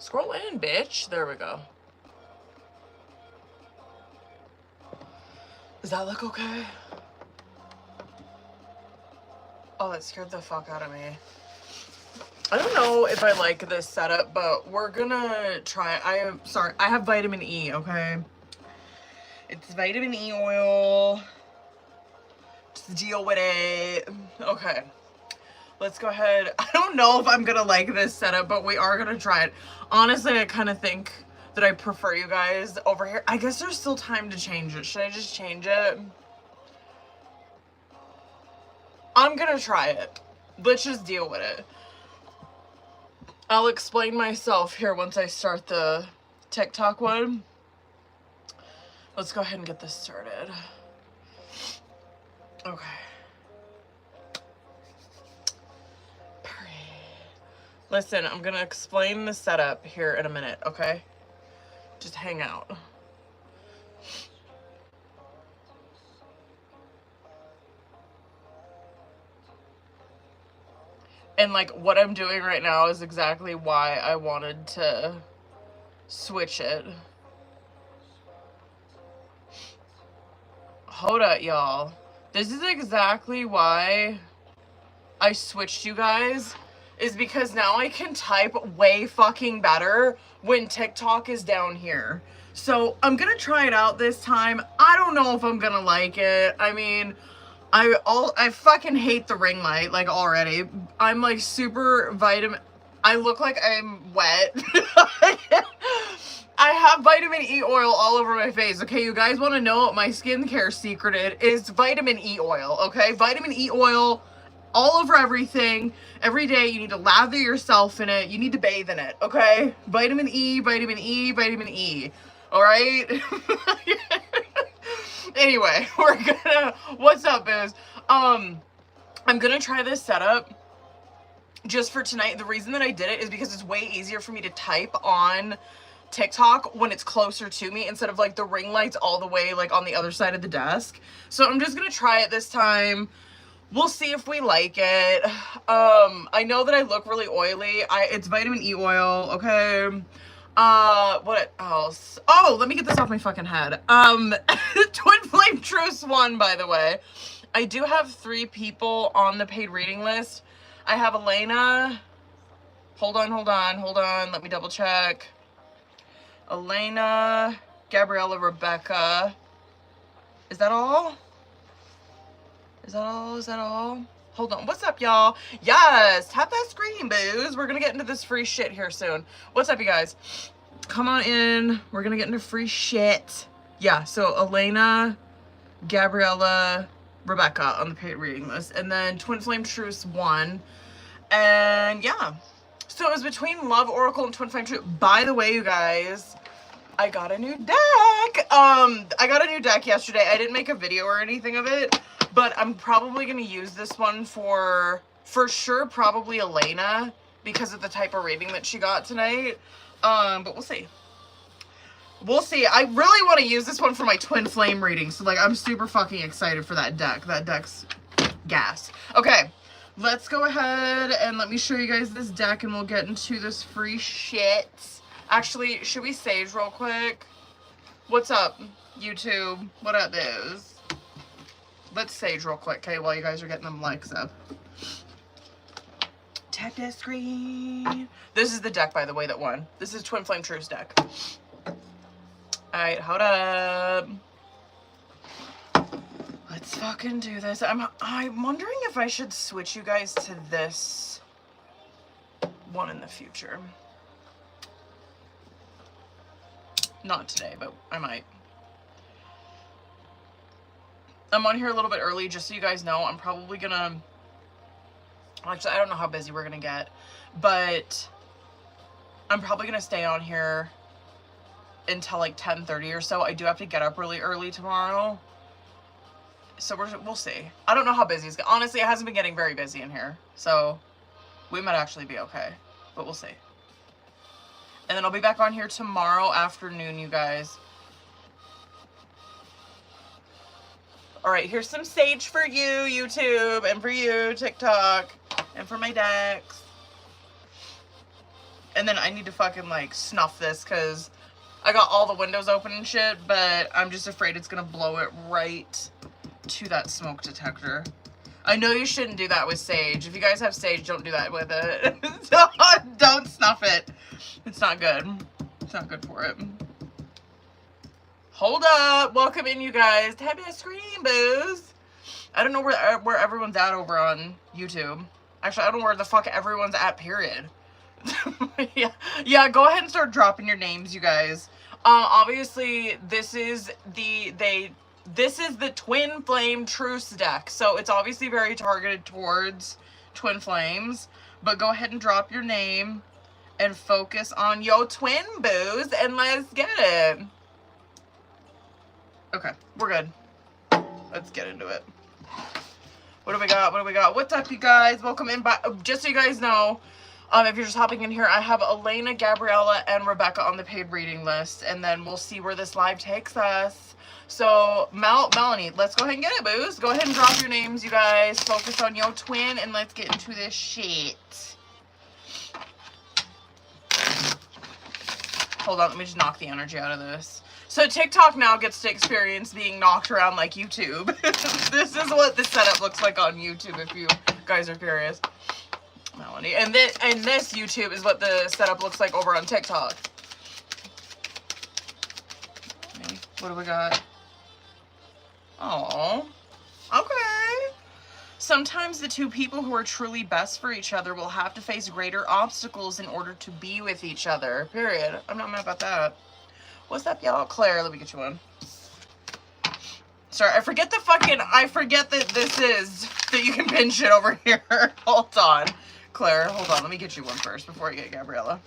Scroll in, bitch. There we go. Does that look okay? Oh, that scared the fuck out of me. I don't know if I like this setup, but we're gonna try. I have vitamin E, okay? It's vitamin E oil. Just deal with it. Okay. Let's go ahead. I don't know if I'm gonna like this setup, but we are gonna try it. Honestly, I kind of think that I prefer you guys over here. I guess there's still time to change it. Should I just change it? I'm gonna try it. Let's just deal with it. I'll explain myself here once I start the TikTok one. Let's go ahead and get this started. Okay. Listen, I'm gonna explain the setup here in a minute, okay? Just hang out. And like what I'm doing right now is exactly why I wanted to switch it. Hold up, y'all. This is exactly why I switched you guys, is because now I can type way fucking better when TikTok is down here. So I'm gonna try it out this time. I don't know if I'm gonna like it. I mean, I fucking hate the ring light, like, already. I'm like super vitamin. I look like I'm wet. I have vitamin E oil all over my face. Okay, you guys want to know what my skincare secret is? Vitamin E oil, okay? Vitamin E oil all over everything. Every day you need to lather yourself in it. You need to bathe in it, okay? Vitamin E, vitamin E, vitamin E. All right? Anyway, we're gonna, what's up, Biz? I'm gonna try this setup just for tonight. The reason that I did it is because it's way easier for me to type on TikTok when it's closer to me instead of like the ring lights all the way like on the other side of the desk. So I'm just gonna try it this time. We'll see if we like it. I know that I look really oily. It's vitamin E oil, okay? What else? Oh, let me get this off my fucking head. Twin Flame Truce won, by the way. I do have 3 people on the paid reading list. I have Elena. Hold on. Let me double check. Elena, Gabriella, Rebecca. Is that all? Is that all? Hold on. What's up, y'all? Yes, tap that screen, booze. We're gonna get into this free shit here soon. What's up, you guys? Come on in. We're gonna get into free shit. Yeah, so Elena, Gabriella, Rebecca on the paid reading list. And then Twin Flame Truce won. And yeah. So it was between Love Oracle and Twin Flame Truce. By the way, you guys, I got a new deck. I got a new deck yesterday. I didn't make a video or anything of it, but I'm probably going to use this one for sure, probably Elena, because of the type of reading that she got tonight. But we'll see. We'll see. I really want to use this one for my Twin Flame reading, so like I'm super fucking excited for that deck. That deck's gas. Okay, let's go ahead and let me show you guys this deck and we'll get into this free shit. Actually, should we sage real quick? What's up, YouTube? What up, is? Let's sage real quick, okay, while you guys are getting them likes up. Tap that screen. This is the deck, by the way, that won. This is Twin Flame Truce deck. Alright, hold up. Let's fucking do this. I'm wondering if I should switch you guys to this one in the future. Not today, but I might. I'm on here a little bit early, just so you guys know. I'm probably gonna... Actually, I don't know how busy we're gonna get, but I'm probably gonna stay on here until like 10:30 or so. I do have to get up really early tomorrow, so we'll see. I don't know how busy it's... Honestly, it hasn't been getting very busy in here, so we might actually be okay, but we'll see. And then I'll be back on here tomorrow afternoon, you guys. Alright, here's some sage for you, YouTube, and for you, TikTok, and for my decks. And then I need to fucking, like, snuff this because I got all the windows open and shit, but I'm just afraid it's gonna blow it right to that smoke detector. I know you shouldn't do that with sage. If you guys have sage, don't do that with it. Don't snuff it. It's not good. It's not good for it. Hold up. Welcome in, you guys. Happy screen, booze. I don't know where everyone's at over on YouTube. Actually, I don't know where the fuck everyone's at, period. Yeah, go ahead and start dropping your names, you guys. Obviously, this is the Twin Flame Truce deck, so it's obviously very targeted towards Twin Flames, but go ahead and drop your name and focus on your twin, booze, and let's get it. Okay, we're good. Let's get into it. What do we got? What do we got? What's up, you guys? Welcome in. Just so you guys know, if you're just hopping in here, I have Elena, Gabriella, and Rebecca on the paid reading list, and then we'll see where this live takes us. So, Melanie, let's go ahead and get it, booze. Go ahead and drop your names, you guys. Focus on your twin, and let's get into this shit. Hold on, let me just knock the energy out of this. So TikTok now gets to experience being knocked around like YouTube. This is what the setup looks like on YouTube, if you guys are curious. Melanie. And this YouTube is what the setup looks like over on TikTok. Okay, what do we got? Oh, okay. Sometimes the two people who are truly best for each other will have to face greater obstacles in order to be with each other. Period. I'm not mad about that. What's up, y'all? Claire, let me get you one. Sorry, I forget that this is, that you can pin shit over here. Hold on. Claire, hold on. Let me get you one first before I get Gabriella.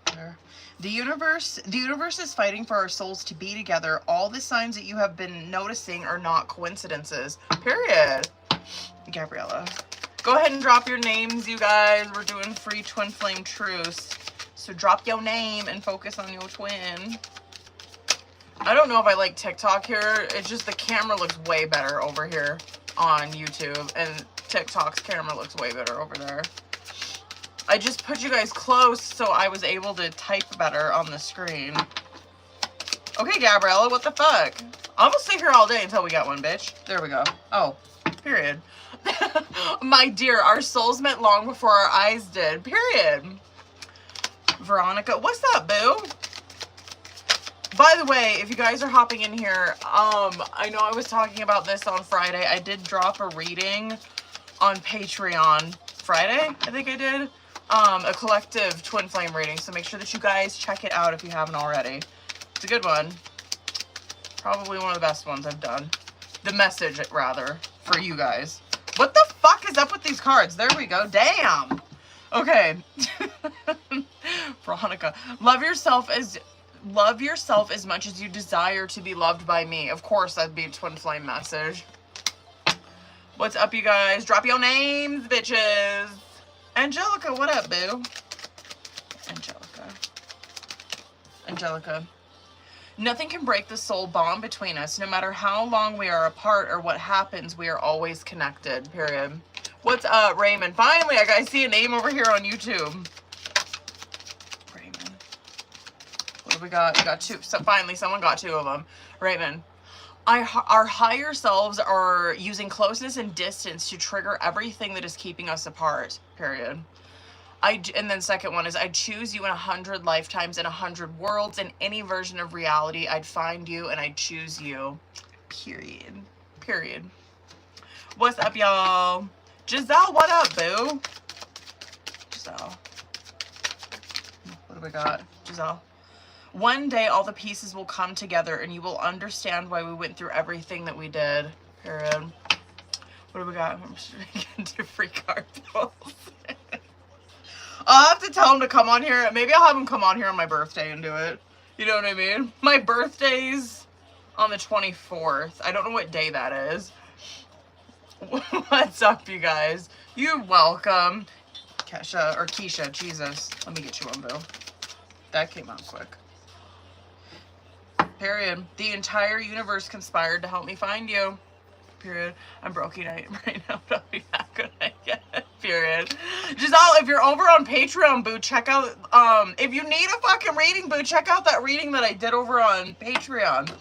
Claire. The universe is fighting for our souls to be together. All the signs that you have been noticing are not coincidences. Period. Gabriella. Go ahead and drop your names, you guys. We're doing free Twin Flame Truce. So drop your name and focus on your twin. I don't know if I like TikTok here. It's just the camera looks way better over here on YouTube. And TikTok's camera looks way better over there. I just put you guys close so I was able to type better on the screen. Okay, Gabriella, what the fuck? I'm gonna stay here all day until we get one, bitch. There we go. Oh, period. My dear, our souls met long before our eyes did. Period. Veronica, what's up, boo? By the way, if you guys are hopping in here, I know I was talking about this on Friday. I did drop a reading on Patreon Friday, I think I did. A collective Twin Flame reading, so make sure that you guys check it out if you haven't already. It's a good one. Probably one of the best ones I've done. The message, rather, for you guys. What the fuck is up with these cards? There we go. Damn. Okay. Veronica. Love yourself as much as you desire to be loved by me. Of course, that'd be a Twin Flame message. What's up, you guys? Drop your names, bitches. Angelica, what up, boo? Angelica. Nothing can break the soul bond between us. No matter how long we are apart or what happens, we are always connected. Period. What's up, Raymond? Finally, I see a name over here on YouTube. Raymond. What do we got? We got two. So finally, someone got two of them. Raymond. Our higher selves are using closeness and distance to trigger everything that is keeping us apart. Period. And then second one is, I choose you in 100 lifetimes, in 100 worlds, in any version of reality. I'd find you and I'd choose you. Period. Period. What's up, y'all? Giselle, what up, boo? Giselle. What do we got? Giselle. One day all the pieces will come together and you will understand why we went through everything that we did. Period. What do we got? I'm just gonna do free card pulls. I'll have to tell him to come on here. Maybe I'll have him come on here on my birthday and do it. You know what I mean? My birthday's on the 24th. I don't know what day that is. What's up, you guys? You're welcome. Keisha, Jesus. Let me get you one, boo. That came out quick. Period. The entire universe conspired to help me find you. period. I'm brokey night right now, but I'll be back when I get it, period. Giselle, if you're over on Patreon, boo, check out, if you need a fucking reading, boo, check out that reading that I did over on Patreon.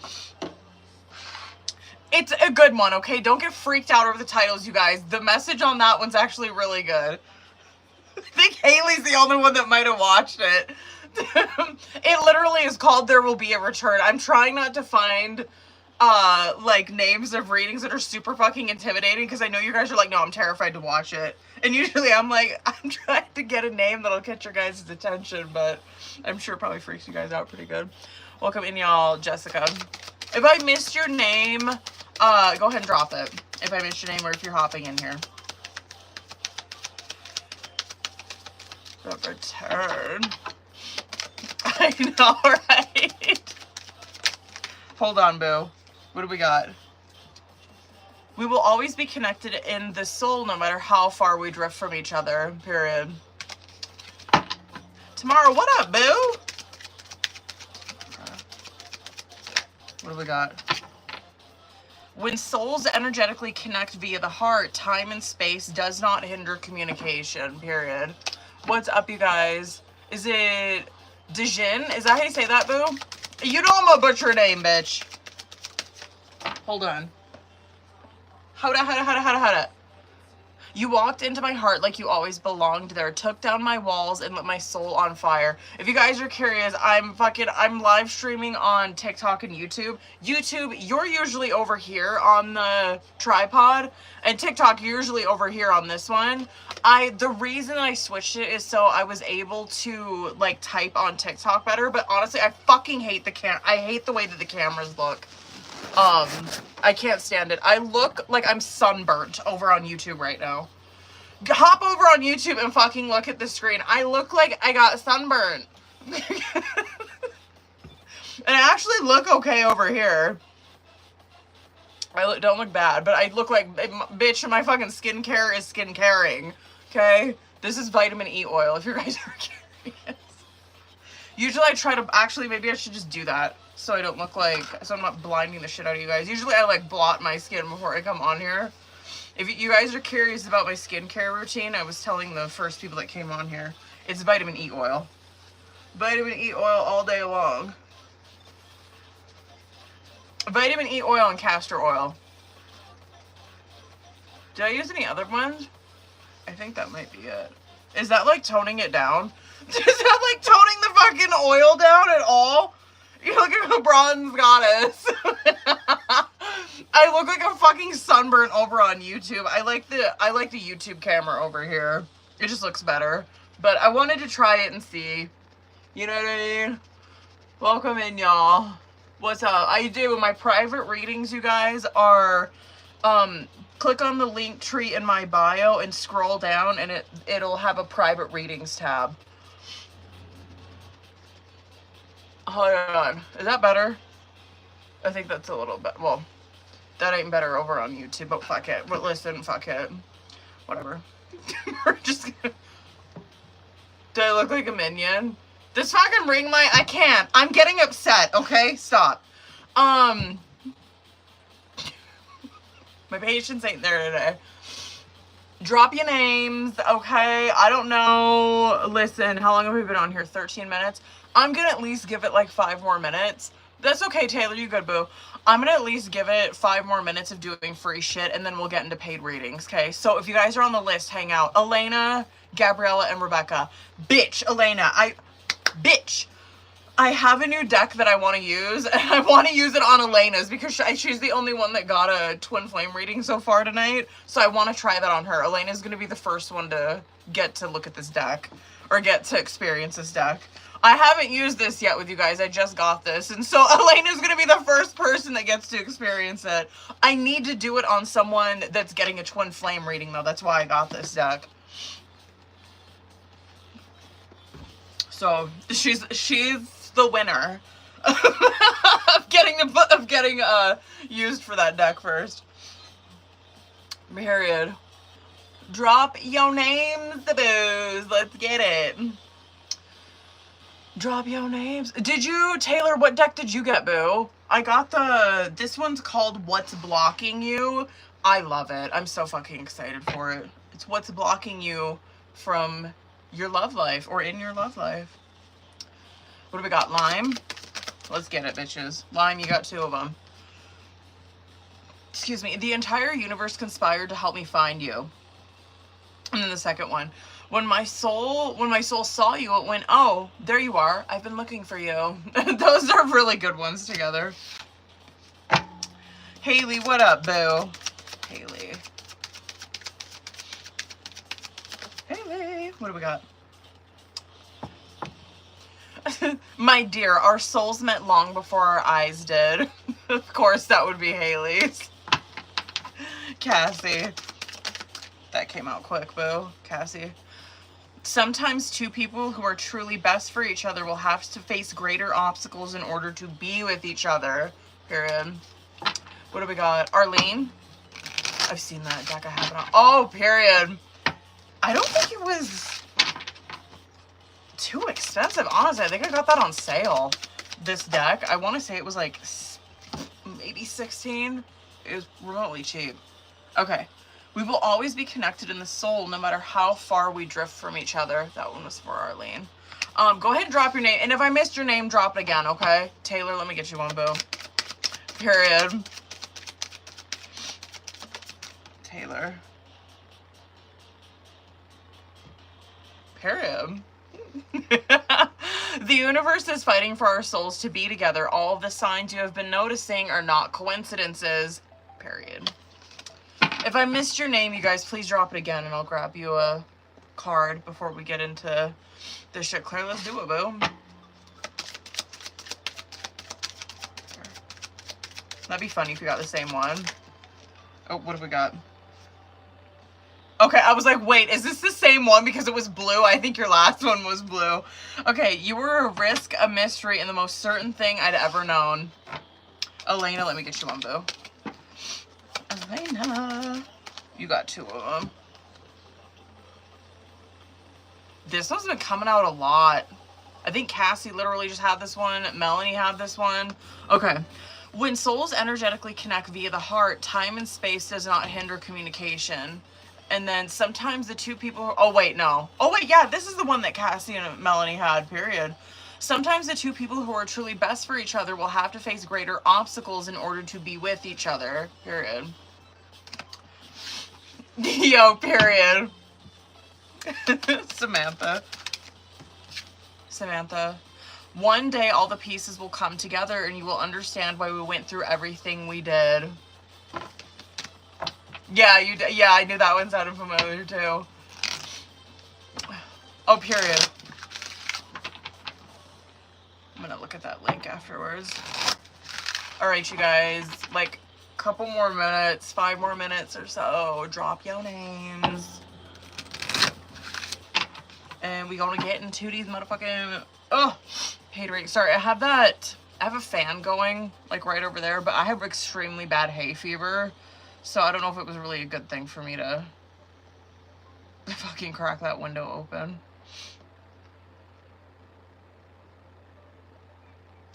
It's a good one, okay? Don't get freaked out over the titles, you guys. The message on that one's actually really good. I think Haley's the only one that might have watched it. It literally is called There Will Be a Return. I'm trying not to find, like, names of readings that are super fucking intimidating, because I know you guys are like, no, I'm terrified to watch it. And usually I'm like, I'm trying to get a name that'll catch your guys' attention, but I'm sure it probably freaks you guys out pretty good. Welcome in, y'all. Jessica. If I missed your name, go ahead and drop it. If I missed your name or if you're hopping in here. The return. I know, right? Hold on, boo. What do we got? We will always be connected in the soul no matter how far we drift from each other, period. Tamara, what up, boo? What do we got? When souls energetically connect via the heart, time and space does not hinder communication, period. What's up, you guys? Is it Dejin? Is that how you say that, boo? You know I'm a butcher name, bitch. Hold on. How da. You walked into my heart like you always belonged there, took down my walls and lit my soul on fire. If you guys are curious, I'm live streaming on TikTok and YouTube. YouTube, you're usually over here on the tripod, and TikTok, you're usually over here on this one. The reason I switched it is so I was able to, like, type on TikTok better, but honestly, I fucking hate I hate the way that the cameras look. I can't stand it. I look like I'm sunburnt over on YouTube right now. Hop over on YouTube and fucking look at the screen. I look like I got sunburnt. And I actually look okay over here. I don't look bad, but I look like, bitch, my fucking skincare is skin-caring. Okay? This is vitamin E oil, if you guys are curious. Usually I try to, actually, maybe I should just do that. So I don't look like, so I'm not blinding the shit out of you guys. Usually I like blot my skin before I come on here. If you guys are curious about my skincare routine, I was telling the first people that came on here, it's vitamin E oil. Vitamin E oil all day long. Vitamin E oil and castor oil. Did I use any other ones? I think that might be it. Is that like toning it down? Is that like toning the fucking oil down at all? You look like a bronze goddess. I look like a fucking sunburn over on YouTube. I like the YouTube camera over here. It just looks better. But I wanted to try it and see. You know what I mean? Welcome in, y'all. What's up? I do. My private readings, you guys, are click on the link tree in my bio and scroll down and it'll have a private readings tab. Hold on. Is that better? I think that's a little bit. Well, that ain't better over on YouTube, but fuck it. But listen, fuck it. Whatever. We're just gonna... Do I look like a minion? This fucking ring light, I can't. I'm getting upset, okay? Stop. My patience ain't there today. Drop your names, okay? I don't know. Listen, how long have we been on here? 13 minutes? I'm gonna at least give it like 5 more minutes. That's okay, Taylor, you good, boo. I'm gonna at least give it 5 more minutes of doing free shit, and then we'll get into paid readings, okay? So if you guys are on the list, hang out. Elena, Gabriella, and Rebecca. Bitch, Elena, bitch. I have a new deck that I want to use, and I want to use it on Elena's because she's the only one that got a twin flame reading so far tonight, so I want to try that on her. Elena's going to be the first one to get to look at this deck, or get to experience this deck. I haven't used this yet with you guys, I just got this, and so Elena's going to be the first person that gets to experience it. I need to do it on someone that's getting a twin flame reading, though. That's why I got this deck. So, she's the winner of getting used for that deck first. Period. Drop your names, the boos. Let's get it. Drop your names. Did you, Taylor, what deck did you get, boo? I got this one's called What's Blocking You. I love it. I'm so fucking excited for it. It's what's blocking you from your love life or in your love life. What do we got? Lime? Let's get it, bitches. Lime, you got 2 of them. Excuse me. The entire universe conspired to help me find you. And then the second one. When my soul saw you, it went, oh, there you are. I've been looking for you. Those are really good ones together. Haley, what up, boo? Haley. Haley. What do we got? My dear, our souls met long before our eyes did. Of course, that would be Haley's. Cassie. That came out quick, boo. Cassie. Sometimes 2 people who are truly best for each other will have to face greater obstacles in order to be with each other. Period. What do we got? Arlene. I've seen that deck. I have it on. Oh, period. I don't think it was too expensive, honestly. I think I got that on sale. This deck. I want to say it was like maybe 16. It was remotely cheap. Okay. We will always be connected in the soul no matter how far we drift from each other. That one was for Arlene. Go ahead and drop your name. And if I missed your name, drop it again, okay? Taylor, let me get you one, boo. Period. Taylor. Period. The universe is fighting for our souls to be together. All of the signs you have been noticing are not coincidences. Period. If I missed your name, you guys, please drop it again and I'll grab you a card before we get into this shit. Claire, let's do it, boo. That'd be funny if you got the same one. Oh, what have we got? Okay, I was like, wait, is this the same one? Because it was blue. I think your last one was blue. Okay, you were a risk, a mystery, and the most certain thing I'd ever known. Elena, let me get you one, boo. Elena. You got 2 of them. This one's been coming out a lot. I think Cassie literally just had this one. Melanie had this one. Okay. When souls energetically connect via the heart, time and space does not hinder communication. And then sometimes the 2 people... Oh, wait, no. Oh, wait, yeah, this is the one that Cassie and Melanie had, period. Sometimes the 2 people who are truly best for each other will have to face greater obstacles in order to be with each other, period. Yo, period. Samantha. Samantha. One day all the pieces will come together and you will understand why we went through everything we did. Yeah, yeah, I knew that one sounded familiar too. Oh, period. I'm gonna look at that link afterwards. Alright, you guys, like, couple more minutes, 5 more minutes or so. Drop your names. And we gonna get into these motherfucking, haterade. Sorry, I have a fan going, like, right over there, but I have extremely bad hay fever. So I don't know if it was really a good thing for me to fucking crack that window open.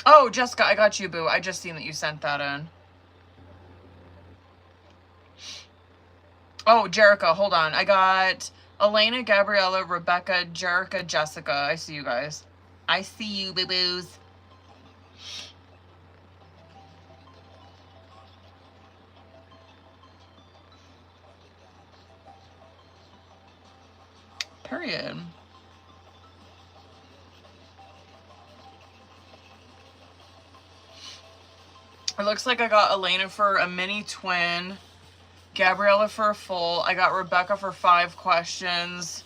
Oh, Jessica, I got you, boo. I just seen that you sent that in. Oh, Jerica, hold on. I got Elena, Gabriella, Rebecca, Jerica, Jessica. I see you guys. I see you, boo-boos. Period. It looks like I got Elena for a mini twin, Gabriella for a full. I got Rebecca for 5 questions.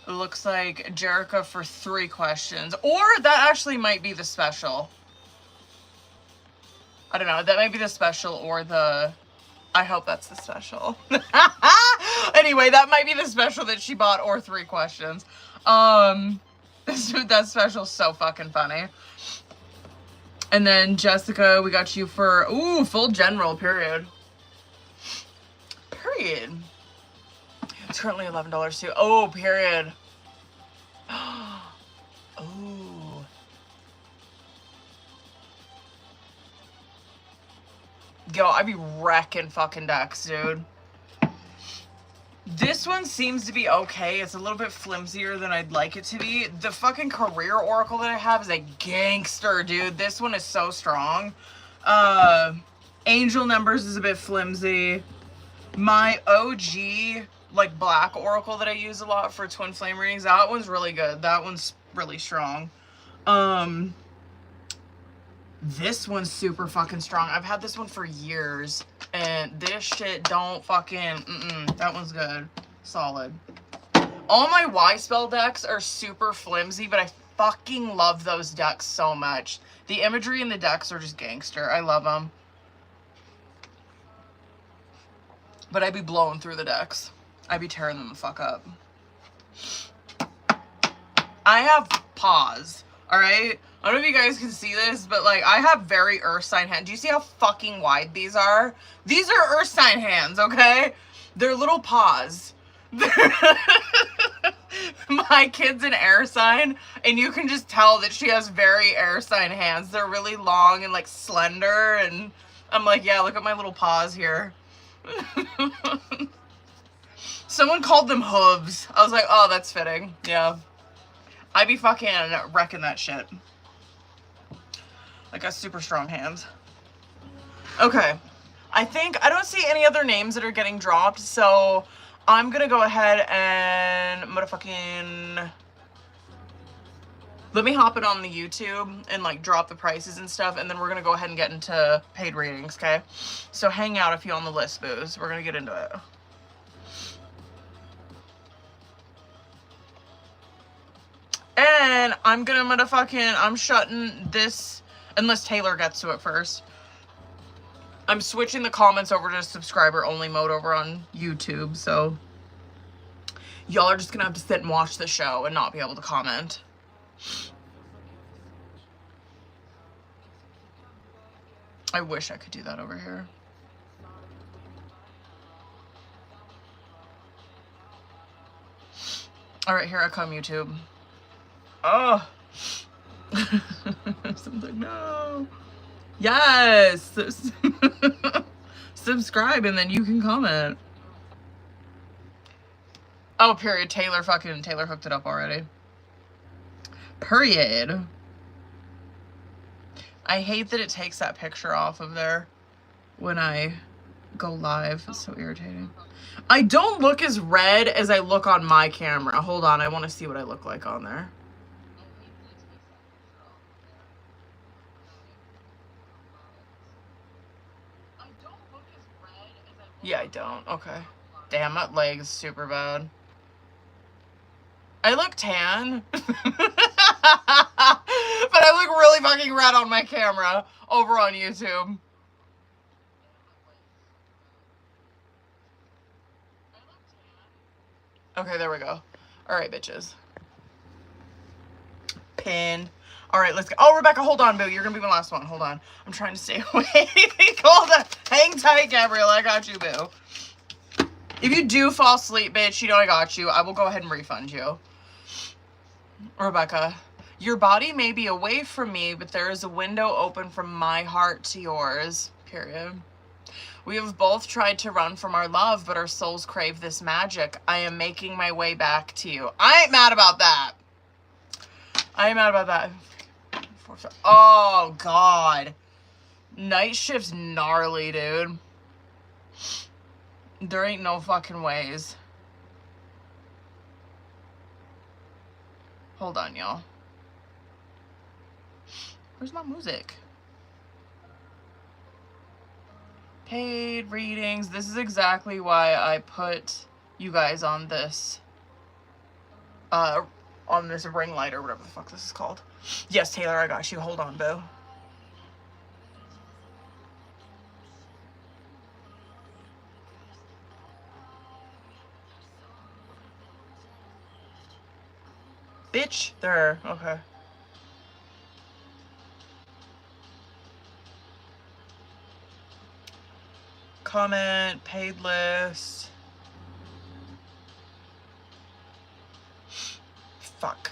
It looks like Jerica for 3 questions. Or that actually might be the special. I don't know. That might be the special or the... I hope that's the special. Anyway, that might be the special that she bought or 3 questions. That special's so fucking funny. And then Jessica, we got you for, ooh, full general, period. Period. It's currently $11 too. Oh, period. Yo, I be wrecking fucking decks, dude. This one seems to be okay. It's a little bit flimsier than I'd like it to be. The fucking career oracle that I have is a gangster, dude. This one is so strong. Angel numbers is a bit flimsy. My OG, like, black oracle that I use a lot for twin flame readings, that one's really good. That one's really strong. This one's super fucking strong. I've had this one for years. And this shit don't fucking, that one's good. Solid. All my Y-Spell decks are super flimsy, but I fucking love those decks so much. The imagery in the decks are just gangster. I love them. But I be blowing through the decks. I be tearing them the fuck up. I have paws, alright? I don't know if you guys can see this, but, like, I have very earth sign hands. Do you see how fucking wide these are? These are earth sign hands, okay? They're little paws. My kid's an air sign, and you can just tell that she has very air sign hands. They're really long and, like, slender, and I'm like, yeah, look at my little paws here. Someone called them hooves. I was like, oh, that's fitting. Yeah. I be fucking wrecking that shit. I got super strong hands. Okay. I don't see any other names that are getting dropped, so I'm gonna go ahead and motherfucking... Let me hop it on the YouTube and, like, drop the prices and stuff, and then we're gonna go ahead and get into paid readings, okay? So hang out if you're on the list, booze. We're gonna get into it. And I'm shutting this, unless Taylor gets to it first. I'm switching the comments over to subscriber only mode over on YouTube, so y'all are just gonna have to sit and watch the show and not be able to comment. I wish I could do that over here. Alright, here I come, YouTube. Oh. Something, no. Yes. Subscribe and then you can comment. Oh, period. Taylor hooked it up already. Period. I hate that it takes that picture off of there when I go live. It's so irritating. I don't look as red as I look on my camera. Hold on. I want to see what I look like on there. Yeah, I don't. Okay. Damn, that leg is super bad. I look tan. But I look really fucking red on my camera over on YouTube. Okay, there we go. Alright, bitches. Pinned. Alright, let's go. Oh, Rebecca, hold on, boo. You're gonna be my last one. Hold on. I'm trying to stay awake. Hold on. Hang tight, Gabrielle. I got you, boo. If you do fall asleep, bitch, you know I got you. I will go ahead and refund you. Rebecca, your body may be away from me, but there is a window open from my heart to yours. Period. We have both tried to run from our love, but our souls crave this magic. I am making my way back to you. I ain't mad about that. I ain't mad about that. Oh, God. Night shift's gnarly, dude. There ain't no fucking ways. Hold on, y'all. Where's my music? Paid readings. This is exactly why I put you guys on this ring light or whatever the fuck this is called. Yes, Taylor, I got you. Hold on, boo. Bitch, there. Okay. Comment, paid list. Fuck.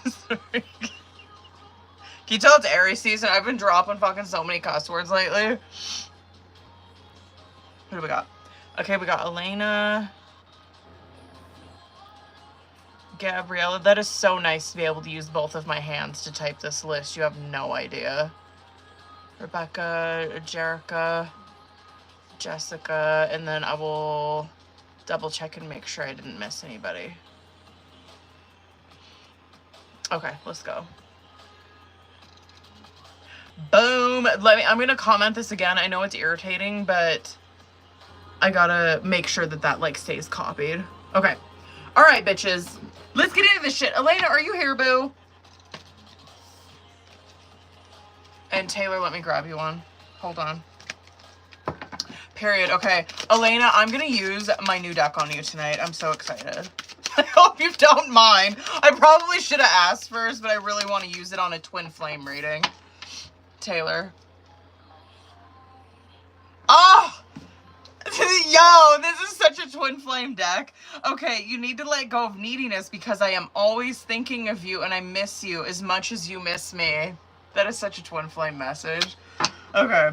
Sorry. Can you tell it's Aries season? I've been dropping fucking so many cuss words lately. Who do we got? Okay, we got Elena. Gabriella. That is so nice to be able to use both of my hands to type this list. You have no idea. Rebecca, Jerica, Jessica, and then I will double check and make sure I didn't miss anybody. Okay, let's go. Boom. I'm gonna comment this again. I know it's irritating, but I gotta make sure that that like stays copied. Okay. All right, bitches. Let's get into this shit. Elena, are you here, boo? And Taylor, let me grab you one. Hold on. Period. Okay. Elena, I'm gonna use my new deck on you tonight. I'm so excited. I hope you don't mind. I probably should have asked first, but I really want to use it on a twin flame reading. Taylor. Oh! Yo, this is such a twin flame deck. Okay, you need to let go of neediness because I am always thinking of you and I miss you as much as you miss me. That is such a twin flame message. Okay.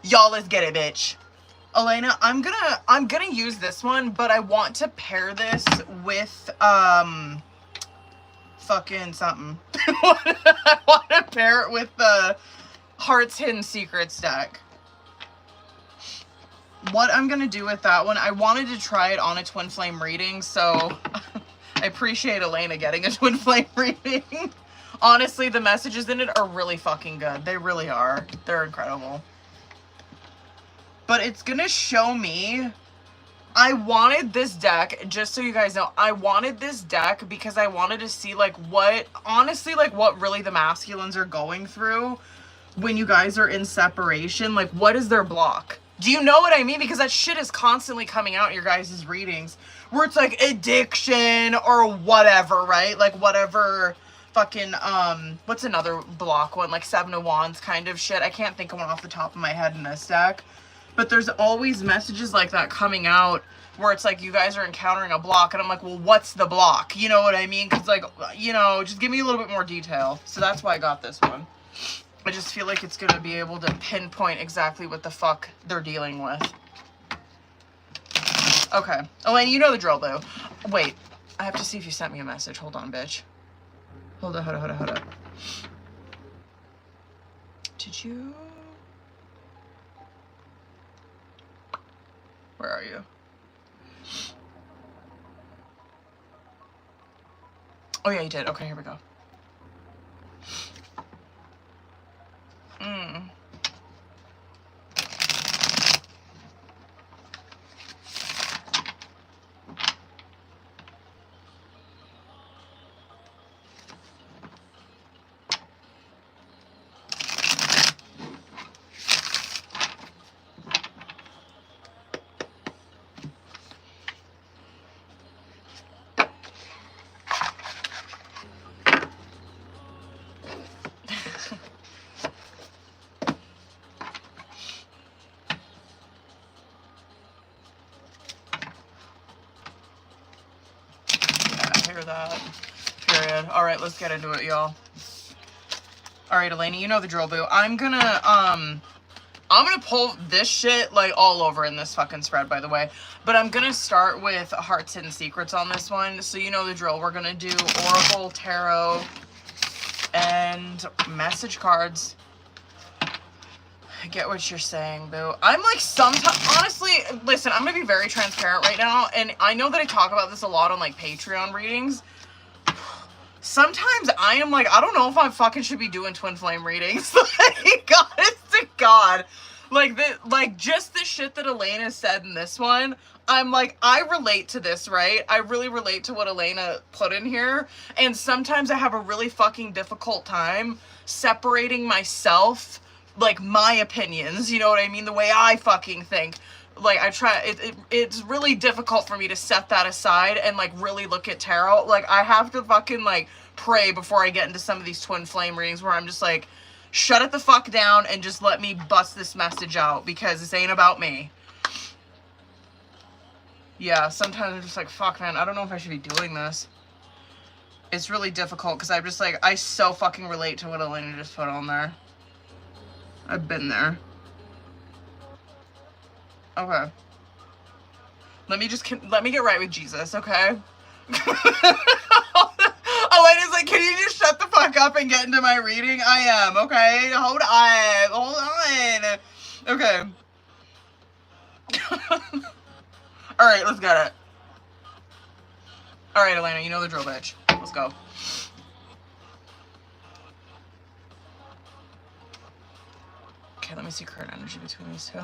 Y'all, let's get it, bitch. Elena, I'm gonna use this one, but I want to pair this with, fucking something. I want to pair it with the Heart's Hidden Secrets deck. What I'm gonna do with that one, I wanted to try it on a twin flame reading, so I appreciate Elena getting a twin flame reading. Honestly, the messages in it are really fucking good. They really are. They're incredible. But it's gonna show me, I wanted this deck, just so you guys know, I wanted this deck because I wanted to see like what, honestly, like what really the masculines are going through when you guys are in separation. Like, what is their block? Do you know what I mean? Because that shit is constantly coming out in your guys' readings where it's like addiction or whatever, right? Like whatever fucking, what's another block one? Like Seven of Wands kind of shit. I can't think of one off the top of my head in this deck. But there's always messages like that coming out where it's like you guys are encountering a block. And I'm like, well, what's the block? You know what I mean? Because like, you know, just give me a little bit more detail. So that's why I got this one. I just feel like it's going to be able to pinpoint exactly what the fuck they're dealing with. Okay. Elaine, you know the drill, boo. Wait. I have to see if you sent me a message. Hold on, bitch. Hold up. Did you... Where are you? Oh, yeah, you did. Okay, here we go. That. Period. All right, let's get into it, y'all. All right, Elena, you know the drill, boo. I'm gonna pull this shit like all over in this fucking spread, by the way. But I'm gonna start with Heart's Hidden Secrets on this one, so you know the drill. We're gonna do Oracle, Tarot, and message cards. I get what you're saying, boo. I'm like sometimes, honestly, listen, I'm gonna be very transparent right now, and I know that I talk about this a lot on like Patreon readings. Sometimes I am like, I don't know if I fucking should be doing twin flame readings. Like, honest to God. Like just the shit that Elena said in this one, I'm like, I relate to this, right? I really relate to what Elena put in here. And sometimes I have a really fucking difficult time separating myself, like my opinions, you know what I mean? The way I fucking think. Like I try, it's really difficult for me to set that aside and like really look at tarot. Like I have to fucking like pray before I get into some of these twin flame readings where I'm just like, shut it the fuck down and just let me bust this message out because this ain't about me. Yeah, sometimes I'm just like, fuck man, I don't know if I should be doing this. It's really difficult because I'm just like, I so fucking relate to what Elena just put on there. I've been there. Okay. Let me get right with Jesus, okay? Elena's like, can you just shut the fuck up and get into my reading? I am, okay? Hold on. Okay. Alright, let's get it. Alright, Elena, you know the drill, bitch. Let's go. Okay, let me see current energy between these two.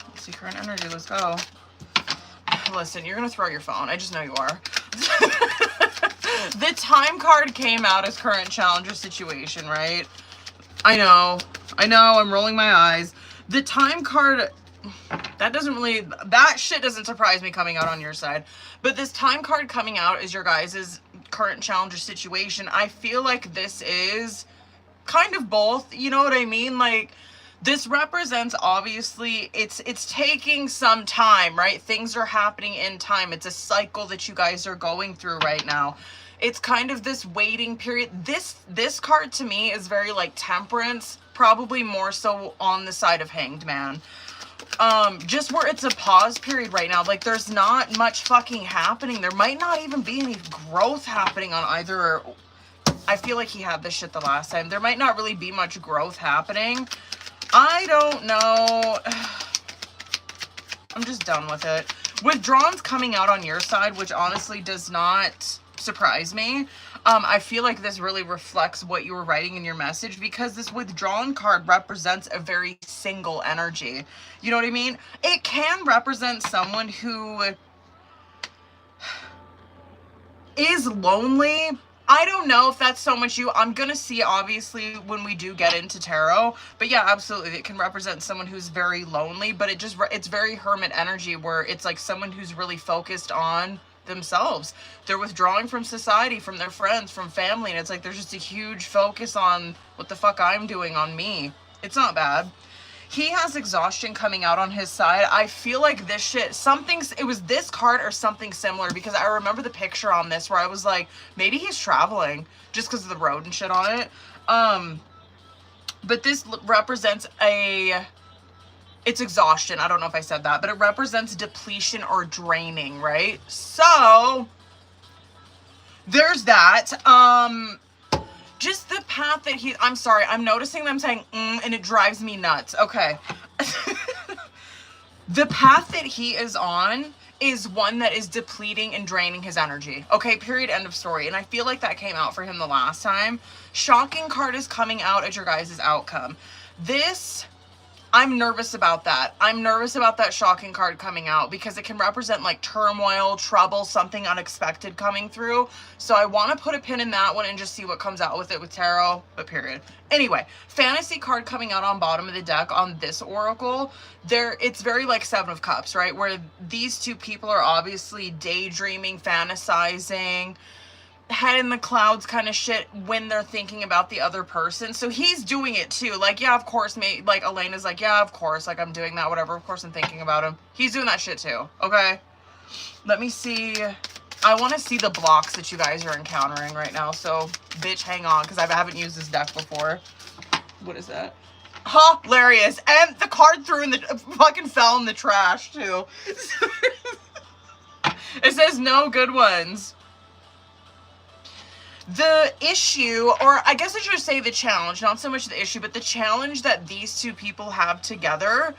Let's see current energy, let's go. Listen, you're gonna throw your phone. I just know you are. The time card came out as current challenger situation, right? I know, I'm rolling my eyes. The time card, that shit doesn't surprise me coming out on your side. But this time card coming out is your guys' current challenger situation. I feel like this is kind of both, you know what I mean? Like, this represents, obviously, it's taking some time, right? Things are happening in time. It's a cycle that you guys are going through right now. It's kind of this waiting period. This card to me is very like temperance, probably more so on the side of Hanged Man. Just where it's a pause period right now. Like, there's not much fucking happening. There might not even be any growth happening on either. I feel like he had this shit the last time. There might not really be much growth happening. I don't know. I'm just done with it. Withdrawals coming out on your side, which honestly does not surprise me. I feel like this really reflects what you were writing in your message, because this withdrawn card represents a very single energy. You know what I mean? It can represent someone who is lonely. I don't know if that's so much you. I'm going to see, obviously, when we do get into tarot. But yeah, absolutely. It can represent someone who's very lonely. But it's very hermit energy, where it's like someone who's really focused on themselves. They're withdrawing from society, from their friends, from family. And it's like there's just a huge focus on what the fuck I'm doing on me. It's not bad. He has exhaustion coming out on his side. I feel like this shit, it was this card or something similar, because I remember the picture on this where I was like, maybe he's traveling just because of the road and shit on it. But this represents it's exhaustion. I don't know if I said that, but it represents depletion or draining, right? So there's that. Just the path that I'm sorry, I'm noticing them saying and it drives me nuts. Okay. The path that he is on is one that is depleting and draining his energy. Okay, period, end of story. And I feel like that came out for him the last time. Shocking card is coming out as your guys' outcome. I'm nervous about that. I'm nervous about that shocking card coming out, because it can represent like turmoil, trouble, something unexpected coming through. So I want to put a pin in that one and just see what comes out with it with tarot, but period. Anyway, fantasy card coming out on bottom of the deck on this oracle. It's very like Seven of Cups, right? Where these two people are obviously daydreaming, fantasizing, head in the clouds kind of shit when they're thinking about the other person. So he's doing it too. Like, yeah, of course, like Elena's like, yeah, of course, like I'm doing that, whatever. Of course I'm thinking about him. He's doing that shit too. Okay. Let me see. I want to see the blocks that you guys are encountering right now. So bitch, hang on, because I haven't used this deck before. What is that? Hilarious. And the card fucking fell in the trash too. It says no good ones. The issue, or I guess I should say the challenge, not so much the issue, but the challenge that these two people have together,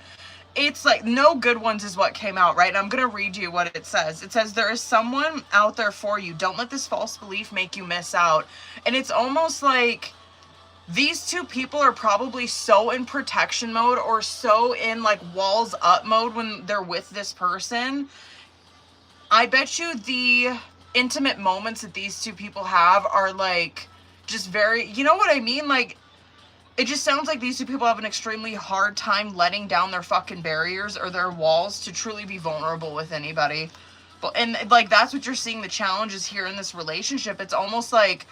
it's like no good ones is what came out, right? And I'm going to read you what it says. It says, there is someone out there for you. Don't let this false belief make you miss out. And it's almost like these two people are probably so in protection mode or so in like walls up mode when they're with this person. I bet you the intimate moments that these two people have are like just very, you know what I mean? Like, it just sounds like these two people have an extremely hard time letting down their fucking barriers or their walls to truly be vulnerable with anybody. But, and like, that's what you're seeing the challenges here in this relationship. It's almost like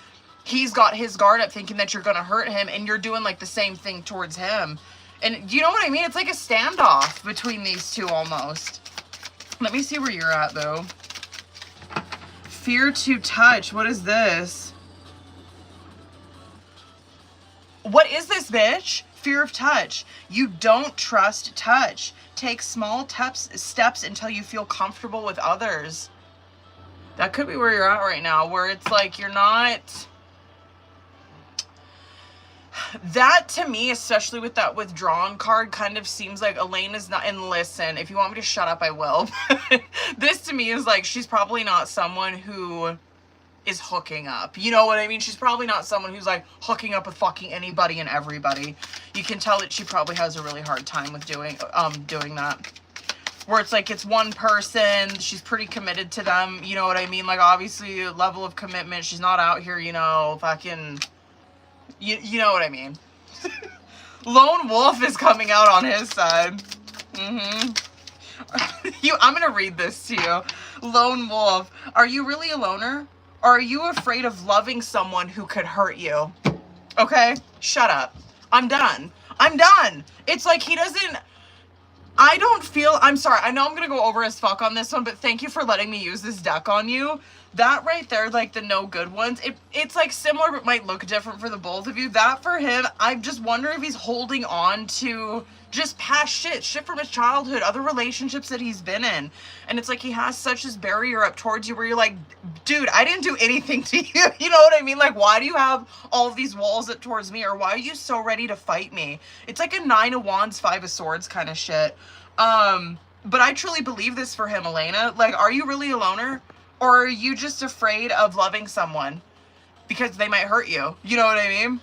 he's got his guard up thinking that you're going to hurt him, and you're doing like the same thing towards him. And you know what I mean? It's like a standoff between these two almost. Let me see where you're at though. Fear to touch. What is this? What is this, bitch? Fear of touch. You don't trust touch. take small steps until you feel comfortable with others. That could be where you're at right now, where it's like you're not... That, to me, especially with that withdrawn card, kind of seems like Elena's not... And listen, if you want me to shut up, I will. This, to me, is like she's probably not someone who is hooking up. You know what I mean? She's probably not someone who's, like, hooking up with fucking anybody and everybody. You can tell that she probably has a really hard time with doing that. Where it's like, it's one person, she's pretty committed to them, you know what I mean? Like, obviously, level of commitment, she's not out here, you know, fucking... You know what I mean. Lone Wolf is coming out on his side. I'm gonna read this to you. Lone Wolf, are you really a loner? Or are you afraid of loving someone who could hurt you? Okay? Shut up. I'm done. I'm done. It's like he doesn't... I don't feel... I'm sorry. I know I'm gonna go over as fuck on this one, but thank you for letting me use this deck on you. That right there, like the no good ones, it's like similar but might look different for the both of you. That for him, I just wonder if he's holding on to just past shit from his childhood, other relationships that he's been in. And it's like he has such this barrier up towards you where you're like, dude, I didn't do anything to you. You know what I mean? Like, why do you have all of these walls up towards me? Or why are you so ready to fight me? It's like a 9 of Wands, 5 of Swords kind of shit. But I truly believe this for him, Elena. Like, are you really a loner? Or are you just afraid of loving someone because they might hurt you? You know what I mean?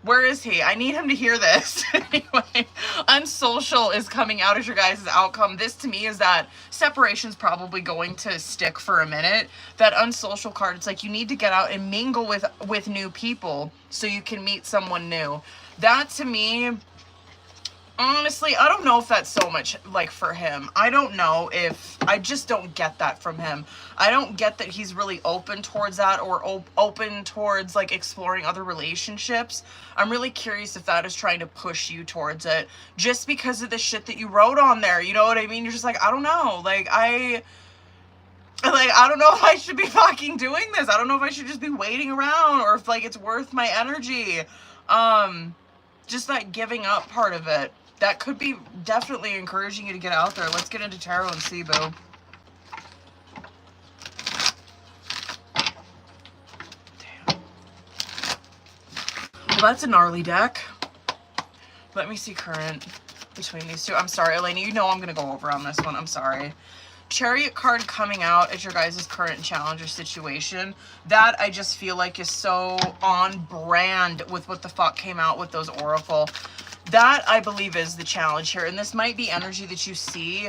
Where is he? I need him to hear this. Anyway, Unsocial is coming out as your guys' outcome. This to me is that separation's probably going to stick for a minute. That Unsocial card, it's like you need to get out and mingle with new people so you can meet someone new. That to me... Honestly, I don't know if that's so much, like, for him. I don't know if... I just don't get that from him. I don't get that he's really open towards that or open towards, like, exploring other relationships. I'm really curious if that is trying to push you towards it. Just because of the shit that you wrote on there. You know what I mean? You're just like, I don't know. Like, I don't know if I should be fucking doing this. I don't know if I should just be waiting around or if, like, it's worth my energy. Just that giving up part of it. That could be definitely encouraging you to get out there. Let's get into tarot and see, boo. Damn. Well, that's a gnarly deck. Let me see current between these two. I'm sorry, Elena. You know I'm going to go over on this one. I'm sorry. Chariot card coming out as your guys' current challenge or situation. That I just feel like is so on brand with what the fuck came out with those Oracle. That, I believe, is the challenge here. And this might be energy that you see,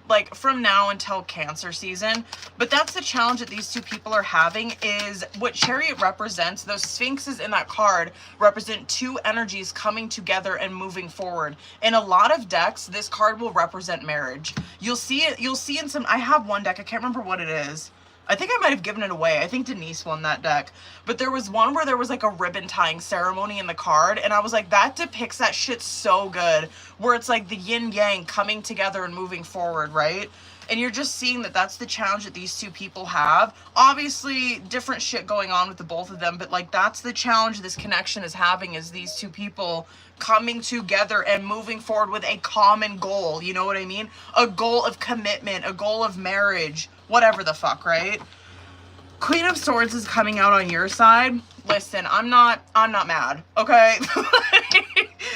like, from now until Cancer season. But that's the challenge that these two people are having is what Chariot represents. Those Sphinxes in that card represent two energies coming together and moving forward. In a lot of decks, this card will represent marriage. You'll see it. You'll see in some... I have one deck. I can't remember what it is. I think I might have given it away. I think Denise won that deck. But there was one where there was like a ribbon tying ceremony in the card. And I was like, that depicts that shit so good. Where it's like the yin yang coming together and moving forward, right? And you're just seeing that that's the challenge that these two people have. Obviously, different shit going on with the both of them. But like, that's the challenge this connection is having is these two people coming together and moving forward with a common goal. You know what I mean? A goal of commitment, a goal of marriage. Whatever the fuck, right? Queen of Swords is coming out on your side. Listen, I'm not mad, okay?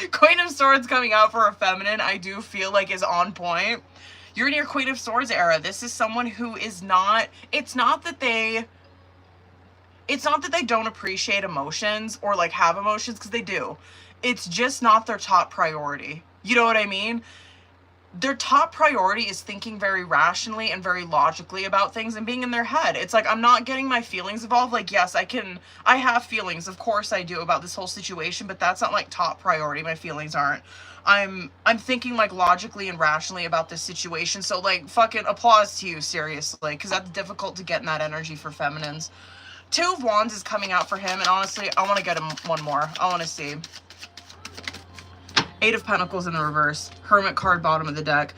Queen of Swords coming out for a feminine, I do feel like is on point. You're in your Queen of Swords era. This is someone who is not, it's not that they don't appreciate emotions or like have emotions, because they do. It's just not their top priority. You know what I mean? Their top priority is thinking very rationally and very logically about things and being in their head. It's like, I'm not getting my feelings involved. Like, yes, I have feelings. Of course I do about this whole situation, but that's not like top priority. My feelings aren't. I'm thinking like logically and rationally about this situation. So like, fucking applause to you, seriously, because that's difficult to get in that energy for feminines. 2 of Wands is coming out for him. And honestly, I want to get him one more. I want to see. 8 of Pentacles in the reverse. Hermit card, bottom of the deck.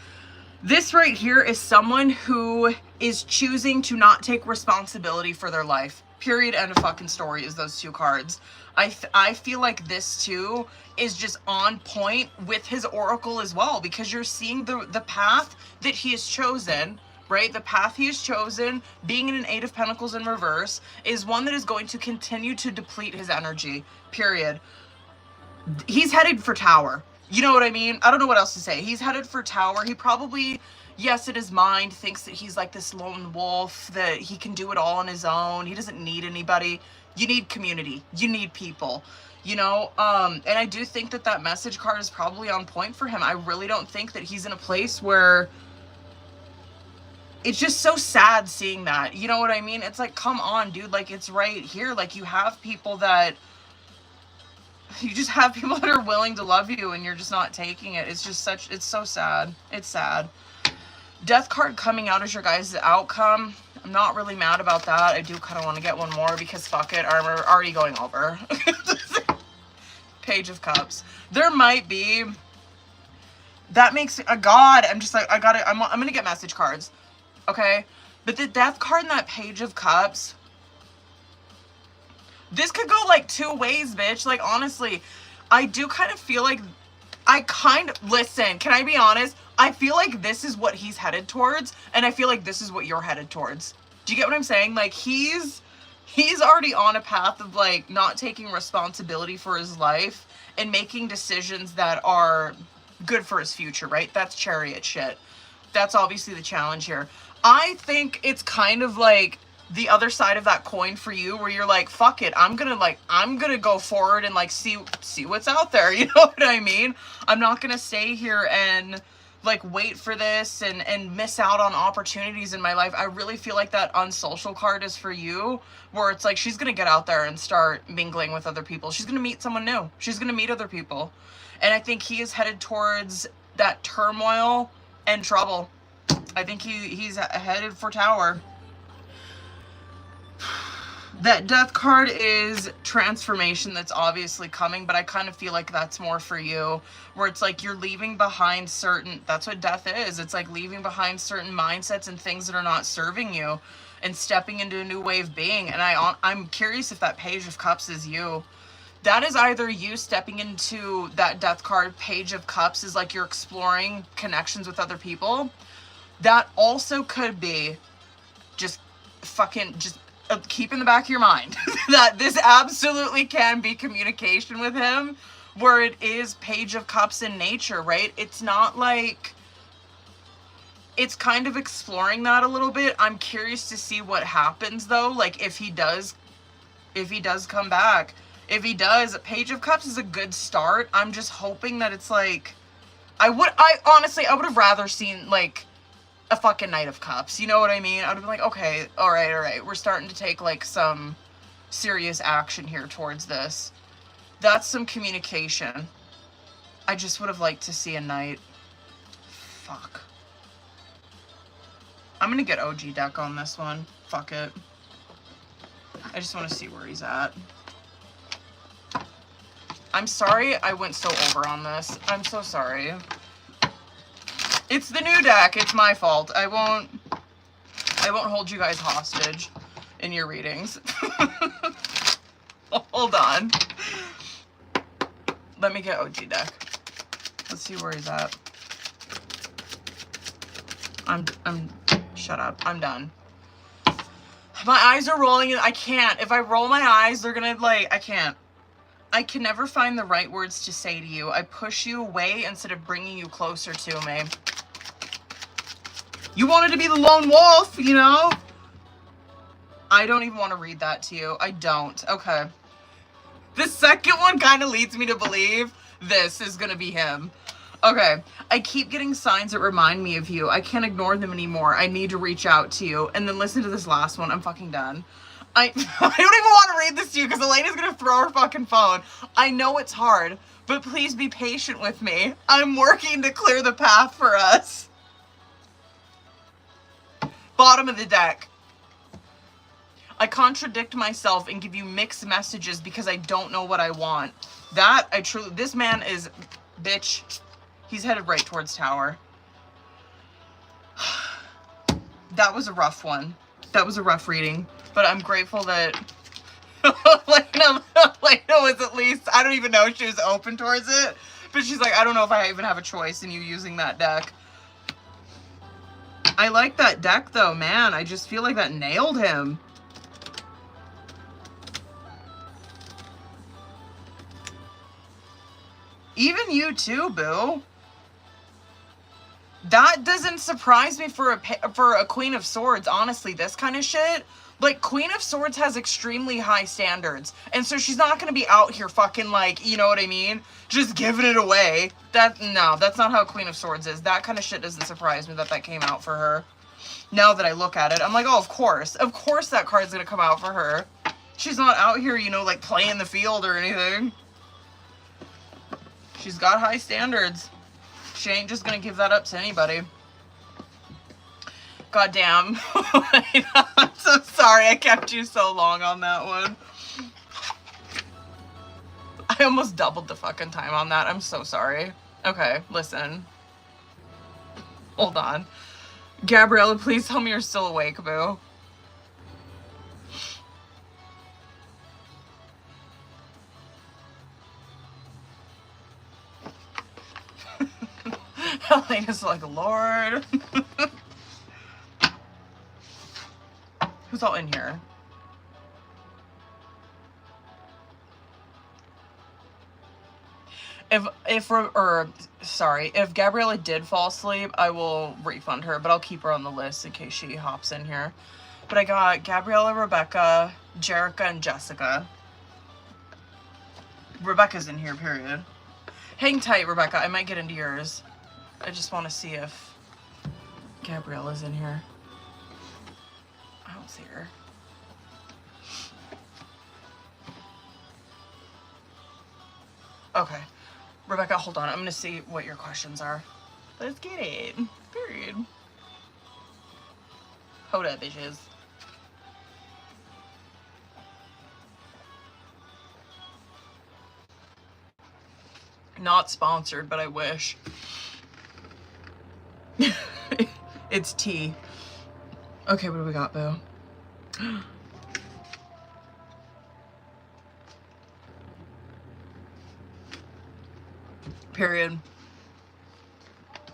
This right here is someone who is choosing to not take responsibility for their life. Period, end of fucking story is those two cards. I feel like this too is just on point with his oracle as well, because you're seeing the path that he has chosen, right? The path he has chosen, being in an Eight of Pentacles in reverse, is one that is going to continue to deplete his energy, period. He's headed for Tower. You know what I mean? I don't know what else to say. He's headed for Tower. He probably, yes, in his mind, thinks that he's like this lone wolf, that he can do it all on his own. He doesn't need anybody. You need community. You need people, you know? And I do think that that message card is probably on point for him. I really don't think that he's in a place where it's just so sad seeing that. You know what I mean? It's like, come on, dude. Like, it's right here. Like, you have people that... You just have people that are willing to love you and you're just not taking it. It's just such... It's so sad. It's sad. Death card coming out as your guys' outcome. I'm not really mad about that. I do kind of want to get one more because fuck it. I'm already going over. Page of Cups. There might be... That makes... God, I'm just like... I'm going to get message cards. Okay? But the Death card in that Page of Cups... This could go like two ways, bitch. Like, honestly, I do kind of feel like... Listen, can I be honest? I feel like this is what he's headed towards, and I feel like this is what you're headed towards. Do you get what I'm saying? Like, he's already on a path of, like, not taking responsibility for his life and making decisions that are good for his future, right? That's Chariot shit. That's obviously the challenge here. I think it's kind of like the other side of that coin for you, where you're like, fuck it, I'm gonna go forward and, like, see what's out there. You know what I mean? I'm not gonna stay here and, like, wait for this and miss out on opportunities in my life. I really feel like that unsocial card is for you, where it's like, she's gonna get out there and start mingling with other people. She's gonna meet someone new. She's gonna meet other people. And I think he is headed towards that turmoil and trouble. I think he's headed for Tower. That Death card is transformation that's obviously coming, but I kind of feel like that's more for you, where it's like you're leaving behind certain... That's what Death is. It's like leaving behind certain mindsets and things that are not serving you and stepping into a new way of being. And I'm curious if that Page of Cups is you. That is either you stepping into that Death card, Page of Cups, is like you're exploring connections with other people. That also could be just keep in the back of your mind that this absolutely can be communication with him, where it is Page of Cups in nature, right? It's not like... It's kind of exploring that a little bit. I'm curious to see what happens, though. Like, if he does come back. If he does, Page of Cups is a good start. I'm just hoping that it's like... Honestly, I would have rather seen, like, a fucking Knight of Cups. You know what I mean? I would have been like, okay, all right. We're starting to take, like, some serious action here towards this. That's some communication. I just would have liked to see a Knight. Fuck. I'm gonna get OG deck on this one. Fuck it. I just want to see where he's at. I'm sorry I went so over on this. I'm so sorry. It's the new deck. It's my fault. I won't hold you guys hostage in your readings. Hold on. Let me get OG deck. Let's see where he's at. Shut up. I'm done. My eyes are rolling and I can't. If I roll my eyes, they're gonna, like, I can't. I can never find the right words to say to you. I push you away instead of bringing you closer to me. You wanted to be the lone wolf, you know? I don't even want to read that to you. I don't. Okay. The second one kind of leads me to believe this is going to be him. Okay. I keep getting signs that remind me of you. I can't ignore them anymore. I need to reach out to you. And then listen to this last one. I'm fucking done. I don't even want to read this to you because Elena's going to throw her fucking phone. I know it's hard, but please be patient with me. I'm working to clear the path for us. Bottom of the deck. I contradict myself and give you mixed messages because I don't know what I want. This man is, bitch, he's headed right towards Tower. That was a rough one. That was a rough reading. But I'm grateful that Lena was at least, I don't even know if she was open towards it. But she's like, I don't know if I even have a choice in you using that deck. I like that deck though, man. I just feel like that nailed him. Even you too, boo. That doesn't surprise me for a Queen of Swords, honestly. This kind of shit. Like, Queen of Swords has extremely high standards. And so she's not going to be out here fucking, like, you know what I mean? Just giving it away. No, that's not how Queen of Swords is. That kind of shit doesn't surprise me that came out for her. Now that I look at it, I'm like, oh, of course. Of course that card's going to come out for her. She's not out here, you know, like, playing the field or anything. She's got high standards. She ain't just gonna give that up to anybody. Goddamn. I'm so sorry I kept you so long on that one. I almost doubled the fucking time on that. I'm so sorry. Okay, listen. Hold on. Gabriella, please tell me you're still awake, boo. Elena's like, Lord. Who's all in here? If Gabriella did fall asleep, I will refund her, but I'll keep her on the list in case she hops in here. But I got Gabriella, Rebecca, Jerica, and Jessica. Rebecca's in here, period. Hang tight, Rebecca. I might get into yours. I just want to see if Gabriella's in here. I don't see her. Okay. Rebecca, hold on. I'm going to see what your questions are. Let's get it. Period. Hold up, bitches. Not sponsored, but I wish. It's tea. Okay, what do we got, boo? Period.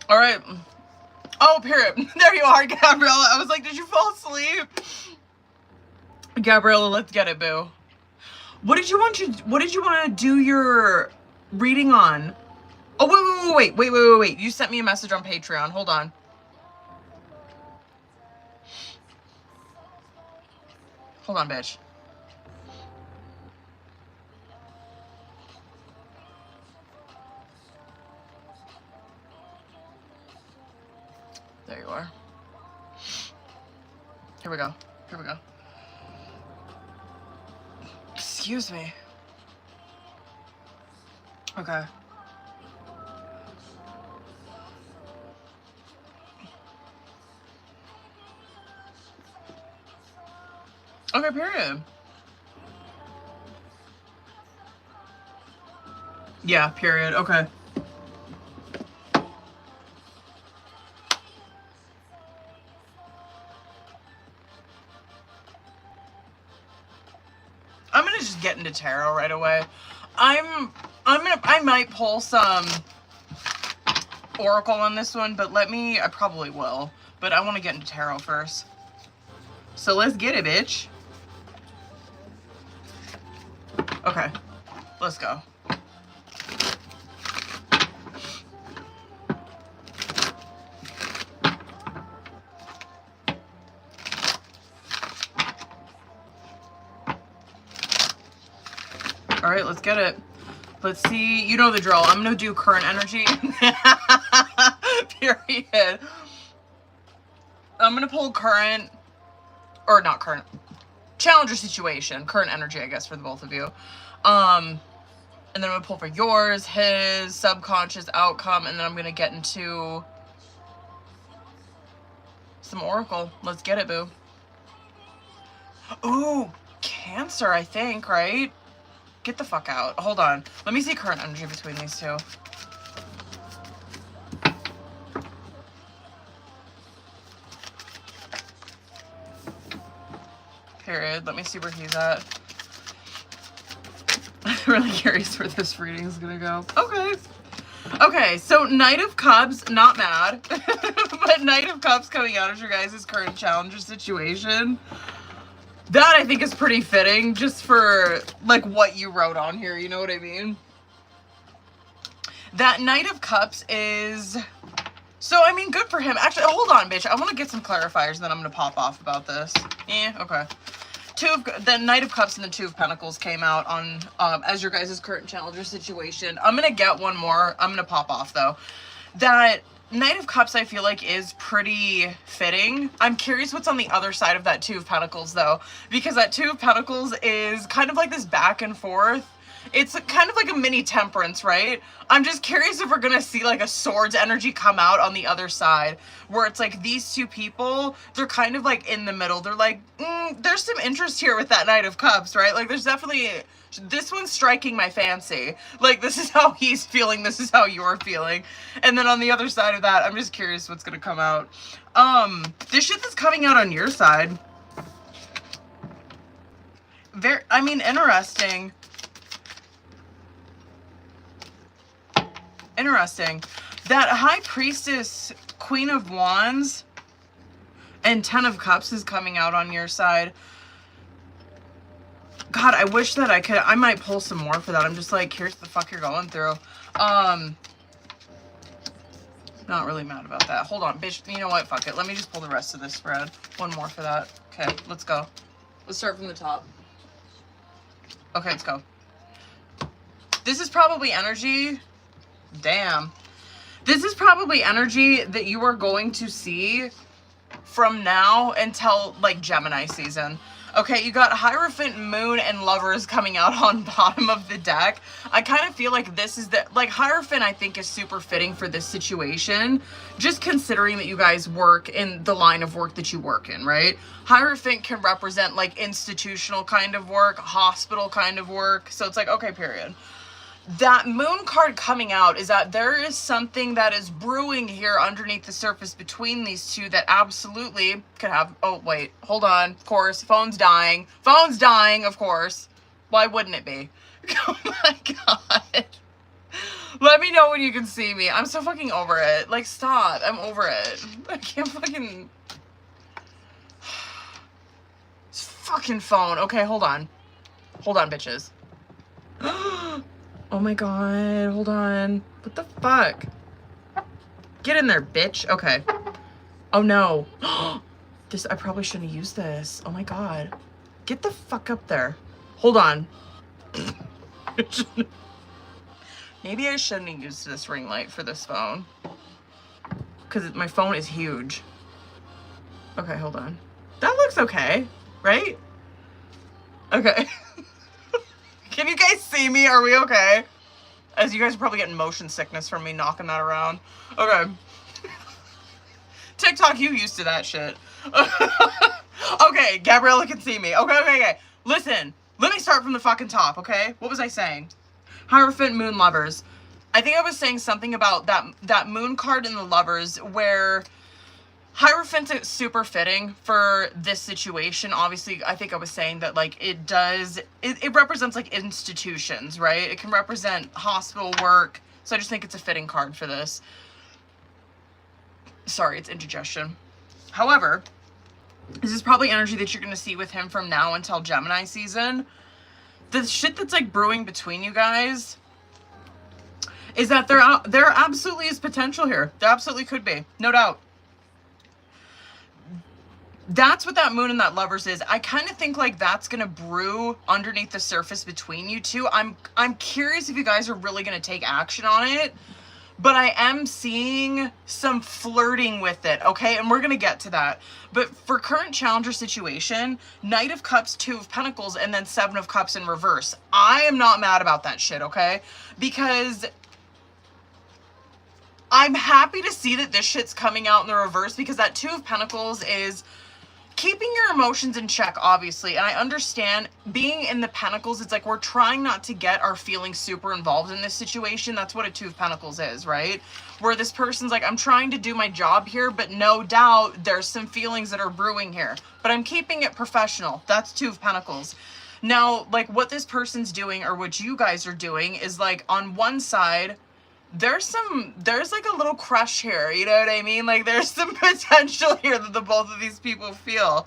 All right. Oh, period. There you are, Gabriella. I was like, did you fall asleep? Gabriella, let's get it, boo. What did you want to do your reading on? Oh, wait. You sent me a message on Patreon. Hold on. Hold on, bitch. There you are. Here we go. Excuse me. Okay. Okay, period. Yeah, period. Okay. I'm gonna just get into tarot right away. I might pull some oracle on this one, but I probably will. But I want to get into tarot first. So let's get it, bitch. Okay, let's go. All right, let's get it. Let's see. You know the drill. I'm going to do current energy. Period. I'm going to pull current, or not current, challenger situation. Current energy, I guess, for the both of you. And then I'm going to pull for yours, his, subconscious, outcome, and then I'm going to get into some oracle. Let's get it, boo. Ooh, Cancer, I think, right? Get the fuck out. Hold on. Let me see current energy between these two. Period. Let me see where he's at. I'm really curious where this reading is gonna go. Okay. Okay, so Knight of Cups, not mad. But Knight of Cups coming out of your guys' current challenge or situation. That I think is pretty fitting just for like what you wrote on here, you know what I mean? That Knight of Cups is... So, I mean, good for him. Actually, hold on, bitch. I want to get some clarifiers, and then I'm going to pop off about this. Okay. The Knight of Cups and the Two of Pentacles came out on as your guys' current challenger situation. I'm going to get one more. I'm going to pop off, though. That Knight of Cups, I feel like, is pretty fitting. I'm curious what's on the other side of that Two of Pentacles, though. Because that Two of Pentacles is kind of like this back and forth. It's kind of like a mini Temperance, right? I'm just curious if we're going to see like a Swords energy come out on the other side. Where it's like these two people, they're kind of like in the middle. They're like, there's some interest here with that Knight of Cups, right? Like there's definitely, this one's striking my fancy. Like this is how he's feeling, this is how you're feeling. And then on the other side of that, I'm just curious what's going to come out. This shit that's coming out on your side. I mean, interesting. Interesting. That High Priestess, Queen of Wands, and Ten of Cups is coming out on your side. God, I wish that I might pull some more for that. I'm just like, here's the fuck you're going through. Not really mad about that. Hold on, bitch. You know what? Fuck it. Let me just pull the rest of this spread. One more for that. Okay, let's go. Let's start from the top. Okay, let's go. This is probably energy. Damn. This is probably energy that you are going to see from now until like Gemini season. Okay, you got Hierophant, Moon, and Lovers coming out on bottom of the deck. I kind of feel like this is like Hierophant I think is super fitting for this situation, just considering that you guys work in the line of work that you work in, right? Hierophant can represent like institutional kind of work, hospital kind of work. So it's like, okay, period. That Moon card coming out is that there is something that is brewing here underneath the surface between these two that absolutely could have... Oh, wait. Hold on. Of course. Phone's dying. Phone's dying, of course. Why wouldn't it be? Oh, my God. Let me know when you can see me. I'm so fucking over it. Like, stop. I'm over it. I can't fucking... It's fucking phone. Okay, hold on. Hold on, bitches. Oh my God, hold on. What the fuck? Get in there, bitch. Okay. Oh no. I probably shouldn't have used this. Oh my God. Get the fuck up there. Hold on. Maybe I shouldn't have used this ring light for this phone. Because my phone is huge. Okay, hold on. That looks okay, right? Okay. Can you guys see me? Are we okay? As you guys are probably getting motion sickness from me knocking that around. Okay. TikTok, you used to that shit. Okay, Gabriella can see me. Okay. Listen, let me start from the fucking top, okay? What was I saying? Hierophant, Moon, Lovers. I think I was saying something about that Moon card in the Lovers where... Hierophant is super fitting for this situation. Obviously, I think I was saying that, like, it represents, like, institutions, right? It can represent hospital work. So I just think it's a fitting card for this. Sorry, it's indigestion. However, this is probably energy that you're going to see with him from now until Gemini season. The shit that's, like, brewing between you guys is that there absolutely is potential here. There absolutely could be. No doubt. That's what that Moon and that Lovers is. I kind of think like that's going to brew underneath the surface between you two. I'm curious if you guys are really going to take action on it. But I am seeing some flirting with it, okay? And we're going to get to that. But for current challenger situation, Knight of Cups, Two of Pentacles, and then Seven of Cups in reverse. I am not mad about that shit, okay? Because... I'm happy to see that this shit's coming out in the reverse because that Two of Pentacles is... keeping your emotions in check, obviously. And I understand being in the Pentacles, it's like we're trying not to get our feelings super involved in this situation. That's what a Two of Pentacles is, right? Where this person's like, I'm trying to do my job here, but no doubt there's some feelings that are brewing here. But I'm keeping it professional. That's Two of Pentacles. Now, like what this person's doing or what you guys are doing is like on one side, there's like a little crush here, you know what I mean? Like there's some potential here that the both of these people feel.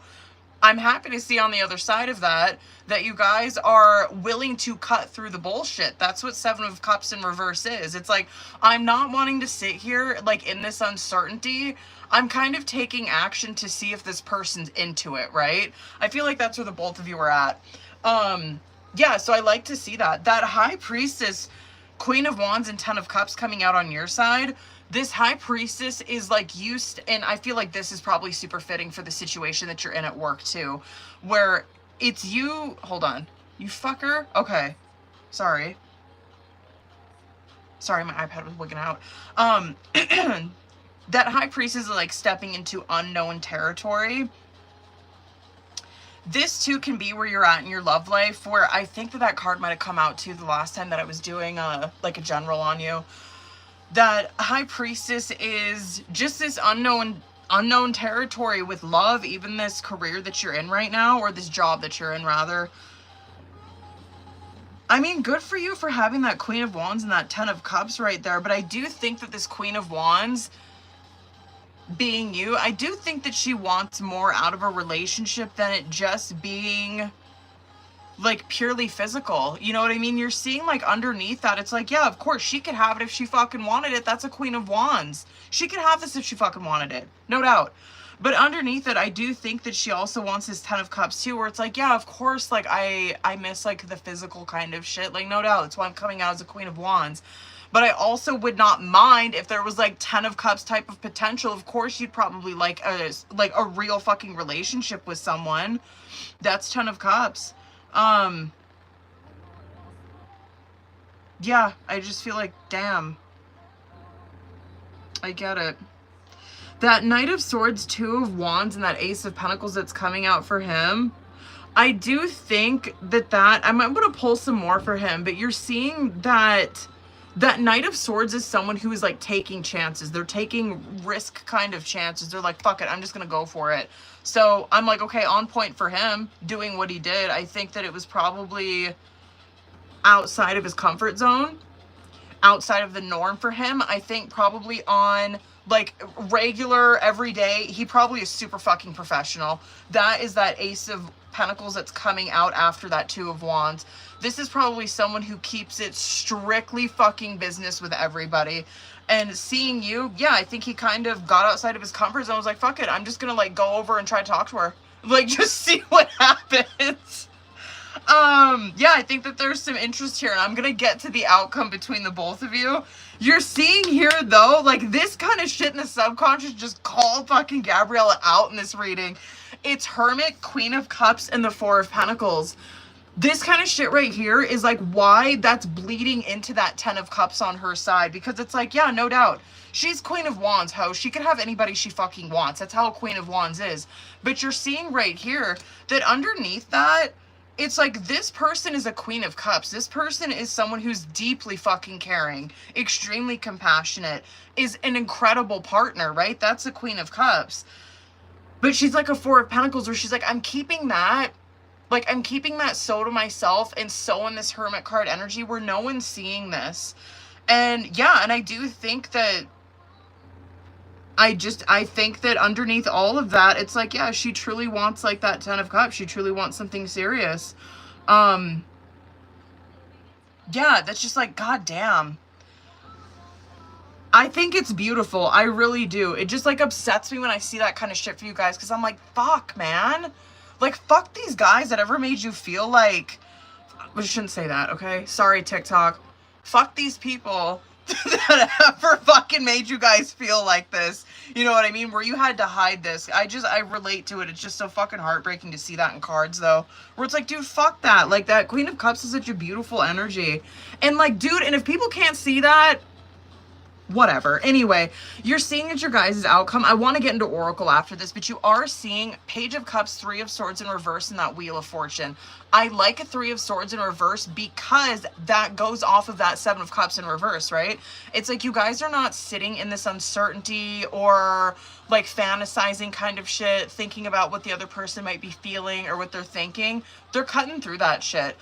I'm happy to see on the other side of that you guys are willing to cut through the bullshit. That's what Seven of Cups in reverse is. It's like, I'm not wanting to sit here like in this uncertainty. I'm kind of taking action to see if this person's into it, right? I feel like that's where the both of you are at. Yeah, so I like to see that. That High Priestess, Queen of Wands and Ten of Cups coming out on your side. This High Priestess is like used, and I feel like this is probably super fitting for the situation that you're in at work too, where it's you, hold on, you fucker, okay, sorry, my iPad was wigging out. That High Priestess is like stepping into unknown territory. This too can be where you're at in your love life, where I think that card might have come out too the last time that I was doing like a general on you. That High Priestess is just this unknown territory with love, even this career that you're in right now, or this job that you're in rather. I mean, good for you for having that Queen of Wands and that Ten of Cups right there, but I do think that this Queen of Wands being you, I do think that she wants more out of a relationship than it just being like purely physical. You know what I mean? You're seeing like underneath that, it's like, yeah, of course she could have it if she fucking wanted it. That's a Queen of Wands. She could have this if she fucking wanted it. No doubt. But underneath it, I do think that she also wants this Ten of Cups too, where it's like, yeah, of course, like I miss like the physical kind of shit. Like no doubt. That's why I'm coming out as a Queen of Wands. But I also would not mind if there was like Ten of Cups type of potential. Of course, you'd probably like a real fucking relationship with someone. That's Ten of Cups. Yeah, I just feel like, damn. I get it. That Knight of Swords, Two of Wands, and that Ace of Pentacles that's coming out for him. I do think that I'm going to pull some more for him, but you're seeing that Knight of Swords is someone who is like taking chances. They're taking risk kind of chances. They're like, fuck it, I'm just going to go for it. So I'm like, okay, on point for him doing what he did. I think that it was probably outside of his comfort zone, outside of the norm for him. I think probably on like regular everyday, he probably is super fucking professional. That is that Ace of Pentacles that's coming out after that Two of Wands. This is probably someone who keeps it strictly fucking business with everybody. And seeing you, yeah, I think he kind of got outside of his comfort zone. Was like, fuck it, I'm just gonna like go over and try to talk to her. Like, just see what happens. Yeah, I think that there's some interest here, and I'm gonna get to the outcome between the both of you. You're seeing here, though, like, this kind of shit in the subconscious just called fucking Gabriella out in this reading. It's Hermit, Queen of Cups, and the Four of Pentacles. This kind of shit right here is, like, why that's bleeding into that Ten of Cups on her side. Because it's like, yeah, no doubt. She's Queen of Wands, ho. She can have anybody she fucking wants. That's how a Queen of Wands is. But you're seeing right here that underneath that, it's like this person is a Queen of Cups. This person is someone who's deeply fucking caring, extremely compassionate, is an incredible partner, right? That's a Queen of Cups. But she's like a Four of Pentacles where she's like, I'm keeping that so to myself and so in this Hermit card energy where no one's seeing this. And yeah, and I do think that I think that underneath all of that, it's like, yeah, she truly wants like that Ten of Cups. She truly wants something serious. Yeah, that's just like, goddamn. I think it's beautiful. I really do. It just like upsets me when I see that kind of shit for you guys. Cause I'm like, fuck, man. Like, fuck these guys that ever made you feel like, I shouldn't say that, okay? Sorry, TikTok. Fuck these people that ever fucking made you guys feel like this. You know what I mean? Where you had to hide this. I relate to it. It's just so fucking heartbreaking to see that in cards, though. Where it's like, dude, fuck that. Like, that Queen of Cups is such a beautiful energy. And, like, dude, and if people can't see that, whatever. Anyway, you're seeing as your guys' outcome. I want to get into Oracle after this, but you are seeing Page of Cups, Three of Swords in reverse, and that Wheel of Fortune. I like a Three of Swords in reverse because that goes off of that Seven of Cups in reverse, right? It's like you guys are not sitting in this uncertainty or like fantasizing kind of shit, thinking about what the other person might be feeling or what they're thinking. They're cutting through that shit.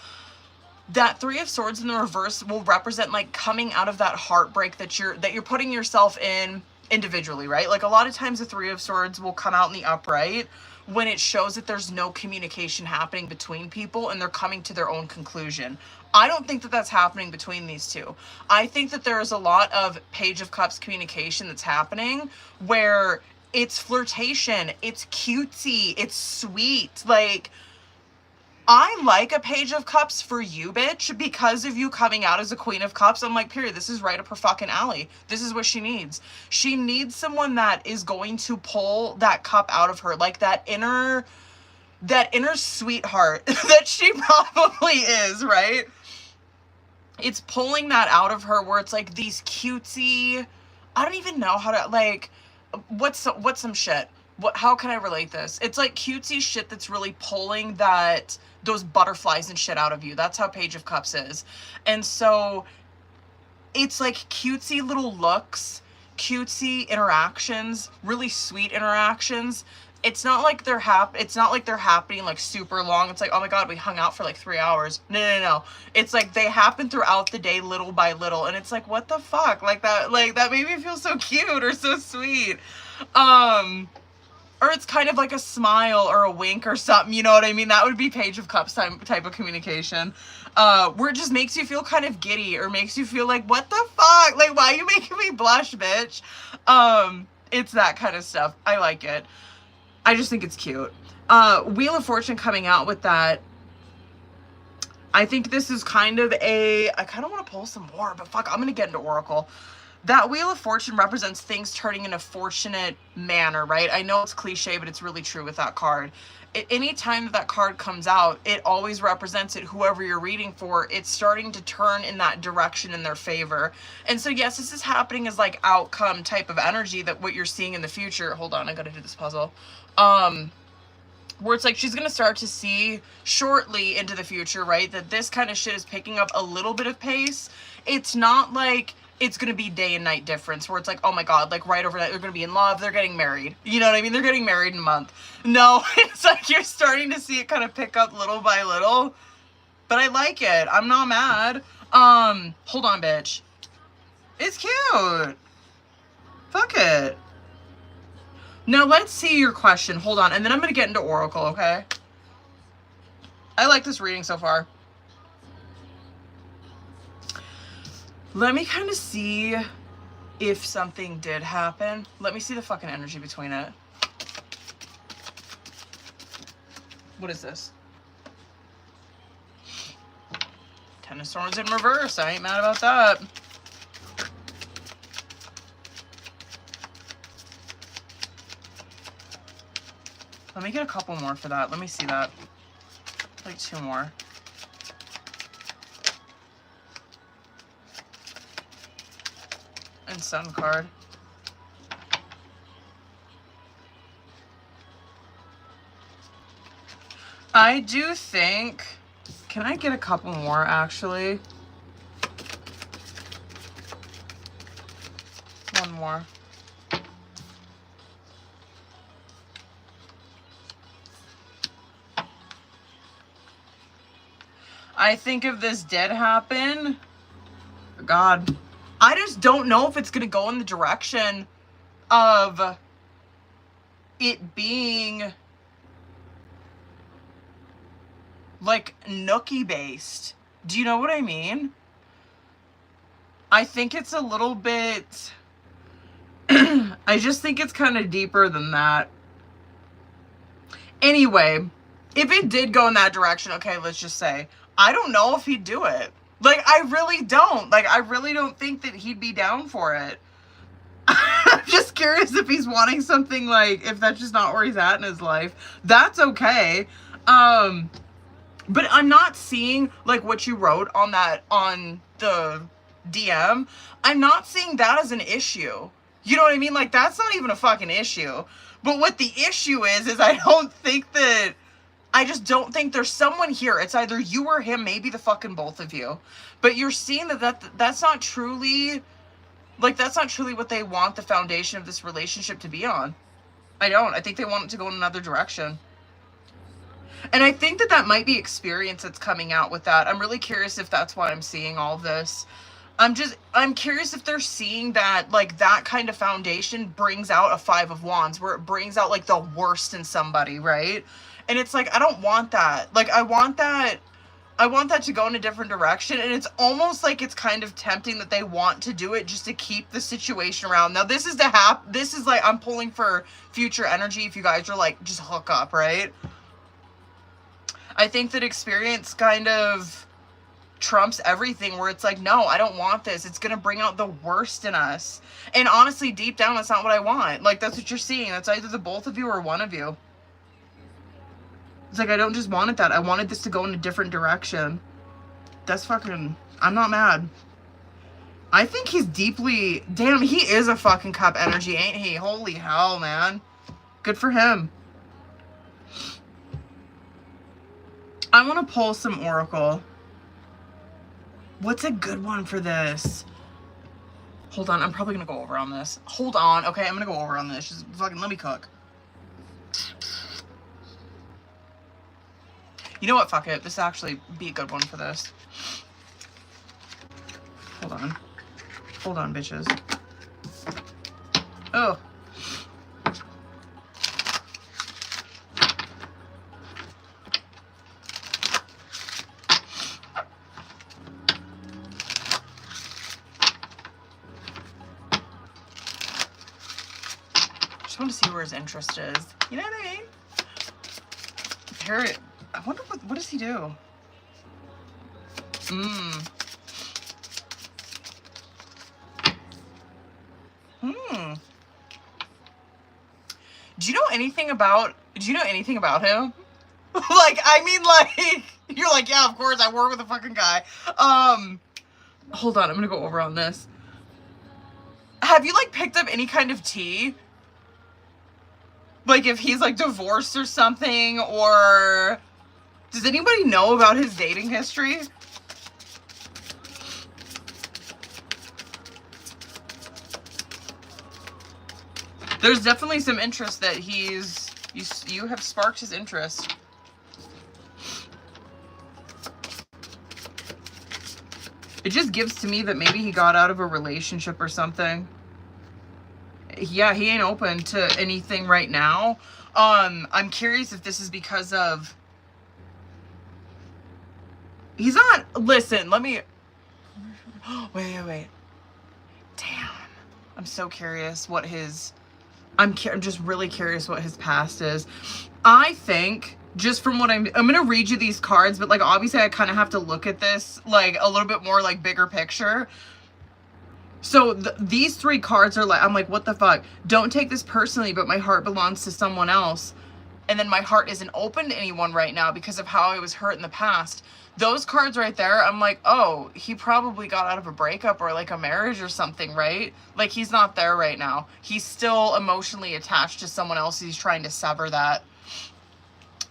That Three of Swords in the reverse will represent like coming out of that heartbreak that you're putting yourself in individually, right? Like a lot of times the Three of Swords will come out in the upright when it shows that there's no communication happening between people and they're coming to their own conclusion. I don't think that that's happening between these two. I think that there is a lot of Page of Cups communication that's happening where it's flirtation, it's cutesy, it's sweet, like I like a Page of Cups for you, bitch, because of you coming out as a Queen of Cups. I'm like, period, this is right up her fucking alley. This is what she needs. She needs someone that is going to pull that cup out of her, like that inner sweetheart that she probably is, right? It's pulling that out of her where it's like these cutesy, I don't even know how to, like, what's some shit? How can I relate this? It's like cutesy shit that's really pulling those butterflies and shit out of you. That's how Page of Cups is. And so it's like cutesy little looks, cutesy interactions, really sweet interactions. It's not like they're happening like super long. It's like, oh my God, we hung out for like 3 hours. No. It's like they happen throughout the day, little by little. And it's like, what the fuck? Like that made me feel so cute or so sweet. Or it's kind of like a smile or a wink or something, you know what I mean? That would be Page of Cups type of communication. Where it just makes you feel kind of giddy or makes you feel like, what the fuck? Like, why are you making me blush, bitch? It's that kind of stuff. I like it. I just think it's cute. Wheel of Fortune coming out with that. I think this is kind of I kind of want to pull some more, but fuck, I'm going to get into Oracle. That Wheel of Fortune represents things turning in a fortunate manner, right? I know it's cliche, but it's really true with that card. Any time that card comes out, it always represents it, whoever you're reading for, it's starting to turn in that direction in their favor. And so, yes, this is happening as like outcome type of energy that what you're seeing in the future. Hold on, I gotta do this puzzle. Where it's like she's going to start to see shortly into the future, right, that this kind of shit is picking up a little bit of pace. It's not like it's going to be day and night difference where it's like, oh my God, like right overnight, they're going to be in love, they're getting married. You know what I mean? They're getting married in a month. No, it's like you're starting to see it kind of pick up little by little. But I like it. I'm not mad. Hold on, bitch. It's cute. Fuck it. Now let's see your question. Hold on. And then I'm going to get into Oracle, okay? I like this reading so far. Let me kind of see if something did happen. Let me see the fucking energy between it. What is this? Ten of Swords in reverse. I ain't mad about that. Let me get a couple more for that. Let me see that. Like 2 more. And Sun card. I do think... Can I get a couple more, actually? One more. I think if this did happen, God, I just don't know if it's going to go in the direction of it being like nookie based. Do you know what I mean? I think it's a little bit, I just think it's kind of deeper than that. Anyway, if it did go in that direction, okay, let's just say, I don't know if he'd do it. Like, I really don't. Like, I really don't think that he'd be down for it. I'm just curious if he's wanting something, like, if that's just not where he's at in his life. That's okay. But I'm not seeing, like, what you wrote on that, on the DM, I'm not seeing that as an issue. You know what I mean? Like, that's not even a fucking issue. But what the issue is I just don't think there's someone here. It's either you or him, maybe the fucking both of you. But you're seeing that's not truly, like, that's not truly what they want the foundation of this relationship to be on. I don't. I think they want it to go in another direction. And I think that might be experience that's coming out with that. I'm really curious if that's why I'm seeing all of this. I'm curious if they're seeing that, like, that kind of foundation brings out a 5 of Wands, where it brings out, like, the worst in somebody, right? And it's like, I don't want that. Like, I want that to go in a different direction. And it's almost like it's kind of tempting that they want to do it just to keep the situation around. Now, this is like, I'm pulling for future energy if you guys are like, just hook up, right? I think that experience kind of trumps everything, where it's like, no, I don't want this. It's going to bring out the worst in us. And honestly, deep down, that's not what I want. Like, that's what you're seeing. That's either the both of you or one of you. It's like, I don't just want it that. I wanted this to go in a different direction. That's fucking, I'm not mad. I think he's deeply, damn, he is a fucking cup energy, ain't he? Holy hell, man. Good for him. I want to pull some oracle. What's a good one for this? Hold on, I'm probably going to go over on this. Hold on. Okay, I'm going to go over on this. Just fucking let me cook. You know what? Fuck it. This will actually be a good one for this. Hold on. Hold on, bitches. Oh. I want to see where his interest is. You know what I mean? Here, I wonder what does he do? Do you know anything about him? Like, I mean, like, you're like, yeah, of course, I work with a fucking guy. Hold on, I'm gonna go over on this. Have you, like, picked up any kind of tea? Like, if he's, like, divorced or something, or does anybody know about his dating history? There's definitely some interest that you have sparked his interest. It just gives to me that maybe he got out of a relationship or something. Yeah, he ain't open to anything right now. I'm curious if this is because of... He's not... Listen, let me... Wait. Damn. I'm so curious what his... I'm just really curious what his past is. I think, just from what I'm going to read you these cards, but, like, obviously I kind of have to look at this, like, a little bit more, like, bigger picture. So these 3 cards are like, I'm like, what the fuck? Don't take this personally, but my heart belongs to someone else. And then my heart isn't open to anyone right now because of how I was hurt in the past. Those cards right there, I'm like, oh, he probably got out of a breakup or like a marriage or something, right? Like, he's not there right now. He's still emotionally attached to someone else. He's trying to sever that.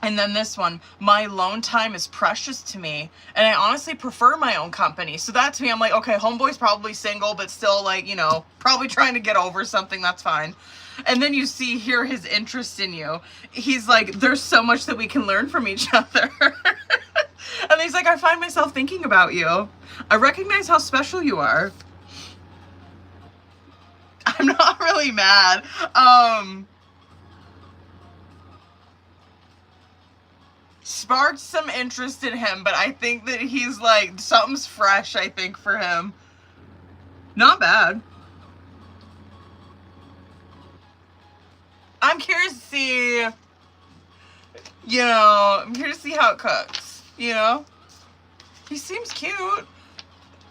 And then this one, my alone time is precious to me, and I honestly prefer my own company. So that to me, I'm like, okay, homeboy's probably single, but still, like, you know, probably trying to get over something. That's fine. And then you see here his interest in you. He's like, there's so much that we can learn from each other. And he's like, I find myself thinking about you. I recognize how special you are. I'm not really mad. Sparked some interest in him, but I think that he's like, something's fresh, I think, for him. Not bad. I'm curious to see, you know, I'm curious to see how it cooks, you know? He seems cute.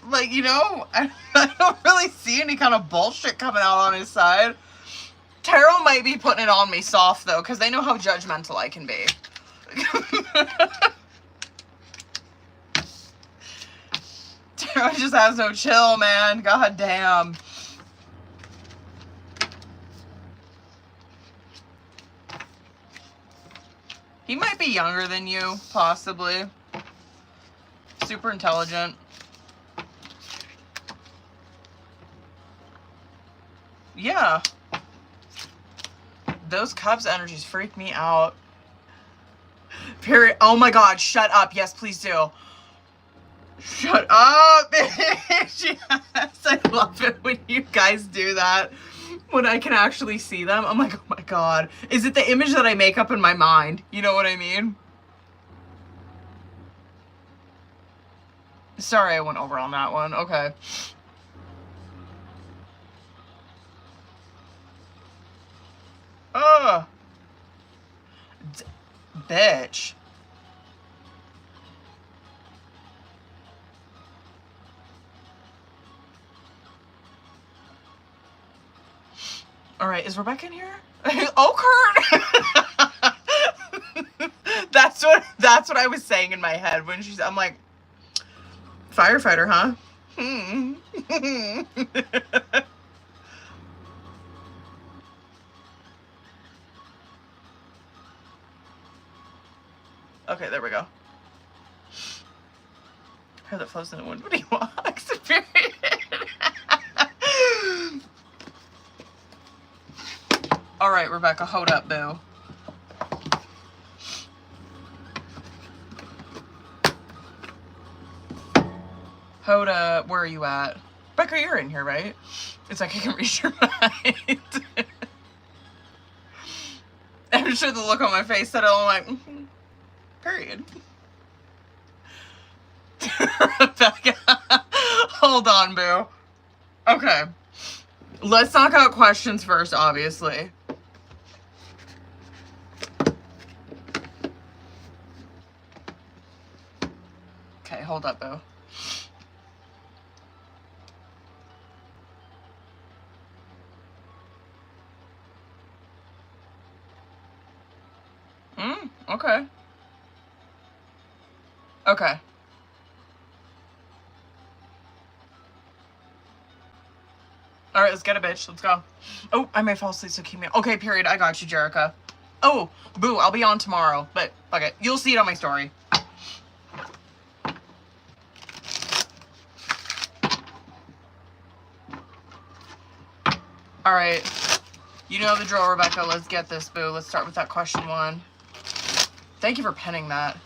Like, you know, I don't really see any kind of bullshit coming out on his side. Tarot might be putting it on me soft, though, because they know how judgmental I can be. just has no chill, man. God damn. He might be younger than you, possibly. Super intelligent. Yeah. Those Cubs energies freak me out. Period. Oh my God, shut up. Yes, please do. Shut up, bitch. Yes, I love it when you guys do that. When I can actually see them, I'm like, oh my God. Is it the image that I make up in my mind? You know what I mean? Sorry, I went over on that one. Okay. Ugh. Bitch. All right, is Rebecca in here? Oh, Kurt. That's what I was saying in my head when I'm like, firefighter, huh? Okay, there we go. Hair that flows in the wind when he walks. All right, Rebecca, hold up, boo. Hold up. Where are you at? Rebecca, you're in here, right? It's like I can read your mind. I'm sure the look on my face said it all like, period. Rebecca, hold on, boo. Okay. Let's knock out questions first, obviously. Okay, hold up, boo. Okay. Okay. All right, let's get a bitch. Let's go. Oh, I may fall asleep, so keep me. Okay, period. I got you, Jerica. Oh, boo, I'll be on tomorrow, but fuck it. You'll see it on my story. All right. You know the drill, Rebecca. Let's get this, boo. Let's start with that question one. Thank you for penning that,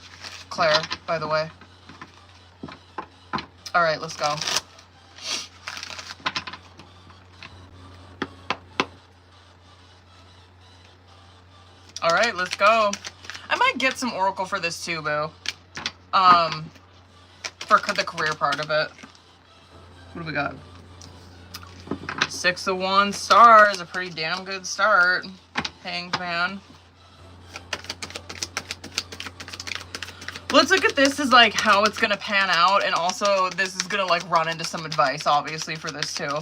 Claire, by the way. All right, let's go. All right, let's go. I might get some Oracle for this too, boo. For the career part of it. What do we got? 6 of Wands star is a pretty damn good start. Hanged Man. Let's look at this as like how it's gonna pan out, and also this is gonna like run into some advice, obviously, for this too.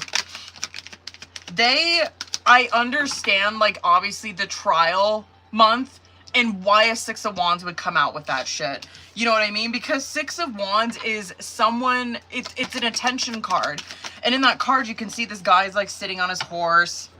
I understand, like, obviously the trial month and why a 6 of Wands would come out with that shit. You know what I mean? Because 6 of Wands is someone, it's an attention card. And in that card, you can see this guy's like sitting on his horse.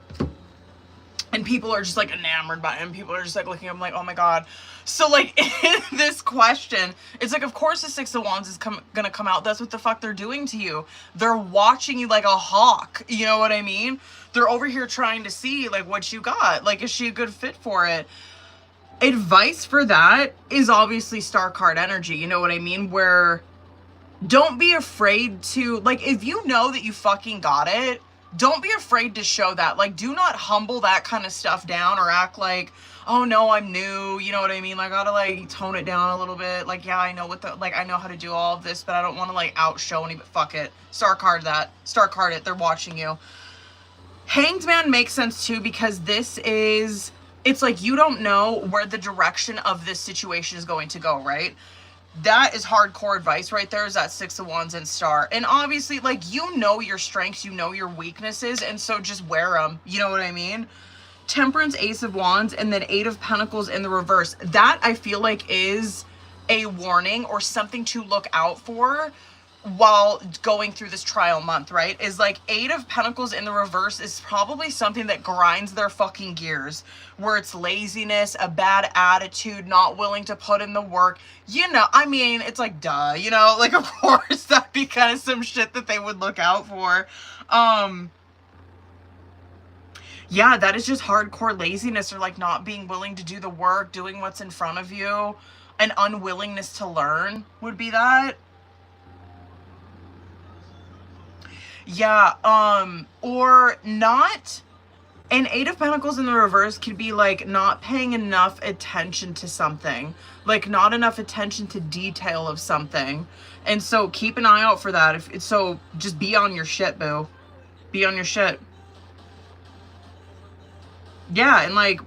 And people are just like enamored by him. People are just like looking at him like, oh my God. So like in this question, it's like, of course the 6 of Wands is gonna come out. That's what the fuck they're doing to you. They're watching you like a hawk. You know what I mean? They're over here trying to see like what you got. Like, is she a good fit for it? Advice for that is obviously star card energy. You know what I mean? Where don't be afraid to, like, if you know that you fucking got it, don't be afraid to show that. Like, do not humble that kind of stuff down or act like, oh no, I'm new. You know what I mean? Like, I gotta like tone it down a little bit. Like, yeah, I know what the, like, I know how to do all of this, but I don't want to like outshow any, but fuck it. Star card that. Star card it. They're watching you. Hanged Man makes sense too, because this is, it's like you don't know where the direction of this situation is going to go, right? That is hardcore advice right there, is that 6 of Wands and star. And obviously, like, you know your strengths, you know your weaknesses, and so just wear them. You know what I mean? Temperance, Ace of Wands, and then 8 of Pentacles in the reverse. That, I feel like, is a warning or something to look out for while going through this trial month, right, is like Eight of Pentacles in the reverse is probably something that grinds their fucking gears, where it's laziness, a bad attitude, not willing to put in the work. You know, I mean, it's like, duh, you know, like, of course that'd be kind of some shit that they would look out for. Yeah, that is just hardcore laziness, or like not being willing to do the work, doing what's in front of you, an unwillingness to learn would be that. Yeah, or not, an Eight of Pentacles in the reverse could be like not paying enough attention to something, like not enough attention to detail of something. And so keep an eye out for that. If it's so, just be on your shit, boo. Be on your shit. Yeah, and like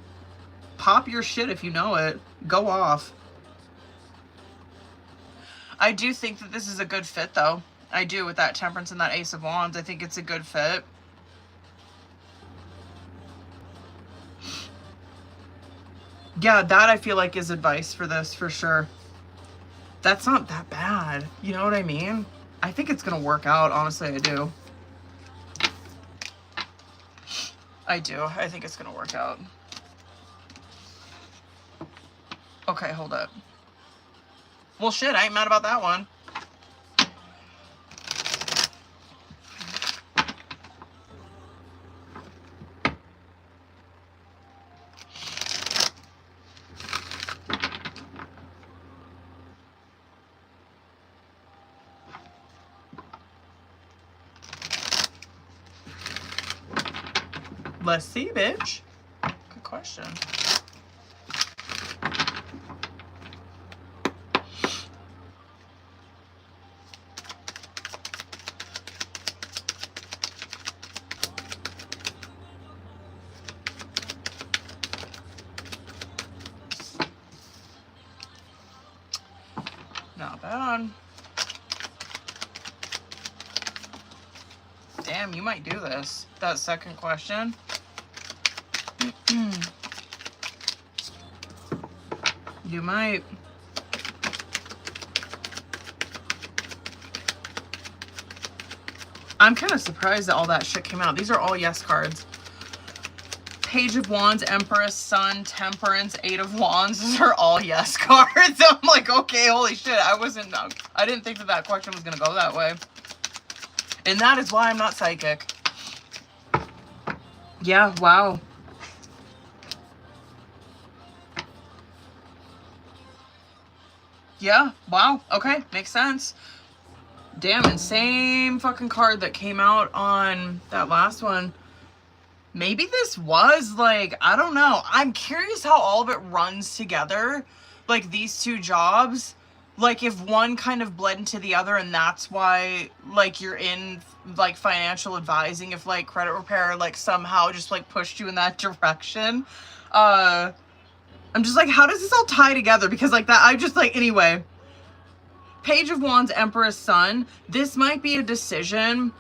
pop your shit if you know it. Go off. I do think that this is a good fit though. I do, with that Temperance and that Ace of Wands. I think it's a good fit. Yeah, that I feel like is advice for this, for sure. That's not that bad. You know what I mean? I think it's going to work out. Honestly, I do. I do. I think it's going to work out. Okay, hold up. Well, shit, I ain't mad about that one. Let's see, bitch. Good question. Not bad. Damn, you might do this. That second question. You might. I'm kind of surprised that all that shit came out. These are all yes cards. Page of Wands, Empress, Sun, Temperance, Eight of Wands. These are all yes cards. I'm like, okay, holy shit. I didn't think that that question was going to go that way. And that is why I'm not psychic. Yeah, wow. Yeah, wow, okay, makes sense. Damn, and same fucking card that came out on that last one. Maybe this was like, I don't know. I'm curious how all of it runs together. Like these two jobs. Like if one kind of bled into the other, and that's why like you're in like financial advising, if like credit repair like somehow just like pushed you in that direction. I'm just like, how does this all tie together? Because like that, I just like, anyway. Page of Wands, Emperor's Sun. This might be a decision.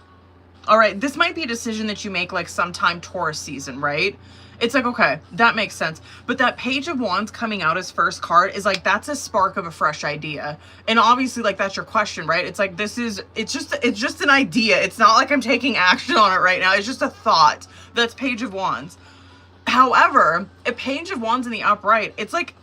All right, this might be a decision that you make like sometime Taurus season, right? It's like, okay, that makes sense. But that Page of Wands coming out as first card is like, that's a spark of a fresh idea. And obviously like, that's your question, right? It's like, it's just an idea. It's not like I'm taking action on it right now. It's just a thought. That's Page of Wands. However, a Page of Wands in the upright, it's like,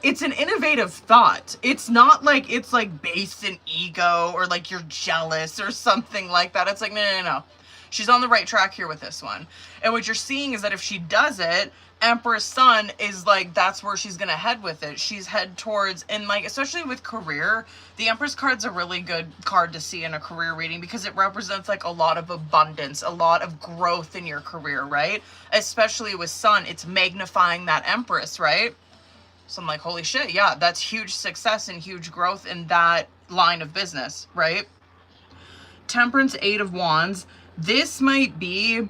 it's an innovative thought. It's not like it's like based in ego or like you're jealous or something like that. It's like, no. She's on the right track here with this one. And what you're seeing is that if she does it, Emperor's Sun is like, that's where she's going to head with it. She's head towards, and like, especially with career, the Empress card's a really good card to see in a career reading because it represents like a lot of abundance, a lot of growth in your career, right? Especially with Sun, it's magnifying that Empress, right? So I'm like, holy shit, yeah, that's huge success and huge growth in that line of business, right? Temperance, Eight of Wands. This might be...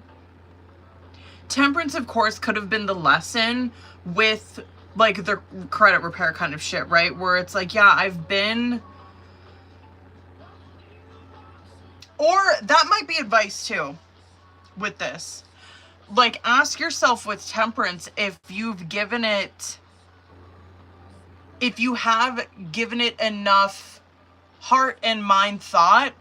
Temperance, of course, could have been the lesson with, like, the credit repair kind of shit, right? Where it's like, yeah, I've been... Or that might be advice, too, with this. Like, ask yourself with Temperance if you've given it... If you have given it enough heart and mind thought,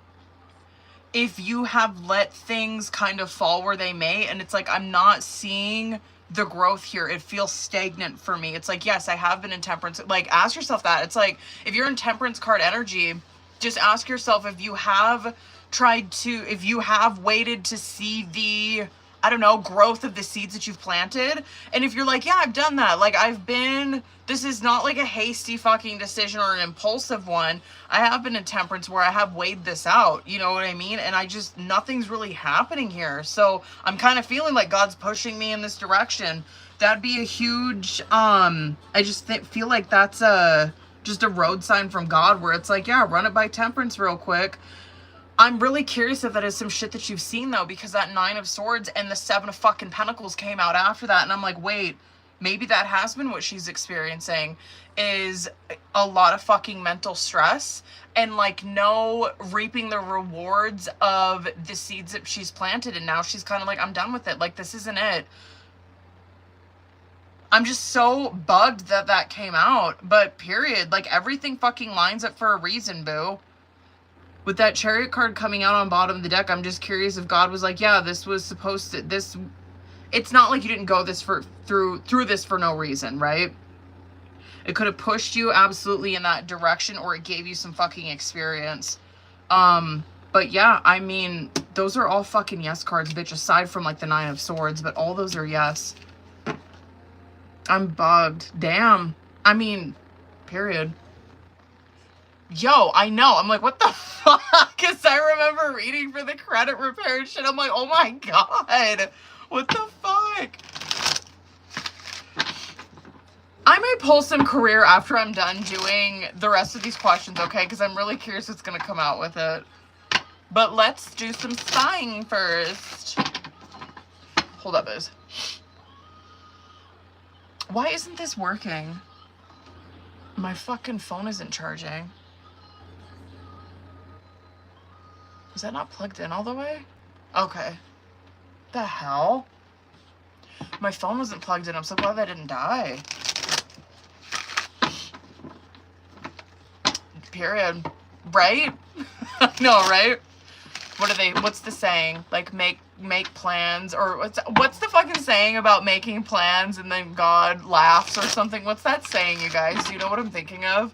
if you have let things kind of fall where they may, and it's like, I'm not seeing the growth here. It feels stagnant for me. It's like, yes, I have been in temperance. Like, ask yourself that. It's like, if you're in temperance card energy, just ask yourself if you have if you have waited to see the, I don't know, growth of the seeds that you've planted. And if you're like, yeah, I've done that. Like, this is not like a hasty fucking decision or an impulsive one. I have been in temperance where I have weighed this out. You know what I mean? And nothing's really happening here. So I'm kind of feeling like God's pushing me in this direction. That'd be a huge, I just feel like that's just a road sign from God where it's like, yeah, run it by temperance real quick. I'm really curious if that is some shit that you've seen, though, because that 9 of Swords and the 7 of fucking Pentacles came out after that. And I'm like, wait, maybe that has been what she's experiencing, is a lot of fucking mental stress and, like, no reaping the rewards of the seeds that she's planted. And now she's kind of like, I'm done with it. Like, this isn't it. I'm just so bugged that that came out. But period. Like, everything fucking lines up for a reason, boo. With that Chariot card coming out on bottom of the deck, I'm just curious if God was like, yeah, this was supposed to, it's not like you didn't go through this for no reason, right? It could have pushed you absolutely in that direction, or it gave you some fucking experience. But yeah, I mean, those are all fucking yes cards, bitch, aside from like the 9 of Swords, but all those are yes. I'm bugged. Damn. I mean, period. Yo, I know. I'm like, what the fuck? Because I remember reading for the credit repair and shit. I'm like, oh my God. What the fuck? I may pull some career after I'm done doing the rest of these questions, okay? Because I'm really curious what's going to come out with it. But let's do some spying first. Hold up, Biz. Why isn't this working? My fucking phone isn't charging. Is that not plugged in all the way? Okay. The hell? My phone wasn't plugged in. I'm so glad that didn't die. Period. Right? No, right? What's the saying? Like, make plans, or what's the fucking saying about making plans and then God laughs or something? What's that saying, you guys? Do you know what I'm thinking of?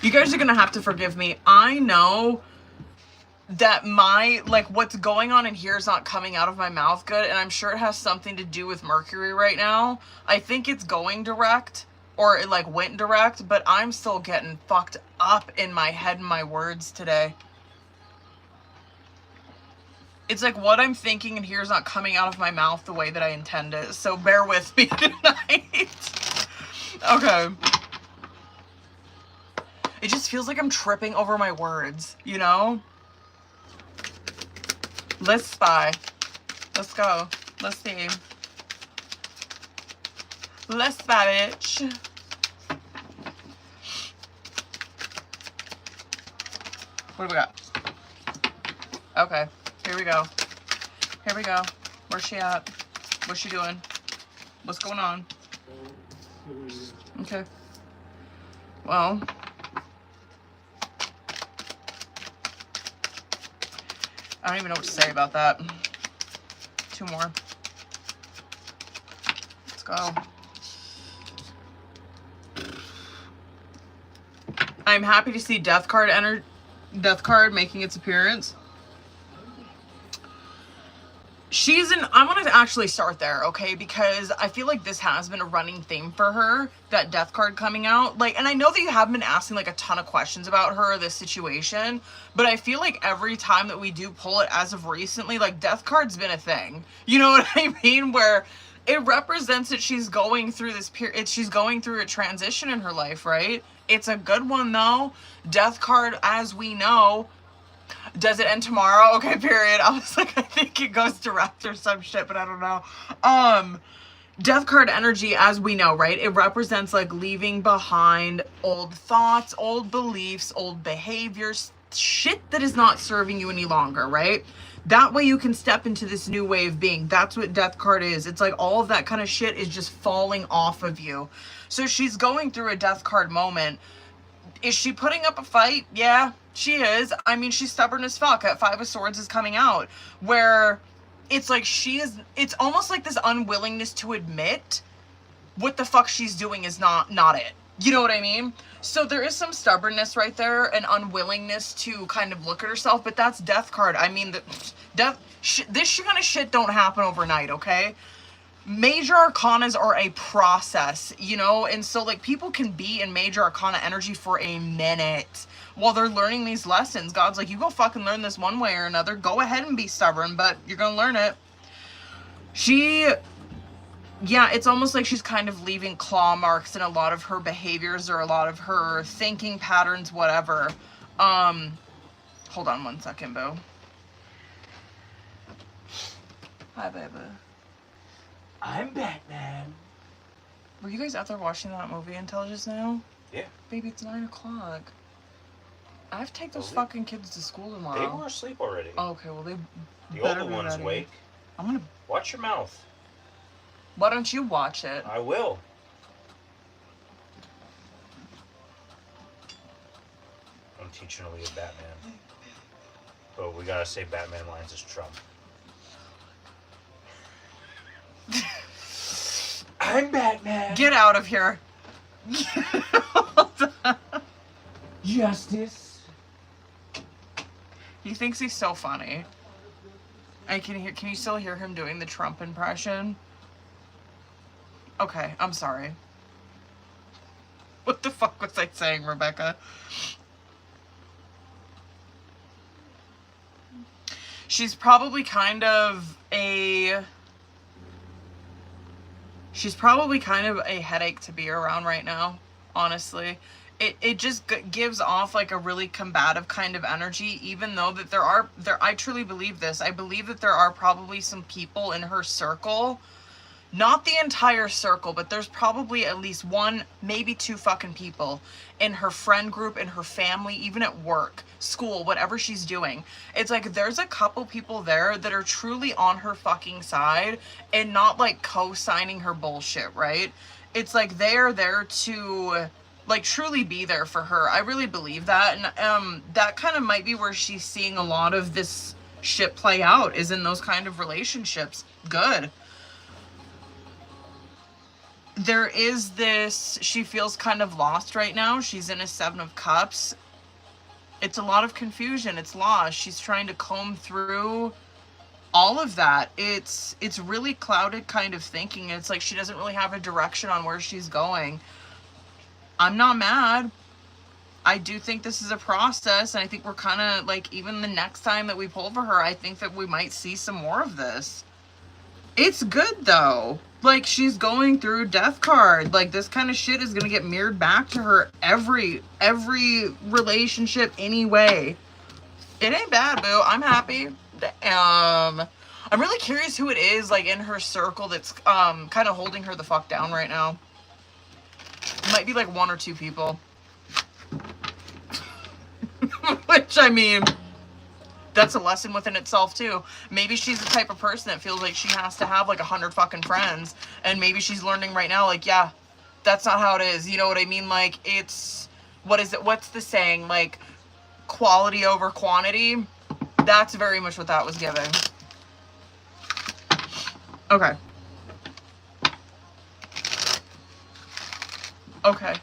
You guys are gonna have to forgive me. I know that what's going on in here is not coming out of my mouth good, and I'm sure it has something to do with Mercury right now. I think it's going direct, or it like went direct, but I'm still getting fucked up in my head and my words today. It's like what I'm thinking in here is not coming out of my mouth the way that I intend it, so bear with me tonight. Okay. It just feels like I'm tripping over my words, you know? Let's spy. Let's go. Let's see. Let's spy, bitch. What do we got? Okay. Here we go. Here we go. Where's she at? What's she doing? What's going on? Okay. Well... I don't even know what to say about that. 2 more. Let's go. I'm happy to see Death card making its appearance. I want to actually start there, okay? Because I feel like this has been a running theme for her, that Death card coming out. Like, and I know that you have been asking like a ton of questions about her or this situation, but I feel like every time that we do pull it as of recently, like Death card's been a thing. You know what I mean? Where it represents that she's going through this period, she's going through a transition in her life, right? It's a good one though. Death card, as we know, does it end tomorrow? Okay, period. I was like, I think it goes direct or some shit, but I don't know. Death card energy, as we know, right? It represents like leaving behind old thoughts, old beliefs, old behaviors, shit that is not serving you any longer, right? That way you can step into this new way of being. That's what Death card is. It's like all of that kind of shit is just falling off of you. So she's going through a Death card moment. Is she putting up a fight? Yeah, she is. I mean, she's stubborn as fuck. At 5 of Swords is coming out, where it's like it's almost like this unwillingness to admit what the fuck she's doing is not it. You know what I mean? So there is some stubbornness right there, and unwillingness to kind of look at herself, but that's Death card. I mean, this kind of shit don't happen overnight, okay? Major arcanas are a process, you know? And so, like, people can be in major arcana energy for a minute while they're learning these lessons. God's like, you go fucking learn this one way or another. Go ahead and be stubborn, but you're gonna learn it. Yeah, it's almost like she's kind of leaving claw marks in a lot of her behaviors or a lot of her thinking patterns, whatever. Hold on one second, boo. Hi, baby. I'm Batman. Were you guys out there watching that movie until just now? Yeah. Baby, it's 9 o'clock. I have to take those fucking kids to school tomorrow. They were asleep already. Oh, okay, well, they The better older be one's ready. awake. I'm gonna... Watch your mouth. Why don't you watch it? I will. I'm teaching Aaliyah Batman. But we gotta say Batman lines as Trump. I'm Batman. Get out of here. Justice. He thinks he's so funny. Can you still hear him doing the Trump impression? Okay, I'm sorry. What the fuck was I saying, Rebecca? She's probably kind of a headache to be around right now, honestly. It just gives off like a really combative kind of energy, even though that I truly believe this. I believe that there are probably some people in her circle, not the entire circle, but there's probably at least one, maybe two fucking people in her friend group, in her family, even at work, school, whatever she's doing. It's like there's a couple people there that are truly on her fucking side and not like co-signing her bullshit, right? It's like they are there to like truly be there for her. I really believe that. And that kind of might be where she's seeing a lot of this shit play out, is in those kind of relationships. Good. There is this, she feels kind of lost right now. She's in a 7 of Cups. It's a lot of confusion. It's lost. She's trying to comb through all of that. It's really clouded kind of thinking. It's like she doesn't really have a direction on where she's going. I'm not mad. I do think this is a process, and I think we're kind of like, even the next time that we pull for her, I think that we might see some more of this. It's good though. Like, she's going through Death card. Like, this kind of shit is gonna get mirrored back to her every relationship anyway. It ain't bad, boo. I'm happy. I'm really curious who it is, like, in her circle that's kind of holding her the fuck down right now. It might be like 1 or 2 people. Which, I mean, that's a lesson within itself too. Maybe she's the type of person that feels like she has to have like 100 fucking friends, and maybe she's learning right now, like, yeah, that's not how it is. You know what I mean? Like, it's, what is it? What's the saying? Like, quality over quantity. That's very much what that was giving. Okay. Okay.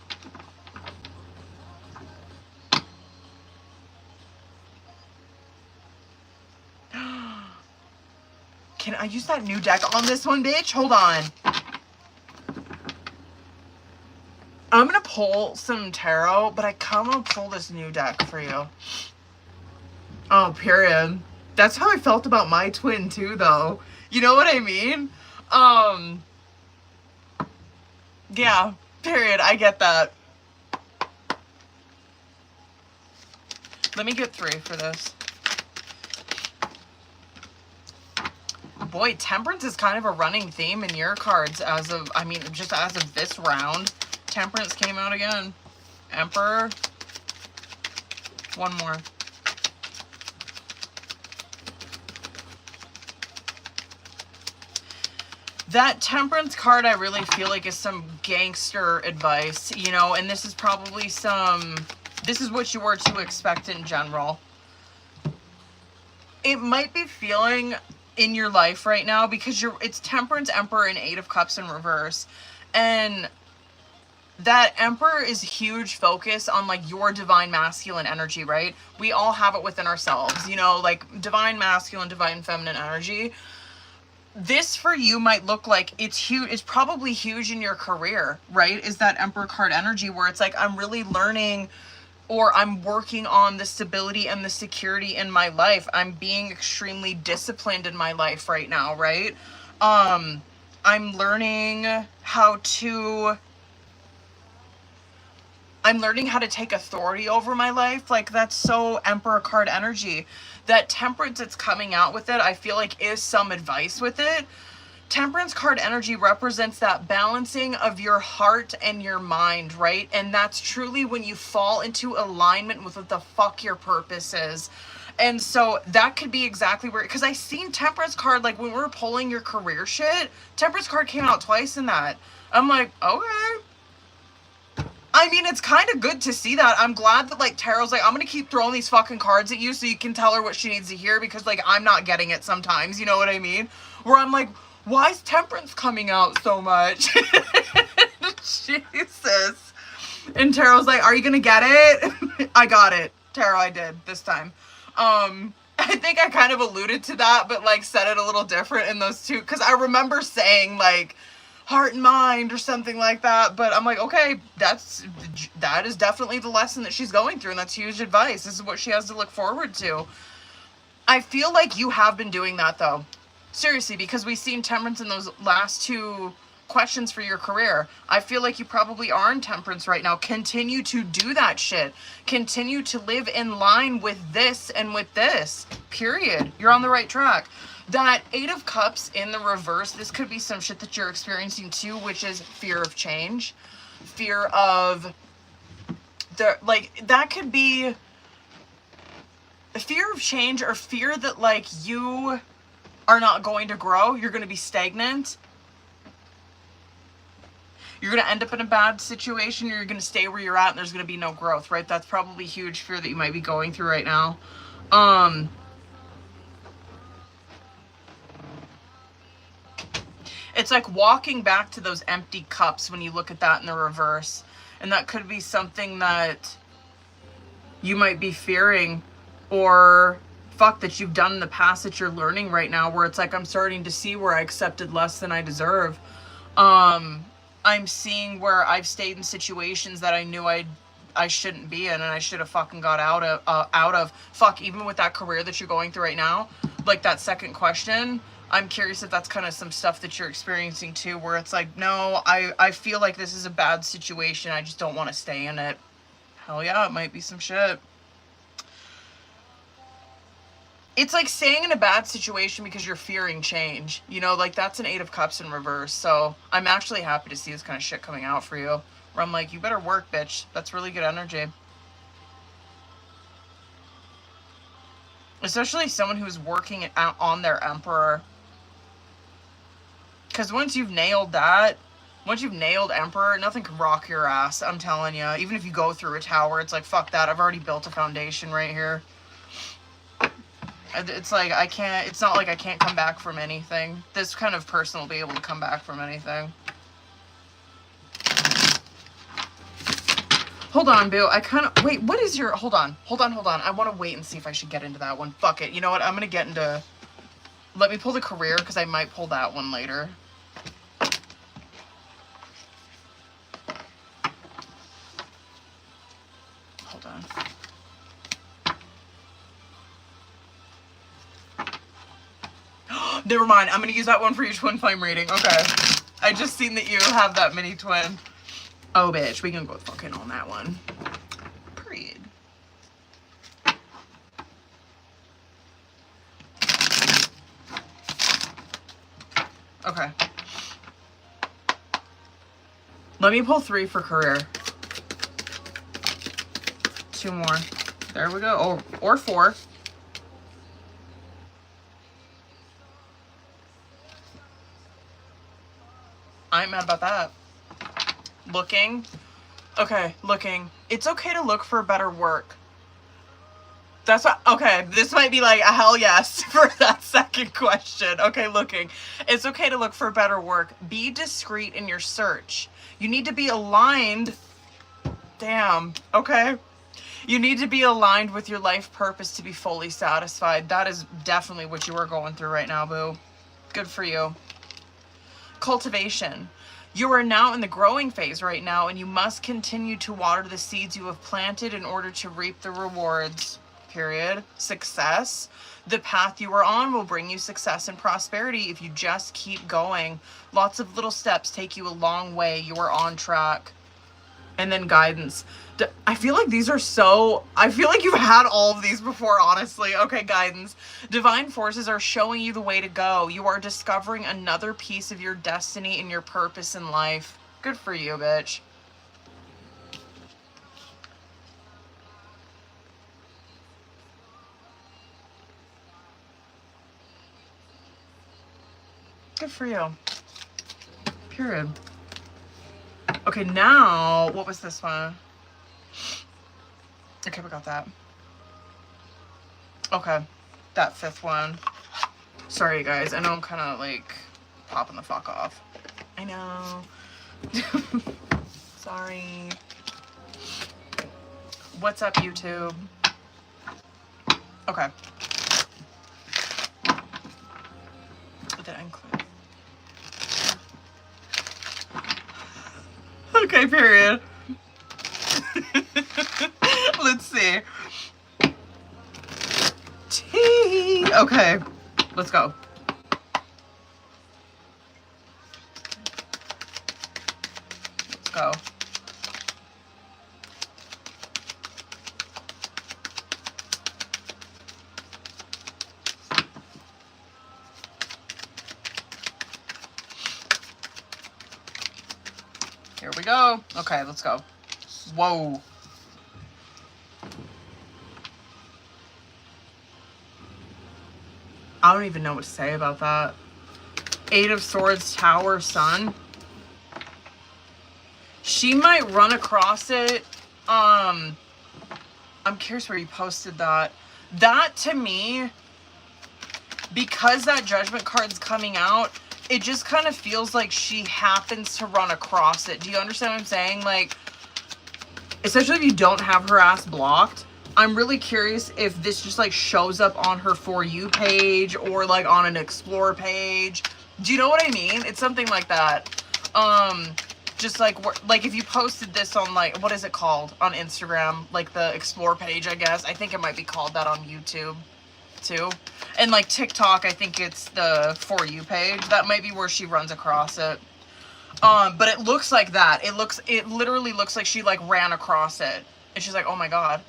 Can I use that new deck on this one, bitch? Hold on. I'm gonna pull some tarot, but I kind of pull this new deck for you. Oh, period. That's how I felt about my twin too, though. You know what I mean? Yeah, period. I get that. Let me get 3 for this. Boy, Temperance is kind of a running theme in your cards as of, I mean, just as of this round. Temperance came out again. Emperor. One more. That Temperance card, I really feel like is some gangster advice, you know, and this is probably some This is what you were to expect in general. It might be feeling in your life right now because it's Temperance, Emperor, and Eight of Cups in reverse. And that Emperor is huge focus on like your divine masculine energy, right? We all have it within ourselves, you know, like divine masculine, divine feminine energy. This for you might look like it's huge. It's probably huge in your career, right? Is that Emperor card energy where it's like, I'm really learning, or I'm working on the stability and the security in my life. I'm being extremely disciplined in my life right now, right? I'm learning how to take authority over my life. Like, that's so Emperor card energy. That Temperance that's coming out with it, I feel like is some advice with it. Temperance card energy represents that balancing of your heart and your mind, right? And that's truly when you fall into alignment with what the fuck your purpose is. And so that could be exactly where, because I seen Temperance card, like when we were pulling your career shit, Temperance card came out twice in that. I'm like, okay. I mean, it's kind of good to see that. I'm glad that, like, Tarot's like, I'm going to keep throwing these fucking cards at you so you can tell her what she needs to hear, because, like, I'm not getting it sometimes, you know what I mean? Where I'm like, why is Temperance coming out so much? Jesus. And Tarot's like, are you going to get it? I got it. Tarot, I did this time. I think I kind of alluded to that, but, like, said it a little different in those two, because I remember saying, like, heart and mind or something like that, but I'm like, okay, that is definitely the lesson that she's going through, and that's huge advice. This is what she has to look forward to. I feel like you have been doing that, though, seriously, because we've seen Temperance in those last two questions for your career. I feel like you probably are in Temperance right now. Continue to do that shit. Continue to live in line with this and with this, period. You're on the right track. That Eight of Cups in the reverse, this could be some shit that you're experiencing too, which is fear of change. Fear of that could be a fear of change, or fear that, like, you are not going to grow. You're going to be stagnant. You're going to end up in a bad situation. You're going to stay where you're at and there's going to be no growth, right? That's probably a huge fear that you might be going through right now. It's like walking back to those empty cups when you look at that in the reverse. And that could be something that you might be fearing, or fuck, that you've done in the past that you're learning right now, where it's like, I'm starting to see where I accepted less than I deserve. I'm seeing where I've stayed in situations that I knew I shouldn't be in, and I should have fucking got out of. Fuck, even with that career that you're going through right now, like that second question, I'm curious if that's kind of some stuff that you're experiencing too, where it's like, no, I feel like this is a bad situation. I just don't want to stay in it. Hell yeah, it might be some shit. It's like staying in a bad situation because you're fearing change. You know, like that's an Eight of Cups in reverse. So I'm actually happy to see this kind of shit coming out for you. Where I'm like, you better work, bitch. That's really good energy. Especially someone who's working on their Emperor. Because once you've nailed that, once you've nailed Emperor, nothing can rock your ass. I'm telling you. Even if you go through a tower, it's like, fuck that. I've already built a foundation right here. It's like, I can't, it's not like I can't come back from anything. This kind of person will be able to come back from anything. Hold on, boo. I kind of, wait, what is your, hold on. I want to wait and see if I should get into that one. Fuck it. You know what? I'm going to get into, let me pull the career, because I might pull that one later. Hold on. Never mind. I'm going to use that one for your twin flame reading. Okay. I just seen that you have that mini twin. Oh, bitch. We can go fucking on that one. Period. Okay. Let me pull 3 for career. 2 more. There we go. Oh, or 4. I ain't mad about that. Looking. Okay, looking. It's okay to look for better work. That's what, okay, this might be like a hell yes for that second question. Okay, looking. It's okay to look for better work. Be discreet in your search. You need to be aligned. Damn, okay. You need to be aligned with your life purpose to be fully satisfied. That is definitely what you are going through right now, boo. Good for you. Cultivation. You are now in the growing phase right now, and you must continue to water the seeds you have planted in order to reap the rewards. Period. Success. The path you are on will bring you success and prosperity if you just keep going. Lots of little steps take you a long way. You are on track. And then guidance. I feel like these are so... I feel like you've had all of these before, honestly. Okay, guidance. Divine forces are showing you the way to go. You are discovering another piece of your destiny and your purpose in life. Good for you, bitch. Good for you. Period. Okay, now, what was this one? Okay, we got that. Okay, that fifth one. Sorry, you guys. I know I'm kind of, like, popping the fuck off. I know. Sorry. What's up, YouTube? Okay. Did I include? Okay, period. Let's see. Tea. Okay, let's go. Let's go. Here we go. Okay, let's go. Whoa. I don't even know what to say about that. Eight of Swords, Tower, Sun. She might run across it. I'm curious where you posted that. That, to me, because that Judgment card's coming out, it just kind of feels like she happens to run across it. Do you understand what I'm saying? Like, especially if you don't have her ass blocked. I'm really curious if this just like shows up on her For You page or like on an Explore page. Do you know what I mean? It's something like that. Just like if you posted this on like, what is it called on Instagram? Like the Explore page, I guess. I think it might be called that on YouTube too. And like TikTok, I think it's the For You page. That might be where she runs across it. But it looks like that. It literally looks like she like ran across it. And she's like, oh my god.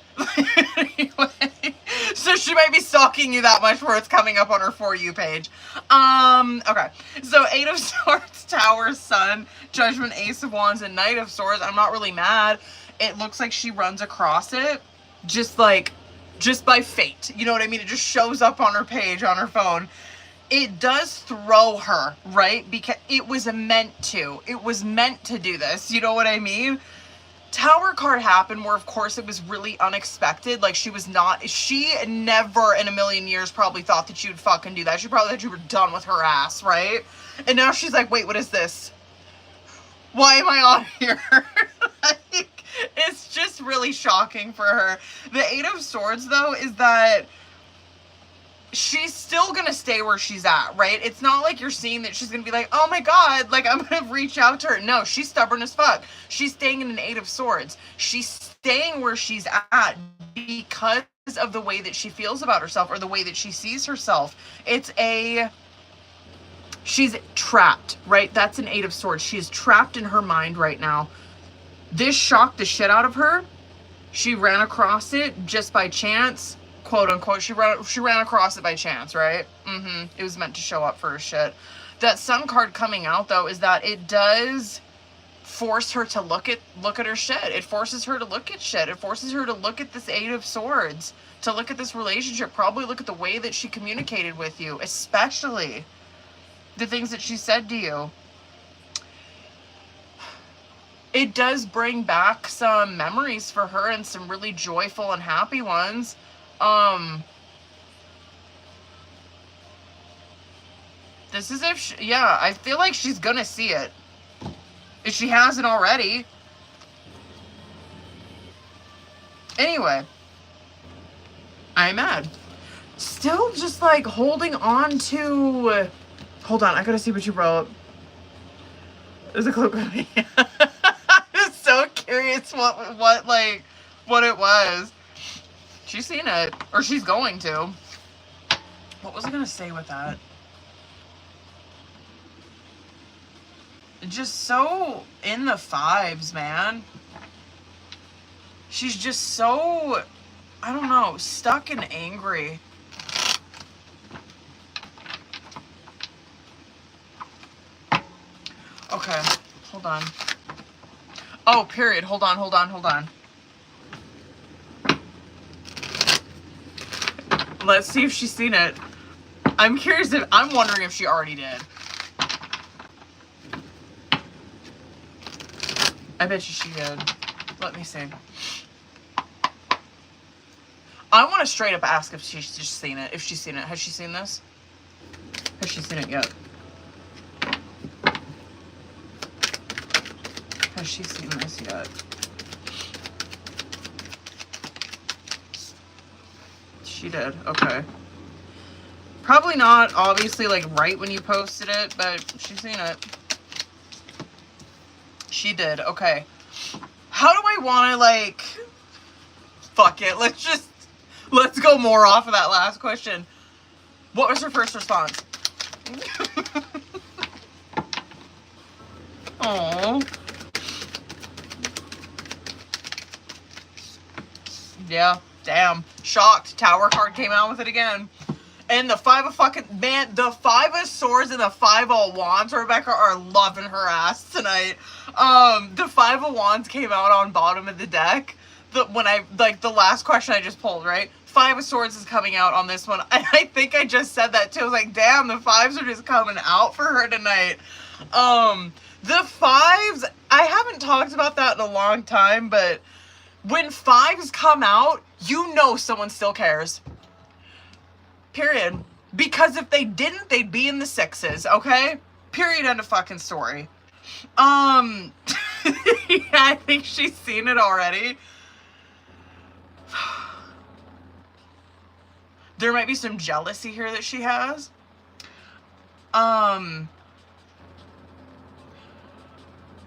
Anyway, so she might be stalking you that much where it's coming up on her For You page. Okay. So Eight of Swords, Tower, Sun, Judgment, Ace of Wands, and Knight of Swords. I'm not really mad. It looks like she runs across it just by fate. You know what I mean? It just shows up on her page, on her phone. It does throw her, right? Because it was meant to. It was meant to do this. You know what I mean? Tower card happened where, of course, it was really unexpected. Like, she never in a million years probably thought that you'd fucking do that. She probably thought you were done with her ass, right? And now she's like, wait, what is this? Why am I on here? Like, it's just really shocking for her. The Eight of Swords, though, is that she's still gonna stay where she's at, right? It's not like you're seeing that she's gonna be like, oh my god, like I'm gonna reach out to her. No, she's stubborn as fuck. She's staying in an Eight of Swords. She's staying where she's at because of the way that she feels about herself or the way that she sees herself. She's trapped, right? That's an Eight of Swords. She is trapped in her mind right now. This shocked the shit out of her. She ran across it just by chance. Quote unquote, she ran across it by chance, right? It was meant to show up for her shit. That Sun card coming out, though, is that it does force her to look at her shit. It forces her to look at shit. It forces her to look at this Eight of Swords, to look at this relationship, probably look at the way that she communicated with you, especially the things that she said to you. it does bring back some memories for her and some really joyful and happy ones. This is if she, yeah, I feel like she's gonna see it. If she hasn't already. Anyway. I'm mad. Still just like holding on to... Hold on, I gotta see what you wrote. There's a clip of me. I'm so curious what it was. She's seen it. Or she's going to. What was I gonna say with that? Just so in the fives, man. She's just so, I don't know, stuck and angry. Okay, hold on. Oh, period. Hold on. Let's see if she's seen it. I'm wondering if she already did. I bet you she did. Let me see. I want to straight up ask if she's just seen it. If she's seen it. Has she seen this? Has she seen it yet? Has she seen this yet? She did. Okay. Probably not, obviously, like, right when you posted it, but she's seen it. She did. Okay. How do I want to, like... Fuck it. Let's go more off of that last question. What was her first response? Oh. Yeah. Damn. Shocked. Tower card came out with it again. And the five of swords and the five of wands, Rebecca, are loving her ass tonight. The five of wands came out on bottom of the deck. The last question I just pulled, right? Five of swords is coming out on this one. And I think I just said that too. I was like, damn, the fives are just coming out for her tonight. The fives, I haven't talked about that in a long time, but when fives come out, you know someone still cares. Period. Because if they didn't, they'd be in the sixes, okay? Period, end of fucking story. Yeah, I think she's seen it already. There might be some jealousy here that she has.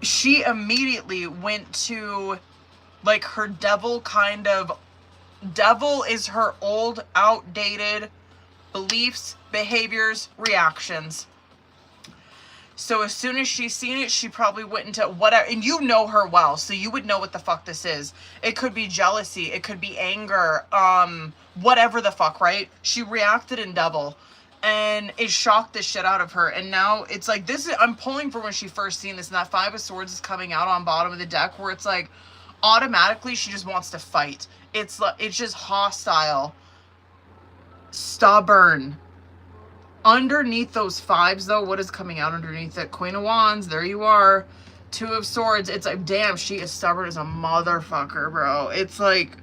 She immediately went to, like, her devil is her old, outdated beliefs, behaviors, reactions. So as soon as she's seen it, she probably went into whatever, and you know her well, so you would know what the fuck this is. It could be jealousy, it could be anger, whatever the fuck, right? She reacted in devil, and it shocked the shit out of her, and now it's like, I'm pulling for when she first seen this, and that five of swords is coming out on bottom of the deck, where it's like, automatically she just wants to fight. It's just hostile. Stubborn. Underneath those fives, though, what is coming out underneath it? Queen of Wands, there you are. Two of Swords. It's like, damn, she is stubborn as a motherfucker, bro. It's like...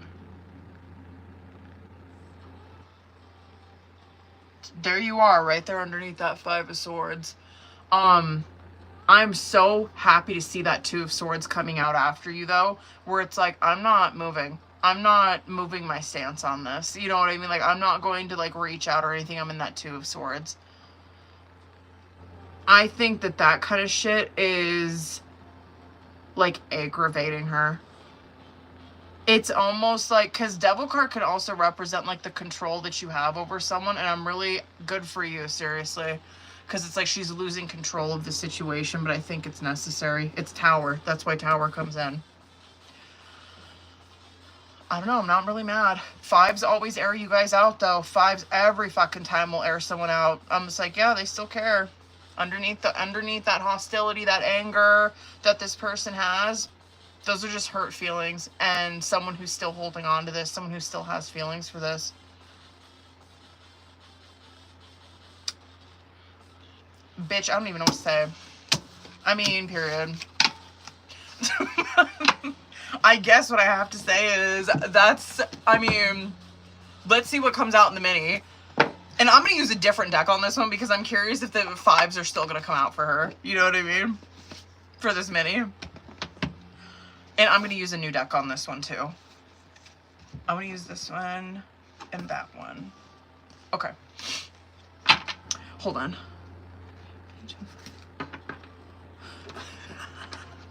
There you are, right there underneath that Five of Swords. I'm so happy to see that Two of Swords coming out after you, though, where it's like, I'm not moving. I'm not moving my stance on this. You know what I mean? Like, I'm not going to, like, reach out or anything. I'm in that Two of Swords. I think that kind of shit is, like, aggravating her. It's almost like, because Devil card can also represent, like, the control that you have over someone, and I'm really good for you, seriously. Because it's like she's losing control of the situation, but I think it's necessary. It's Tower. That's why Tower comes in. I don't know, I'm not really mad. Fives always air you guys out, though. Fives every fucking time will air someone out. I'm just like, yeah, they still care. Underneath that hostility, that anger that this person has, those are just hurt feelings. And someone who's still holding on to this, someone who still has feelings for this. Bitch, I don't even know what to say. I mean, period. I guess what I have to say is I mean, let's see what comes out in the mini. And I'm going to use a different deck on this one because I'm curious if the 5s are still going to come out for her. You know what I mean? For this mini. And I'm going to use a new deck on this one too. I'm going to use this one and that one. Okay. Hold on.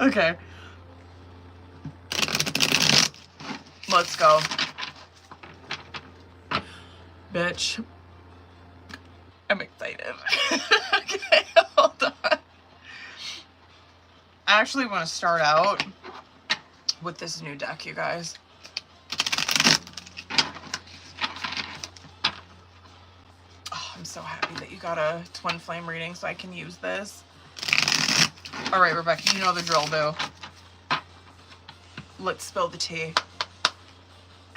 Okay. Let's go. Bitch. I'm excited. Okay, hold on. I actually want to start out with this new deck, you guys. Oh, I'm so happy that you got a twin flame reading so I can use this. All right, Rebecca, you know the drill, boo. Let's spill the tea.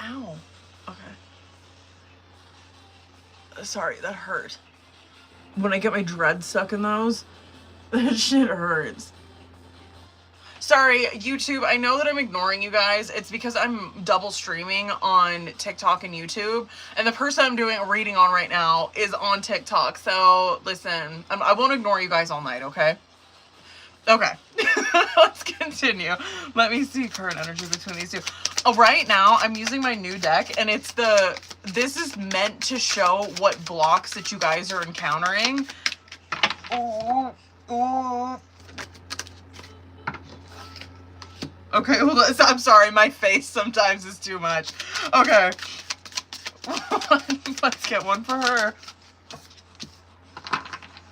Ow. Okay. Sorry, that hurt. When I get my dreads stuck in those, that shit hurts. Sorry, YouTube, I know that I'm ignoring you guys. It's because I'm double streaming on TikTok and YouTube, and the person I'm doing a reading on right now is on TikTok. So, listen, I won't ignore you guys all night, okay? Okay, let's continue. Let me see current energy between these two. Oh, right now, I'm using my new deck, and this is meant to show what blocks that you guys are encountering. Ooh, ooh. Okay, hold on. I'm sorry, my face sometimes is too much. Okay. Let's get one for her.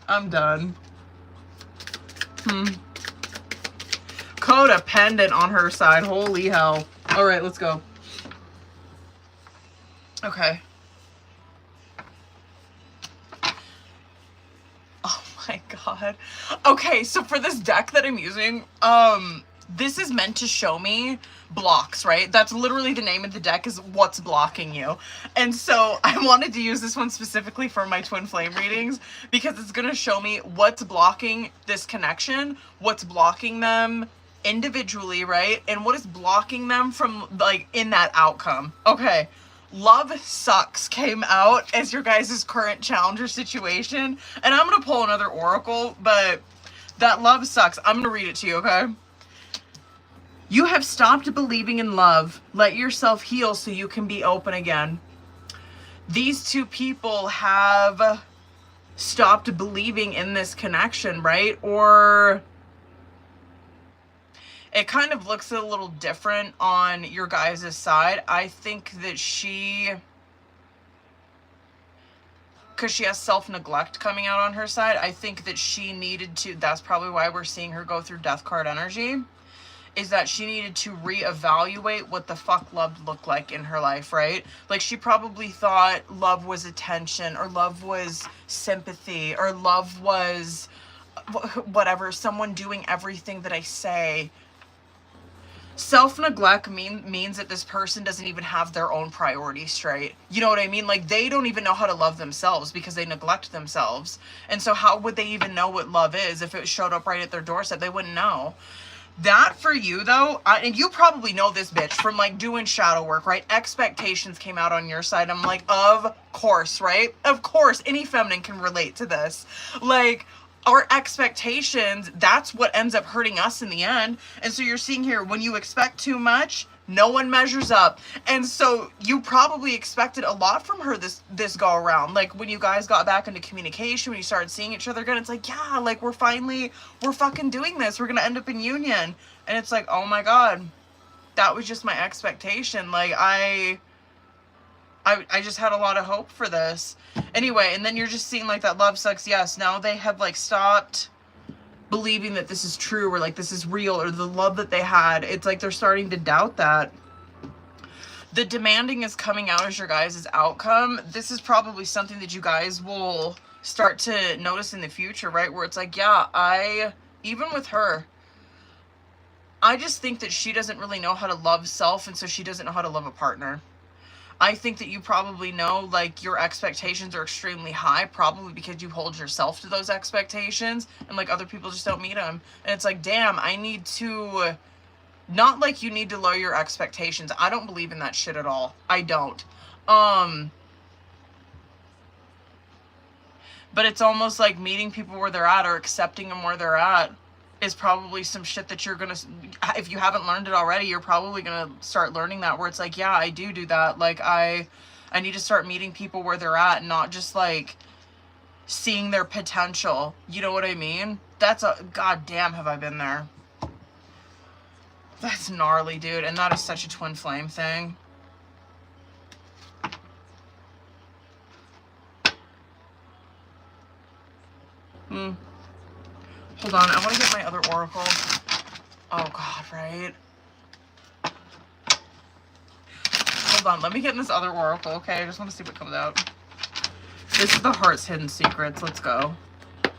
I'm done. Codependent on her side. Holy hell. All right, let's go. Okay. Oh my god. Okay, so for this deck that I'm using, this is meant to show me blocks, right? That's literally the name of the deck, is what's blocking you. And so I wanted to use this one specifically for my twin flame readings because it's going to show me what's blocking this connection, what's blocking them individually, right? And what is blocking them from, like, in that outcome. Okay. Love sucks came out as your guys' current challenger situation. And I'm going to pull another oracle, but that love sucks. I'm going to read it to you, okay? You have stopped believing in love. Let yourself heal so you can be open again. These two people have stopped believing in this connection, right? Or it kind of looks a little different on your guys' side. I think that because she has self-neglect coming out on her side, I think that she needed to, that's probably why we're seeing her go through death card energy, is that she needed to reevaluate what the fuck love looked like in her life, right? Like, she probably thought love was attention, or love was sympathy, or love was whatever, someone doing everything that I say. Self-neglect means that this person doesn't even have their own priorities straight. You know what I mean? Like, they don't even know how to love themselves because they neglect themselves. And so how would they even know what love is if it showed up right at their doorstep? They wouldn't know. That for you, though, and you probably know this, bitch, from, like, doing shadow work, right? Expectations came out on your side. I'm like, of course, right? Of course, any feminine can relate to this. Like, our expectations, that's what ends up hurting us in the end. And so you're seeing here, when you expect too much, no one measures up. And so you probably expected a lot from her this go around. Like, when you guys got back into communication, when you started seeing each other again, it's like, yeah, like, we're fucking doing this. We're gonna end up in union. And it's like, oh my god, that was just my expectation. Like, I just had a lot of hope for this. Anyway, and then you're just seeing, like, that love sucks. Yes, now they have, like, stopped believing that this is true, or, like, this is real, or the love that they had. It's like they're starting to doubt that. The demanding is coming out as your guys' outcome. This is probably something that you guys will start to notice in the future, right? Where it's like, yeah, even with her, I just think that she doesn't really know how to love self, and so she doesn't know how to love a partner. I think that you probably know, like, your expectations are extremely high, probably because you hold yourself to those expectations, and, like, other people just don't meet them. And it's like, damn, I need to Not like you need to lower your expectations. I don't believe in that shit at all. I don't. But it's almost like meeting people where they're at or accepting them where they're at is probably some shit that you're gonna, if you haven't learned it already, you're probably gonna start learning that, where it's like, yeah, I do that. Like, I need to start meeting people where they're at and not just like seeing their potential. You know what I mean? That's a, goddamn, have I been there. That's gnarly, dude. And that is such a twin flame thing. Hold on, I want to get my other oracle. Oh god, right? Hold on, let me get in this other oracle, okay? I just want to see what comes out. This is the Heart's Hidden Secrets. Let's go.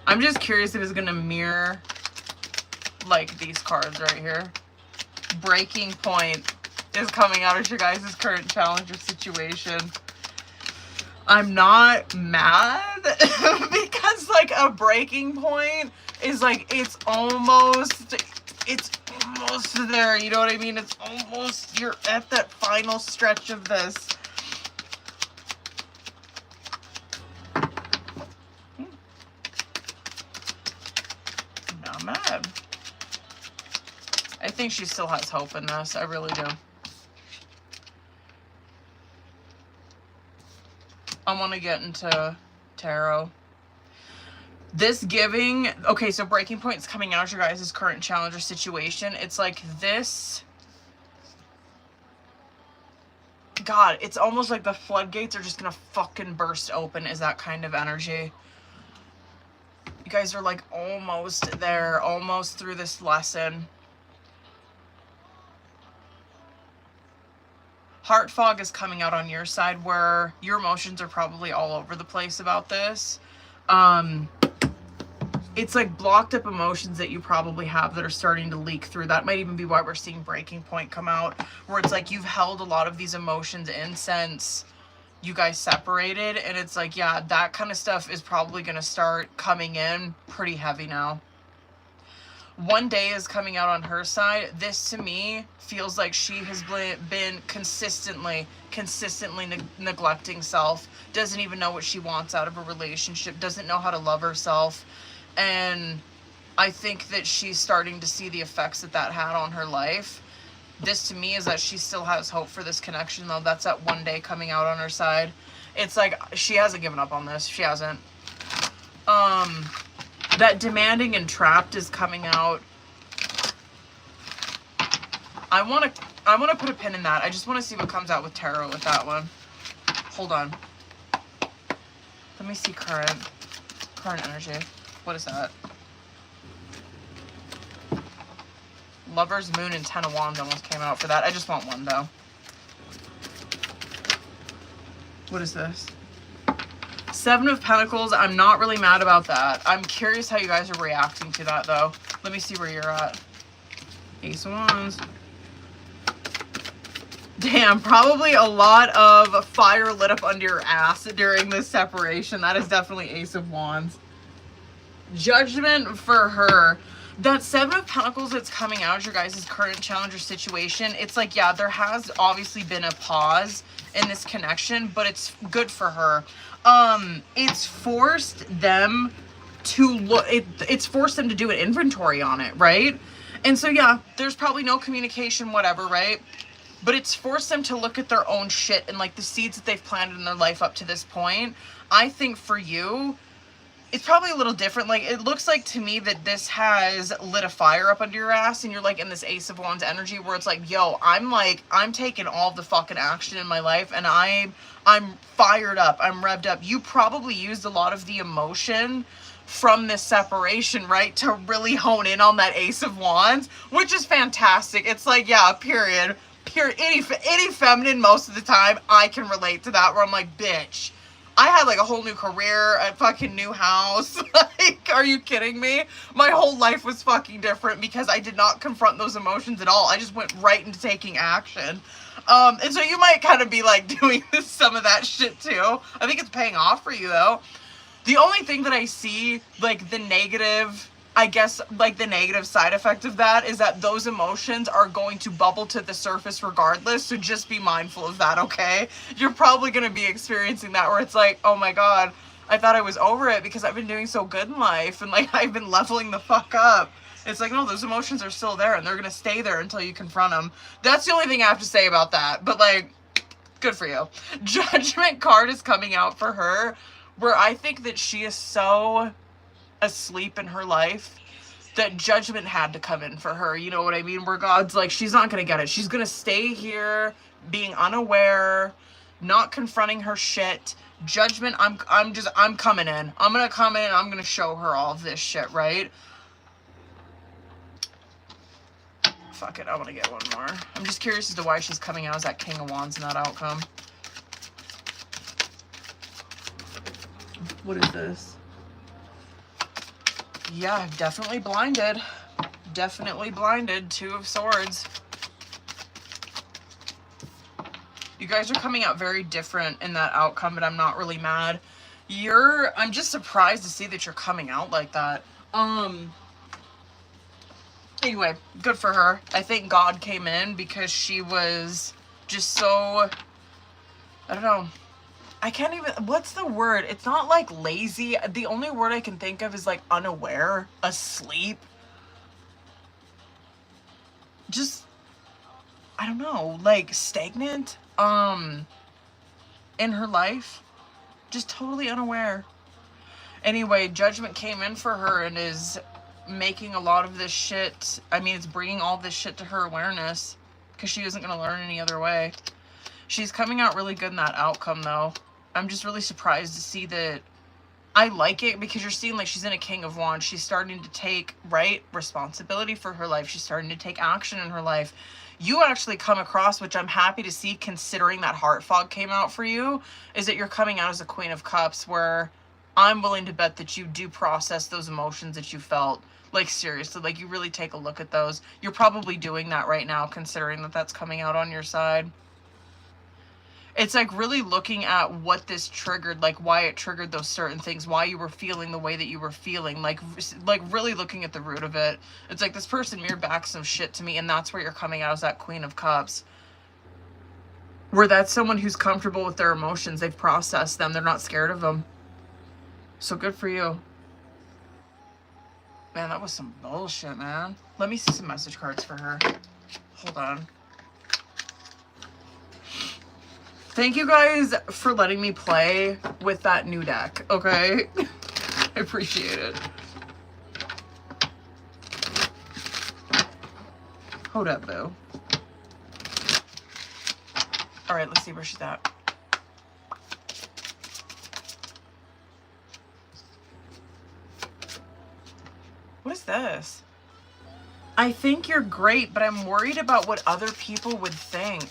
I'm just curious if it's going to mirror, like, these cards right here. Breaking point is coming out of your guys' current challenge or situation. I'm not mad because, like, a breaking point is, like, it's almost there. You know what I mean? It's almost, you're at that final stretch of this. I'm not mad. I think she still has hope in this. I really do. I want to get into tarot. This giving, okay, so breaking point is coming out of your guys' current challenge or situation. It's like this. God, it's almost like the floodgates are just gonna fucking burst open, is that kind of energy. You guys are like almost there, almost through this lesson. Heart fog is coming out on your side where your emotions are probably all over the place about this. It's like blocked up emotions that you probably have that are starting to leak through. That might even be why we're seeing breaking point come out, where it's like you've held a lot of these emotions in since you guys separated. And it's like, yeah, that kind of stuff is probably going to start coming in pretty heavy now. One day is coming out on her side. This to me feels like she has been consistently neglecting self, doesn't even know what she wants out of a relationship, doesn't know how to love herself. And I think that she's starting to see the effects that had on her life. This to me is that she still has hope for this connection, though. That's that one day coming out on her side. It's like she hasn't given up on this. She hasn't. That demanding and trapped is coming out. I want to put a pin in that. I just want to see what comes out with tarot with that one. Hold on. Let me see current energy. What is that? Lover's Moon and Ten of Wands almost came out for that. I just want one though. What is this? Seven of Pentacles. I'm not really mad about that. I'm curious how you guys are reacting to that, though. Let me see where you're at. Ace of Wands. Damn, probably a lot of fire lit up under your ass during this separation. That is definitely Ace of Wands. Judgment for her. That Seven of Pentacles that's coming out of your guys' current challenge or situation, it's like, yeah, there has obviously been a pause in this connection, but it's good for her. It's forced them to look, it's forced them to do an inventory on it, right? And so, yeah, there's probably no communication, whatever, right? But it's forced them to look at their own shit and, like, the seeds that they've planted in their life up to this point. I think for you, it's probably a little different. Like, it looks like to me that this has lit a fire up under your ass, and you're, like, in this Ace of Wands energy where it's like, yo, I'm taking all the fucking action in my life, and I'm fired up. I'm revved up. You probably used a lot of the emotion from this separation, right, to really hone in on that Ace of Wands, which is fantastic. It's like, yeah, period. Any feminine most of the time, I can relate to that, where I'm like, bitch, I had like a whole new career, a fucking new house. Like, are you kidding me? My whole life was fucking different because I did not confront those emotions at all. I just went right into taking action. And so you might kind of be like doing some of that shit too. I think it's paying off for you though. The only thing that I see, like the negative I guess, like, the negative side effect of that is that those emotions are going to bubble to the surface regardless, so just be mindful of that, okay? You're probably going to be experiencing that where it's like, oh my god, I thought I was over it because I've been doing so good in life, and, like, I've been leveling the fuck up. It's like, no, those emotions are still there, and they're going to stay there until you confront them. That's the only thing I have to say about that, but, like, good for you. Judgment card is coming out for her, where I think that she is so asleep in her life that judgment had to come in for her, you know what I mean, where God's like, she's not gonna get it, she's gonna stay here being unaware, not confronting her shit. Judgment, I'm coming in, I'm gonna come in and I'm gonna show her all of this shit, right? Fuck it, I want to get one more. I'm just curious as to why she's coming out as that King of Wands in that outcome. What is this? Yeah, definitely blinded. Definitely blinded. Two of Swords. You guys are coming out very different in that outcome, but I'm not really mad. I'm just surprised to see that you're coming out like that. Anyway, good for her. I think God came in because she was just so, I don't know. I can't even, what's the word? It's not like lazy. The only word I can think of is like unaware, asleep. Just, I don't know, like stagnant, in her life. Just totally unaware. Anyway, judgment came in for her and is making a lot of this shit. I mean, it's bringing all this shit to her awareness because she isn't going to learn any other way. She's coming out really good in that outcome, though. I'm just really surprised to see that. I like it because you're seeing like she's in a King of Wands. She's starting to take, right, responsibility for her life. She's starting to take action in her life. You actually come across, which I'm happy to see considering that heart fog came out for you, is that you're coming out as a Queen of Cups, where I'm willing to bet that you do process those emotions that you felt. Like, seriously, like, you really take a look at those. You're probably doing that right now, considering that that's coming out on your side. It's like really looking at what this triggered, like why it triggered those certain things, why you were feeling the way that you were feeling, like really looking at the root of it. It's like this person mirrored back some shit to me, and that's where you're coming out as that Queen of Cups. Where that's someone who's comfortable with their emotions. They've processed them. They're not scared of them. So good for you. Man, that was some bullshit, man. Let me see some message cards for her. Hold on. Thank you guys for letting me play with that new deck, okay? I appreciate it. Hold up, boo. All right, let's see where she's at. What is this? I think you're great, but I'm worried about what other people would think.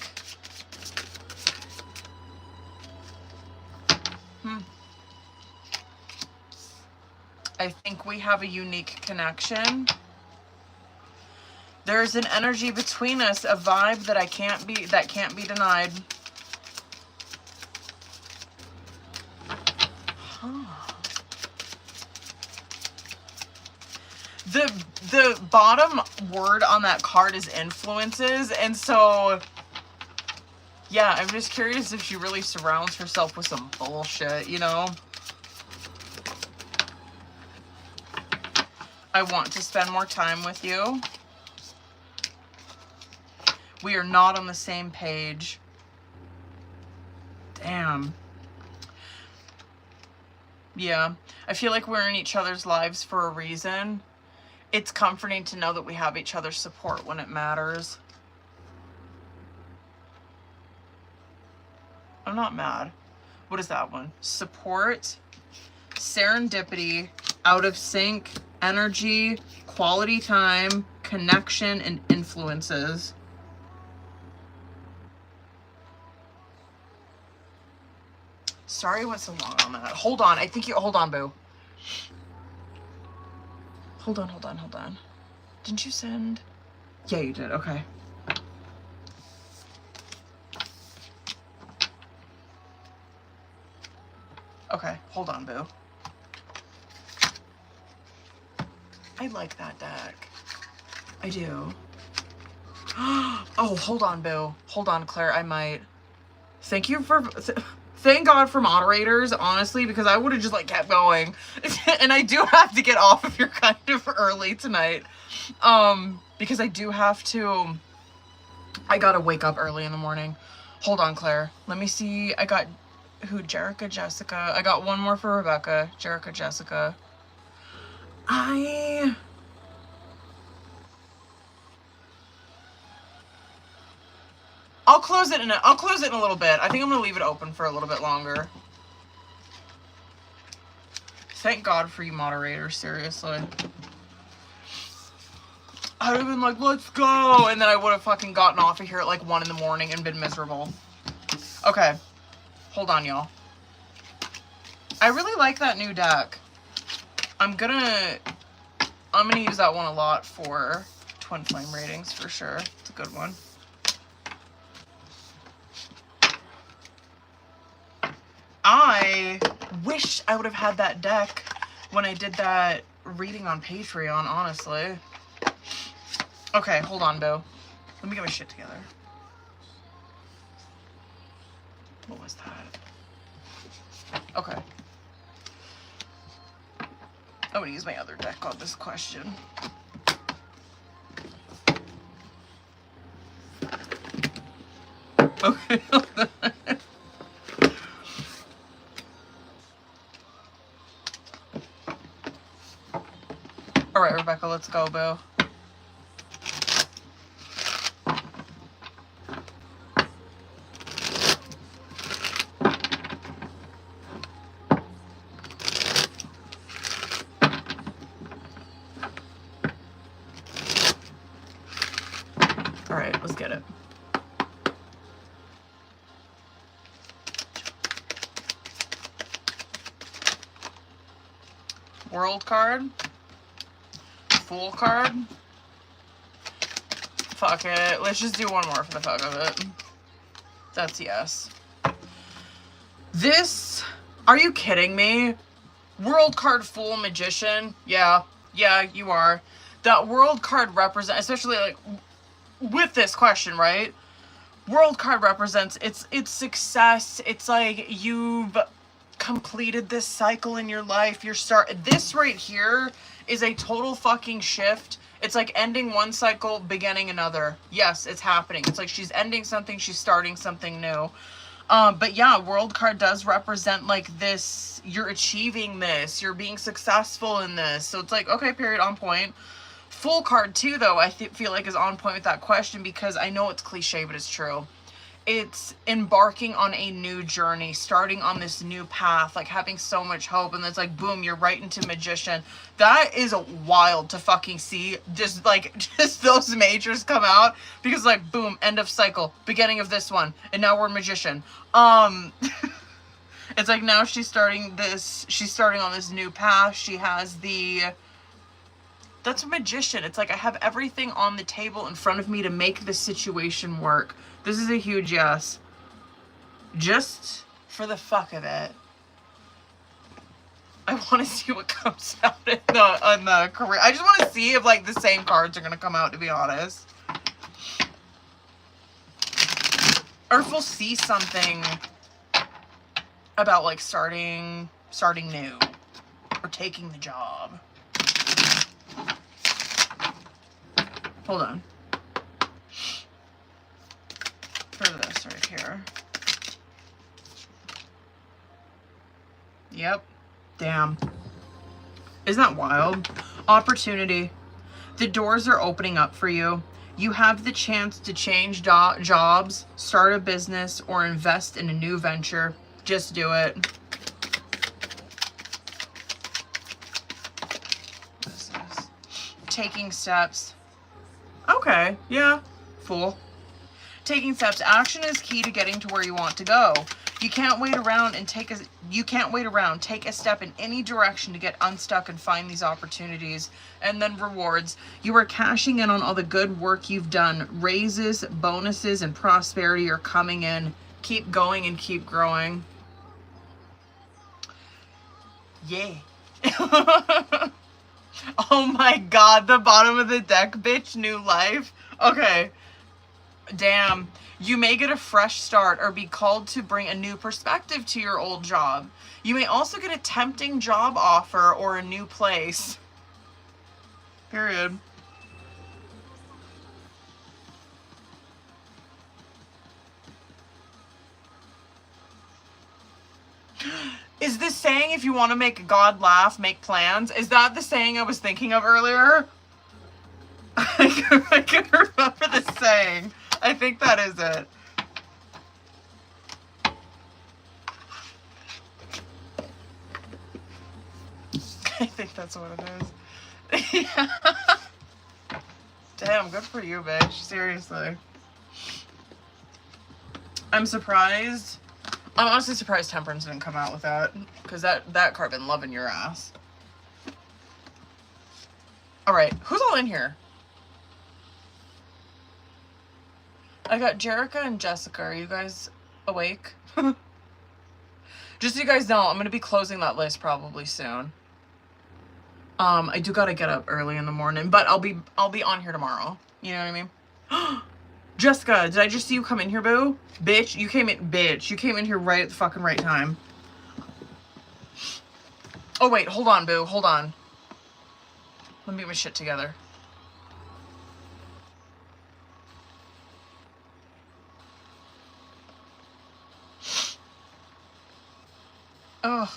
I think we have a unique connection. There's an energy between us, a vibe that can't be denied. Huh. The bottom word on that card is influences, and so yeah, I'm just curious if she really surrounds herself with some bullshit, you know? I want to spend more time with you. We are not on the same page. Damn. Yeah. I feel like we're in each other's lives for a reason. It's comforting to know that we have each other's support when it matters. I'm not mad. What is that one? Support, serendipity, out of sync, energy, quality time, connection, and influences. Sorry I went so long on that. Hold on. Hold on, boo. Hold on. Didn't you send? Yeah, you did. Okay. Okay, hold on, boo. I I like that deck. I do. Oh, hold on, Boo. Hold on, Claire. I might. Thank you for... Thank God for moderators, honestly, because I would have just, like, kept going. And I do have to get off if you're kind of early tonight. Because I do have to... I gotta wake up early in the morning. Hold on, Claire. Let me see. I got... Who? Jerica, Jessica. I got one more for Rebecca. Jerica, Jessica. I'll close it in a little bit. I think I'm gonna leave it open for a little bit longer. Thank God for you moderators, seriously. I would have been like, let's go, and then I would have fucking gotten off of here at like 1 in the morning and been miserable. Okay. Hold on, y'all. I really like that new deck. I'm gonna use that one a lot for Twin Flame ratings for sure. It's a good one. I wish I would have had that deck when I did that reading on Patreon, honestly. Okay, hold on, Boo. Let me get my shit together. What was that? Okay. I'm gonna use my other deck on this question. Okay. All right, Rebecca, let's go, Boo. All right, let's get it. World card. Fool card. Fuck it. Let's just do one more for the fuck of it. That's yes. This... Are you kidding me? World card Fool Magician. Yeah. Yeah, you are. That world card represents... Especially, like, with this question, right? World card represents... It's success. It's like you've completed this cycle in your life. This right here is a total fucking shift. It's like ending one cycle, beginning another. Yes, it's happening. It's like she's ending something, she's starting something new. But yeah, world card does represent like this, you're achieving this, you're being successful in this. So it's like, okay, period, on point. Full card too, though, I feel like is on point with that question because I know it's cliche, but it's true. It's embarking on a new journey, starting on this new path, like having so much hope, and it's like, boom, you're right into Magician. That is wild to fucking see, just those majors come out, because like, boom, end of cycle, beginning of this one, and now we're Magician. It's like now she's starting on this new path, she has that's a Magician. It's like I have everything on the table in front of me to make this situation work. This is a huge yes. Just for the fuck of it. I want to see what comes out in the career. I just want to see if like the same cards are going to come out, to be honest. Or if we'll see something about like starting new or taking the job. Hold on. For this right here. Yep. Damn. Isn't that wild? Opportunity. The doors are opening up for you. You have the chance to change jobs, start a business, or invest in a new venture. Just do it. This is taking steps. Okay, yeah, Fool. Taking steps. Action is key to getting to where you want to go. You can't wait around and take a step in any direction to get unstuck and find these opportunities. And then rewards. You are cashing in on all the good work you've done. Raises, bonuses, and prosperity are coming in. Keep going and keep growing. Yeah. Oh my god, the bottom of the deck, bitch, new life. Okay. Damn. You may get a fresh start or be called to bring a new perspective to your old job. You may also get a tempting job offer or a new place. Period. Is this saying if you want to make God laugh, make plans? Is that the saying I was thinking of earlier? I can remember the saying. I think that is it. I think that's what it is. Yeah. Damn, good for you, bitch. Seriously. I'm surprised. I'm honestly surprised Temperance didn't come out with that. Because that card been loving your ass. Alright, who's all in here? I got Jerica and Jessica. Are you guys awake? Just so you guys know, I'm going to be closing that list probably soon. I do gotta get up early in the morning, but I'll be on here tomorrow. You know what I mean? Jessica, did I just see you come in here, boo? Bitch, you came in here right at the fucking right time. Oh wait, hold on, boo, hold on. Let me get my shit together. Ugh.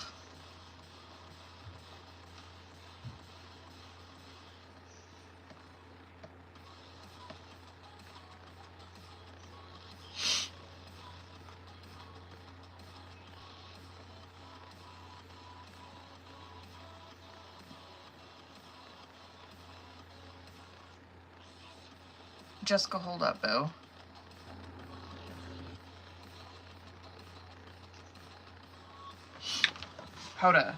Jessica, hold up, boo. Hold up.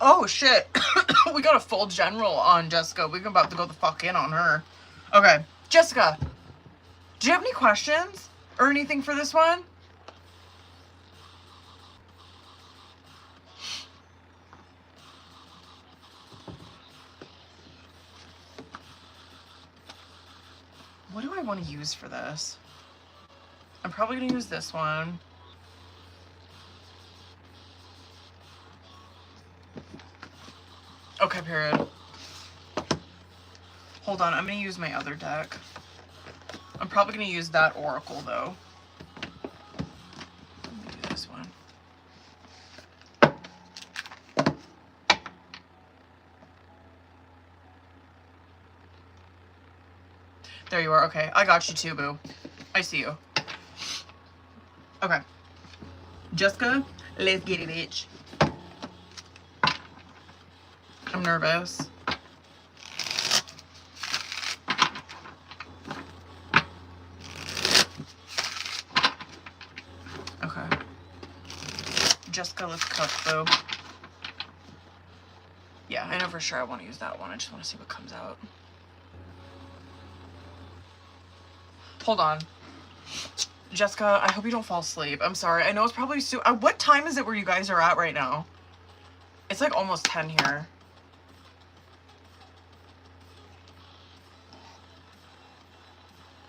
Oh shit. We got a full general on Jessica. We're about to go the fuck in on her. Okay. Jessica, do you have any questions or anything for this one? What do I want to use for this? I'm probably going to use this one. Okay, period. Hold on, I'm going to use my other deck. I'm probably going to use that Oracle, though. Let me do this one. There you are. Okay, I got you too, boo. I see you. Okay. Jessica, let's get it, bitch. I'm nervous. Okay. Jessica, let's cook, boo. Yeah, I know for sure I want to use that one. I just want to see what comes out. Hold on. Jessica, I hope you don't fall asleep. I'm sorry. I know it's probably what time is it where you guys are at right now? It's like almost 10 here.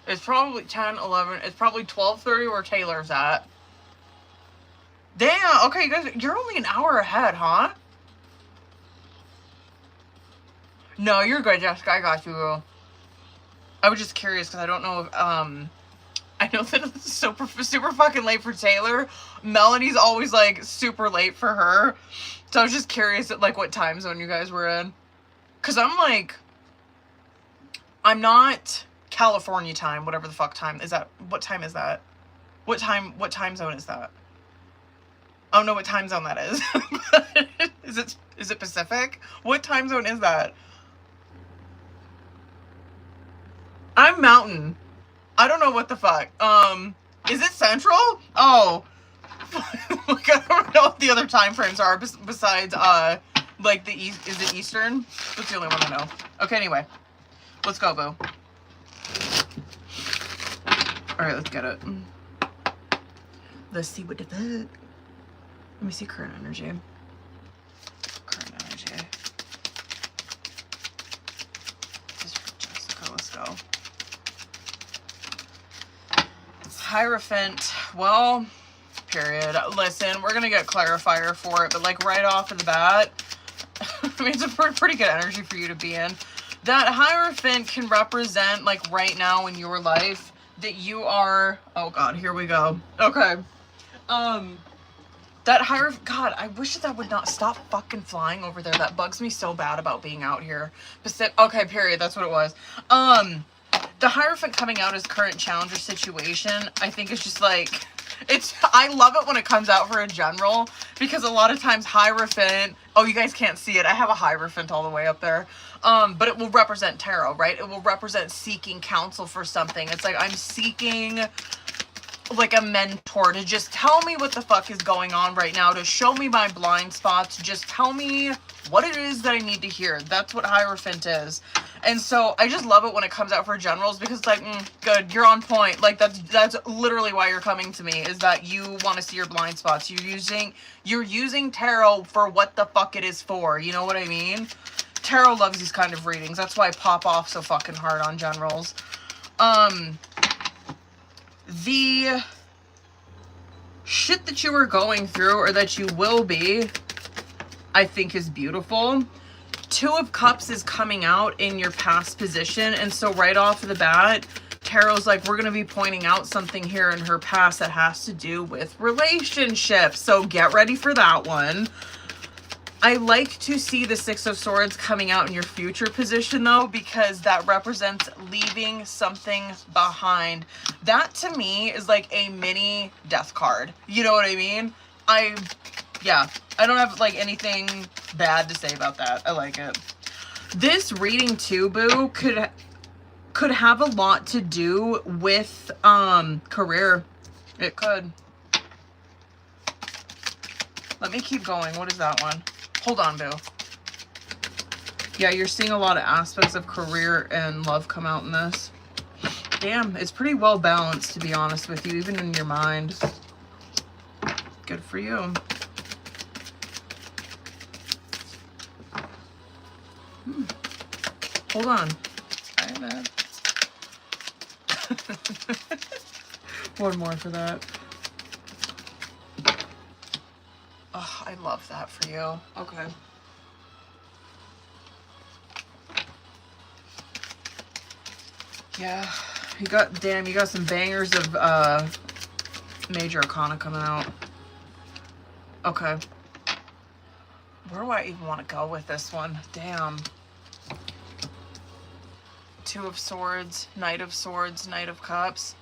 It's probably 10, 11. It's probably 12:30 where Taylor's at. Damn. Okay, you guys, you're only an hour ahead, huh? No, you're good, Jessica. I got you. I was just curious because I don't know if, I know that it's super fucking late for Taylor. Melanie's always, like, super late for her. So I was just curious at, like, what time zone you guys were in. Because I'm, like, I'm not California time, whatever the fuck time. Is that, what time is that? What time zone is that? I don't know what time zone that is. Is it Pacific? What time zone is that? I'm Mountain. I don't know what the fuck. Is it Central? Oh. Like, I don't know what the other time frames are besides, like, the East. Is it Eastern? That's the only one I know. Okay, anyway. Let's go, boo. All right, let's get it. Let's see what the fuck. Let me see current energy. Current energy. This is for Jessica. Let's go. Hierophant. Well, period. Listen, we're gonna get clarifier for it, but like right off of the bat, I mean, it's a pretty good energy for you to be in. That Hierophant can represent, like, right now in your life that you are... Oh, God, here we go. Okay. That Hierophant... God, I wish that would not stop fucking flying over there. That bugs me so bad about being out here. Okay, period. That's what it was. The Hierophant coming out as current challenger situation, I think is just, like... I love it when it comes out for a general, because a lot of times Hierophant, oh, you guys can't see it. I have a Hierophant all the way up there. But it will represent tarot, right? It will represent seeking counsel for something. It's like, I'm seeking like a mentor to just tell me what the fuck is going on right now, to show me my blind spots, just tell me what it is that I need to hear. That's what Hierophant is. And so I just love it when it comes out for generals, because it's like, good, you're on point. Like, that's literally why you're coming to me, is that you want to see your blind spots. You're using tarot for what the fuck it is for. You know what I mean? Tarot loves these kind of readings. That's why I pop off so fucking hard on generals. The shit that you are going through, or that you will be, I think is beautiful. Two of Cups is coming out in your past position, and so right off the bat, Tarot's like, we're going to be pointing out something here in her past that has to do with relationships, so get ready for that one. I like to see the Six of Swords coming out in your future position, though, because that represents leaving something behind. That, to me, is like a mini death card. You know what I mean? Yeah, I don't have, like, anything bad to say about that. I like it. This reading, too, boo, could have a lot to do with, career. It could. Let me keep going. What is that one? Hold on, boo. Yeah, you're seeing a lot of aspects of career and love come out in this. Damn, it's pretty well balanced, to be honest with you, even in your mind. Good for you. Hold on. I have that. One more for that. Oh, I love that for you. Okay. Yeah, you got some bangers of major arcana coming out. Okay. Where do I even want to go with this one? Damn. Two of Swords, Knight of Swords, Knight of Cups.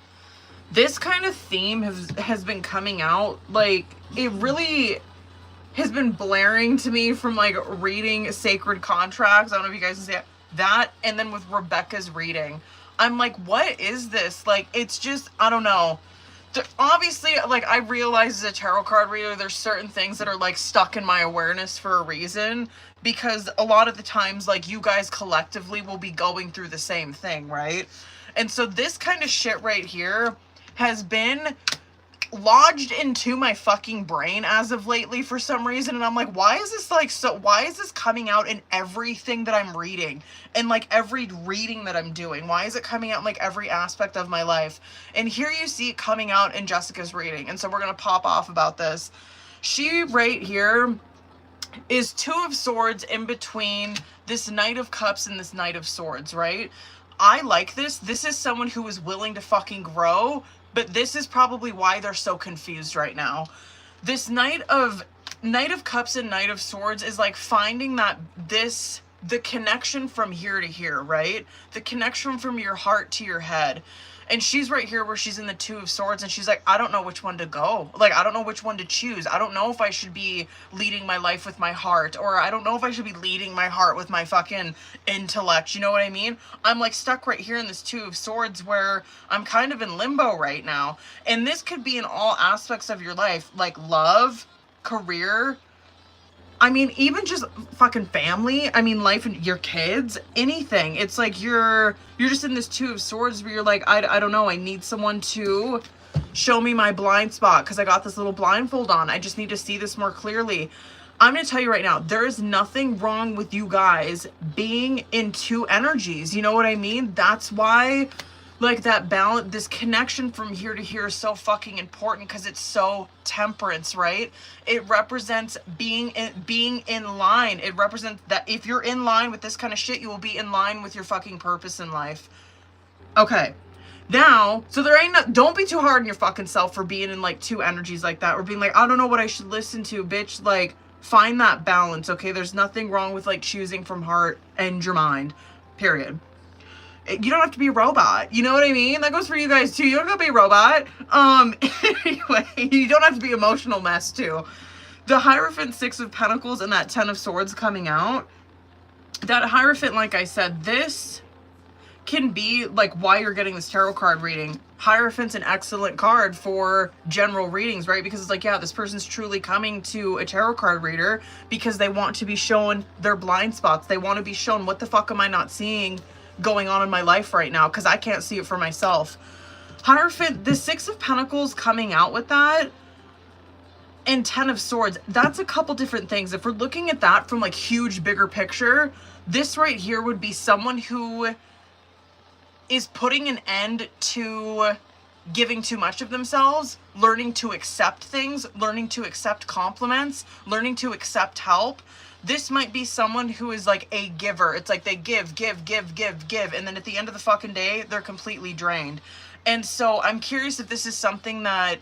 This kind of theme has been coming out, like, it really has been blaring to me from, like, reading Sacred Contracts. I don't know if you guys can see it. That, and then with Rebecca's reading. I'm like, what is this? Like, it's just, I don't know. Obviously, like, I realize as a tarot card reader, there's certain things that are, like, stuck in my awareness for a reason. Because a lot of the times, like, you guys collectively will be going through the same thing, right? And so this kind of shit right here has been lodged into my fucking brain as of lately for some reason, and I'm like, why is this coming out in everything that I'm reading, and like every reading that I'm doing? Why is it coming out in like every aspect of my life? And here you see it coming out in Jessica's reading, and so we're gonna pop off about this. She right here is Two of Swords in between this Knight of Cups and this Knight of Swords, right? I like this. This is someone who is willing to fucking grow, but this is probably why they're so confused right now. This Knight of Cups and Knight of Swords is like finding that the connection from here to here, right? The connection from your heart to your head. And she's right here where she's in the Two of Swords, and she's like, I don't know which one to go. Like, I don't know which one to choose. I don't know if I should be leading my life with my heart, or I don't know if I should be leading my heart with my fucking intellect. You know what I mean? I'm like stuck right here in this Two of Swords where I'm kind of in limbo right now. And this could be in all aspects of your life, like love, career, I mean, even just fucking family. I mean, life and your kids, anything. It's like you're just in this Two of Swords where you're like, I don't know. I need someone to show me my blind spot because I got this little blindfold on. I just need to see this more clearly. I'm going to tell you right now, there is nothing wrong with you guys being in two energies. You know what I mean? That's why, like, that balance, this connection from here to here is so fucking important because it's so temperance, right? It represents being in line. It represents that if you're in line with this kind of shit, you will be in line with your fucking purpose in life. Okay. Now, so there ain't no, don't be too hard on your fucking self for being in like two energies like that or being like, I don't know what I should listen to, bitch. Like, find that balance, okay? There's nothing wrong with like choosing from heart and your mind, period. You don't have to be a robot. You know what I mean? That goes for you guys too. You don't have to be a robot. Anyway, you don't have to be emotional mess too. The Hierophant, Six of Pentacles, and that Ten of Swords coming out. That Hierophant, like I said, this can be like why you're getting this tarot card reading. Hierophant's an excellent card for general readings, right? Because it's like, yeah, this person's truly coming to a tarot card reader because they want to be shown their blind spots. They want to be shown, what the fuck am I not seeing going on in my life right now? Because I can't see it for myself. Hierophant, the Six of Pentacles coming out with that, and Ten of Swords, that's a couple different things. If we're looking at that from like huge, bigger picture, this right here would be someone who is putting an end to giving too much of themselves, learning to accept things, learning to accept compliments, learning to accept help. This might be someone who is like a giver. It's like they give. And then at the end of the fucking day, they're completely drained. And so I'm curious if this is something that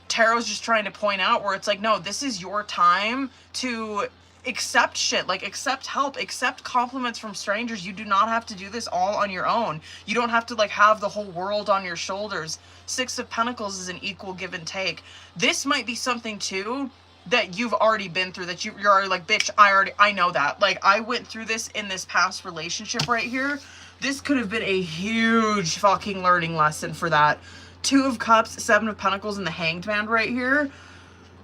Tarot's just trying to point out, where it's like, no, this is your time to accept shit, like accept help, accept compliments from strangers. You do not have to do this all on your own. You don't have to like have the whole world on your shoulders. Six of Pentacles is an equal give and take. This might be something too that you've already been through, that you're already like, bitch, I know that. Like, I went through this in this past relationship right here. This could have been a huge fucking learning lesson for that. Two of Cups, Seven of Pentacles, and the Hanged Man right here.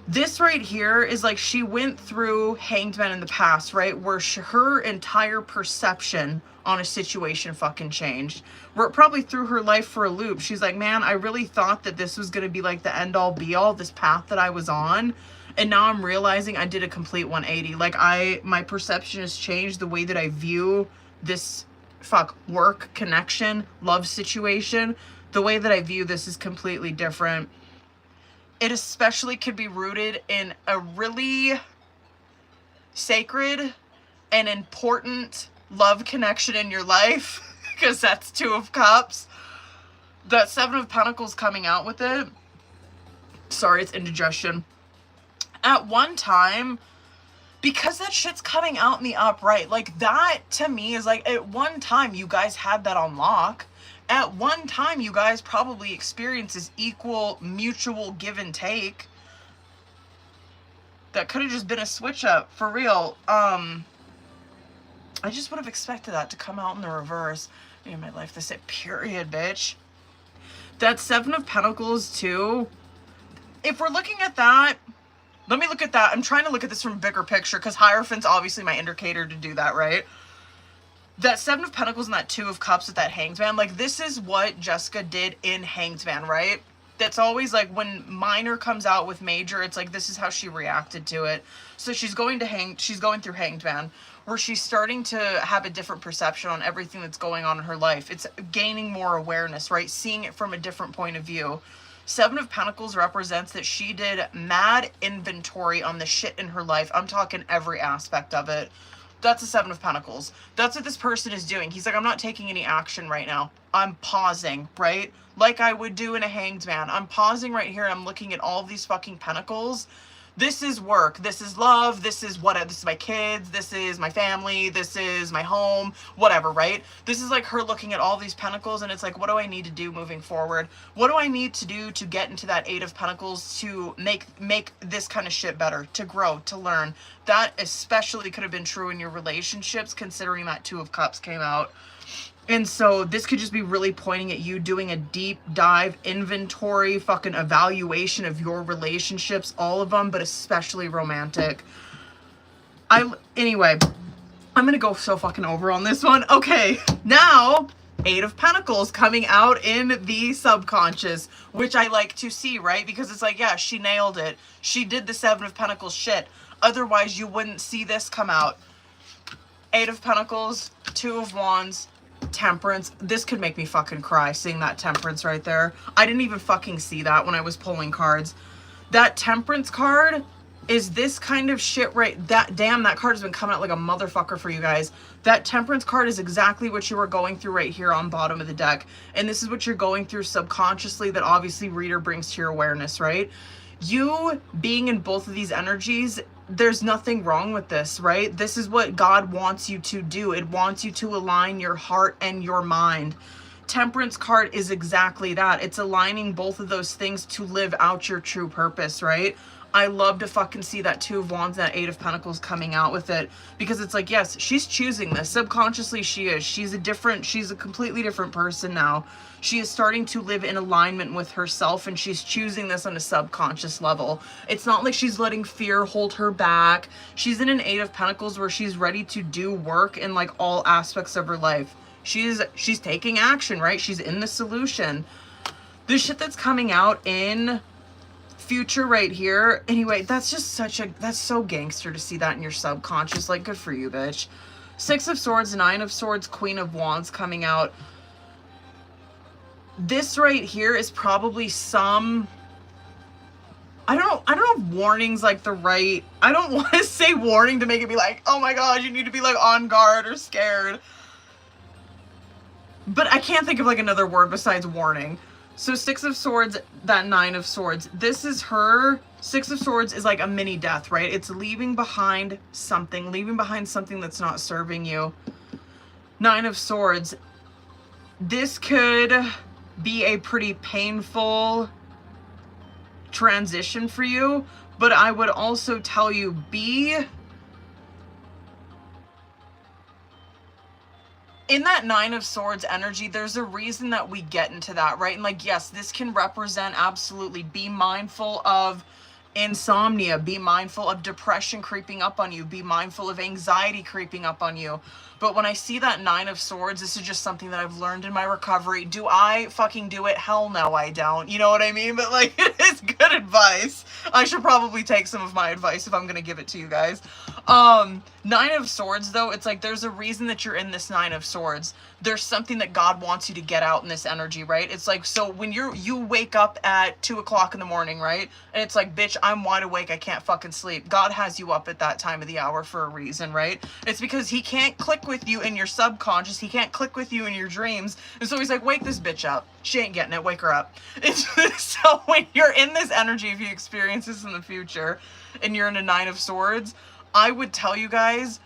This right here is like she went through Hanged Man in the past, right? Where her entire perception on a situation fucking changed. Where it probably threw her life for a loop. She's like, man, I really thought that this was going to be like the end all be all, this path that I was on. And now I'm realizing I did a complete 180. Like my perception has changed. The way that I view this work, connection, love situation. The way that I view this is completely different. It especially could be rooted in a really sacred and important love connection in your life, because that's Two of Cups. That Seven of Pentacles coming out with it. Sorry, it's indigestion. At one time, because that shit's coming out in the upright, like that to me is like, at one time you guys had that on lock. At one time, you guys probably experienced this equal, mutual give and take. That could have just been a switch up, for real. I just would have expected that to come out in the reverse. In my life, this it, period, bitch. That Seven of Pentacles, too. If we're looking at that, let me look at that. I'm trying to look at this from a bigger picture, because Hierophant's obviously my indicator to do that, right? That Seven of Pentacles and that Two of Cups with that Hanged Man, like, this is what Jessica did in Hanged Man, right? That's always, like, when minor comes out with major, it's like, this is how she reacted to it. So she's going through Hanged Man, where she's starting to have a different perception on everything that's going on in her life. It's gaining more awareness, right? Seeing it from a different point of view. Seven of Pentacles represents that she did mad inventory on the shit in her life. I'm talking every aspect of it. That's a Seven of Pentacles. That's what this person is doing. He's like, I'm not taking any action right now. I'm pausing, right? Like I would do in a Hanged Man. I'm pausing right here. I'm looking at all of these fucking pentacles. This is work. This is love. This is this is my kids. This is my family. This is my home. Whatever, right? This is like her looking at all these pentacles, and it's like, what do I need to do moving forward? What do I need to do to get into that Eight of Pentacles to make this kind of shit better, to grow, to learn? That especially could have been true in your relationships, considering that Two of Cups came out. And so this could just be really pointing at you doing a deep dive inventory, fucking evaluation of your relationships, all of them, but especially romantic. Anyway, I'm gonna go so fucking over on this one. Okay, now, Eight of Pentacles coming out in the subconscious, which I like to see, right? Because it's like, yeah, she nailed it. She did the Seven of Pentacles shit. Otherwise, you wouldn't see this come out. Eight of Pentacles, Two of Wands, Temperance. This could make me fucking cry, seeing that Temperance right there. I didn't even fucking see that when I was pulling cards. That Temperance card is this kind of shit right. Damn, that card has been coming out like a motherfucker for you guys. That Temperance card is exactly what you were going through right here on bottom of the deck. And this is what you're going through subconsciously that obviously reader brings to your awareness, right? You being in both of these energies, there's nothing wrong with this, right? This is what God wants you to do. It wants you to align your heart and your mind. Temperance card is exactly that. It's aligning both of those things to live out your true purpose, right? I love to fucking see that Two of Wands, that Eight of Pentacles coming out with it, because it's like, yes, she's choosing this. Subconsciously, she is. She's a completely different person now. She is starting to live in alignment with herself, and she's choosing this on a subconscious level. It's not like she's letting fear hold her back. She's in an Eight of Pentacles where she's ready to do work in like all aspects of her life. She's taking action, right? She's in the solution. The shit that's coming out in future right here, anyway, that's just that's so gangster to see that in your subconscious. Like, good for you, bitch. Six of Swords, Nine of Swords, Queen of Wands coming out. This right here is probably some, I don't know if warning's like the right, I don't want to say warning to make it be like, oh my god, you need to be like on guard or scared, but I can't think of like another word besides warning. So Six of Swords, that Nine of Swords. This is her. Six of Swords is like a mini death, right? It's leaving behind something that's not serving you. Nine of Swords. This could be a pretty painful transition for you, but I would also tell you, in that Nine of Swords energy, there's a reason that we get into that, right? And like, yes, this can represent absolutely, be mindful of insomnia, be mindful of depression creeping up on you, be mindful of anxiety creeping up on you. But when I see that Nine of Swords, this is just something that I've learned in my recovery. Do I fucking do it? Hell no, I don't. You know what I mean? But like, it is good advice. I should probably take some of my advice if I'm gonna give it to you guys. Nine of Swords, though, it's like there's a reason that you're in this Nine of Swords. There's something that God wants you to get out in this energy, right? It's like, so when you wake up at 2 o'clock in the morning, right? And it's like, bitch, I'm wide awake, I can't fucking sleep. God has you up at that time of the hour for a reason, right? It's because he can't click with you in your subconscious. He can't click with you in your dreams. And so he's like, wake this bitch up. She ain't getting it. Wake her up. So when you're in this energy, if you experience this in the future and you're in a Nine of Swords, I would tell you guys,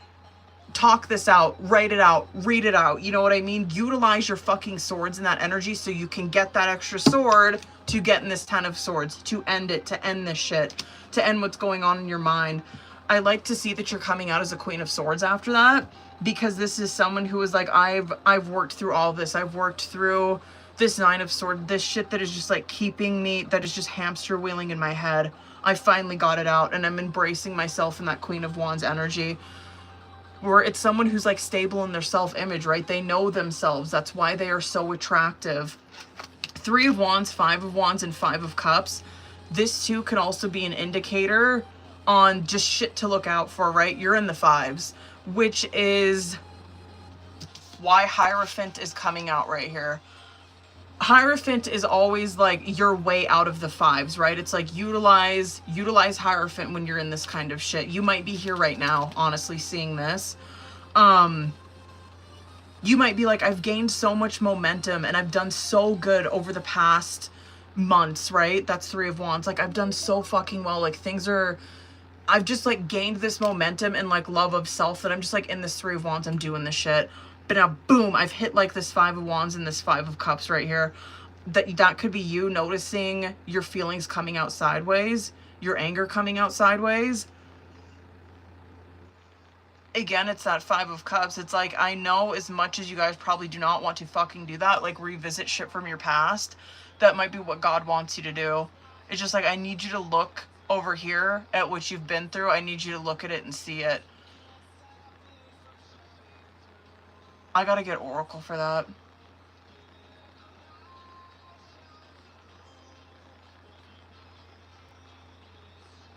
talk this out, write it out, read it out. You know what I mean? Utilize your fucking swords in that energy so you can get that extra sword to get in this Ten of Swords, to end it, to end this shit, to end what's going on in your mind. I like to see that you're coming out as a Queen of Swords after that, because this is someone who is like, I've worked through all this. I've worked through this Nine of Swords, this shit that is just like keeping me, that is just hamster wheeling in my head. I finally got it out, and I'm embracing myself in that Queen of Wands energy, where it's someone who's like stable in their self-image, right? They know themselves. That's why they are so attractive. Three of Wands, Five of Wands, and Five of Cups. This too can also be an indicator on just shit to look out for, right? You're in the fives, which is why Hierophant is coming out right here. Hierophant is always like your way out of the fives, right? It's like utilize Hierophant when you're in this kind of shit. You might be here right now, honestly, seeing this. You might be like, I've gained so much momentum and I've done so good over the past months, right? That's Three of Wands. Like, I've done so fucking well. Like, I've just like gained this momentum and like love of self that I'm just like in this Three of Wands, I'm doing this shit. But now, boom, I've hit like this Five of Wands and this Five of Cups right here. That could be you noticing your feelings coming out sideways, your anger coming out sideways. Again, it's that Five of Cups. It's like, I know as much as you guys probably do not want to fucking do that, like revisit shit from your past, that might be what God wants you to do. It's just like, I need you to look over here at what you've been through. I need you to look at it and see it. I gotta get Oracle for that.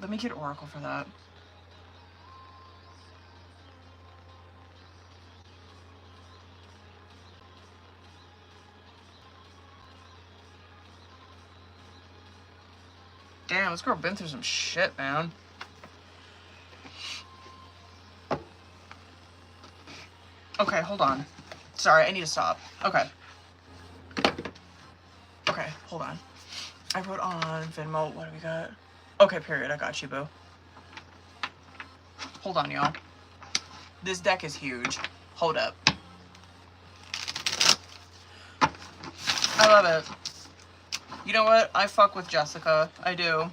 Let me get Oracle for that. Damn, this girl been through some shit, man. Okay, hold on. Sorry, I need to stop. Okay. Okay, hold on. I wrote on Venmo. What do we got? Okay, period. I got you, boo. Hold on, y'all. This deck is huge. Hold up. I love it. You know what? I fuck with Jessica. I do.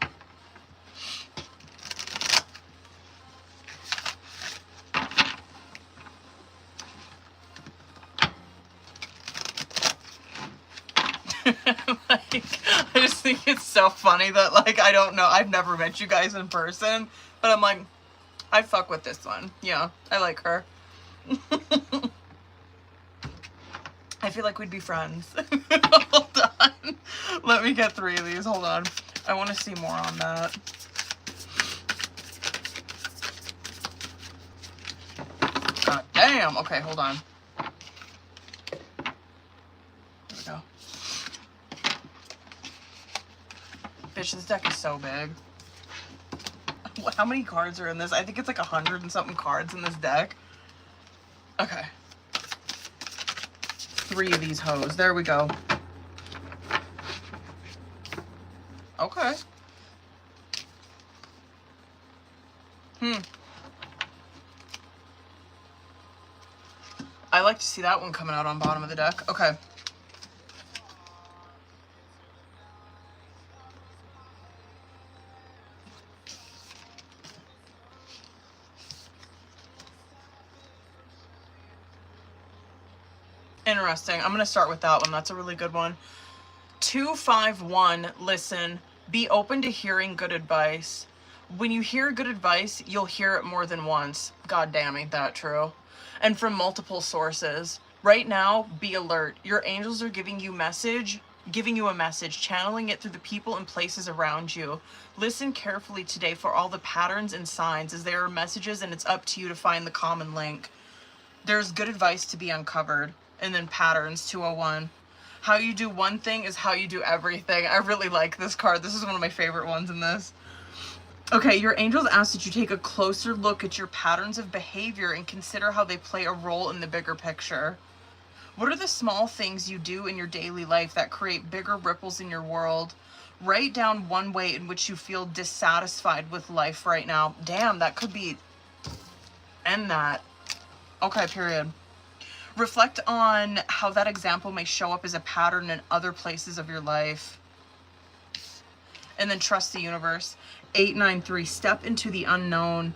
Like, I just think it's so funny that, like, I don't know. I've never met you guys in person, but I'm like, I fuck with this one. Yeah, I like her. I feel like we'd be friends. Hold on. Let me get 3 of these. Hold on. I want to see more on that. God damn. Okay, hold on. There we go. Bitch, this deck is so big. How many cards are in this? I think it's like 100 and something cards in this deck. Okay. 3 of these hoes. There we go. Okay. I like to see that one coming out on bottom of the deck. Okay. Interesting. I'm going to start with that one. That's a really good one. 251. Listen, be open to hearing good advice. When you hear good advice, you'll hear it more than once. God damn, ain't that true? And from multiple sources. Right now, be alert. Your angels are giving you a message, channeling it through the people and places around you. Listen carefully today for all the patterns and signs, as there are messages, and it's up to you to find the common link. There's good advice to be uncovered. And then patterns, 201. How you do one thing is how you do everything. I really like this card. This is one of my favorite ones in this. Okay, your angels ask that you take a closer look at your patterns of behavior and consider how they play a role in the bigger picture. What are the small things you do in your daily life that create bigger ripples in your world? Write down one way in which you feel dissatisfied with life right now. Damn, that could be... End that. Okay, period. Reflect on how that example may show up as a pattern in other places of your life. And then trust the universe. 893, step into the unknown.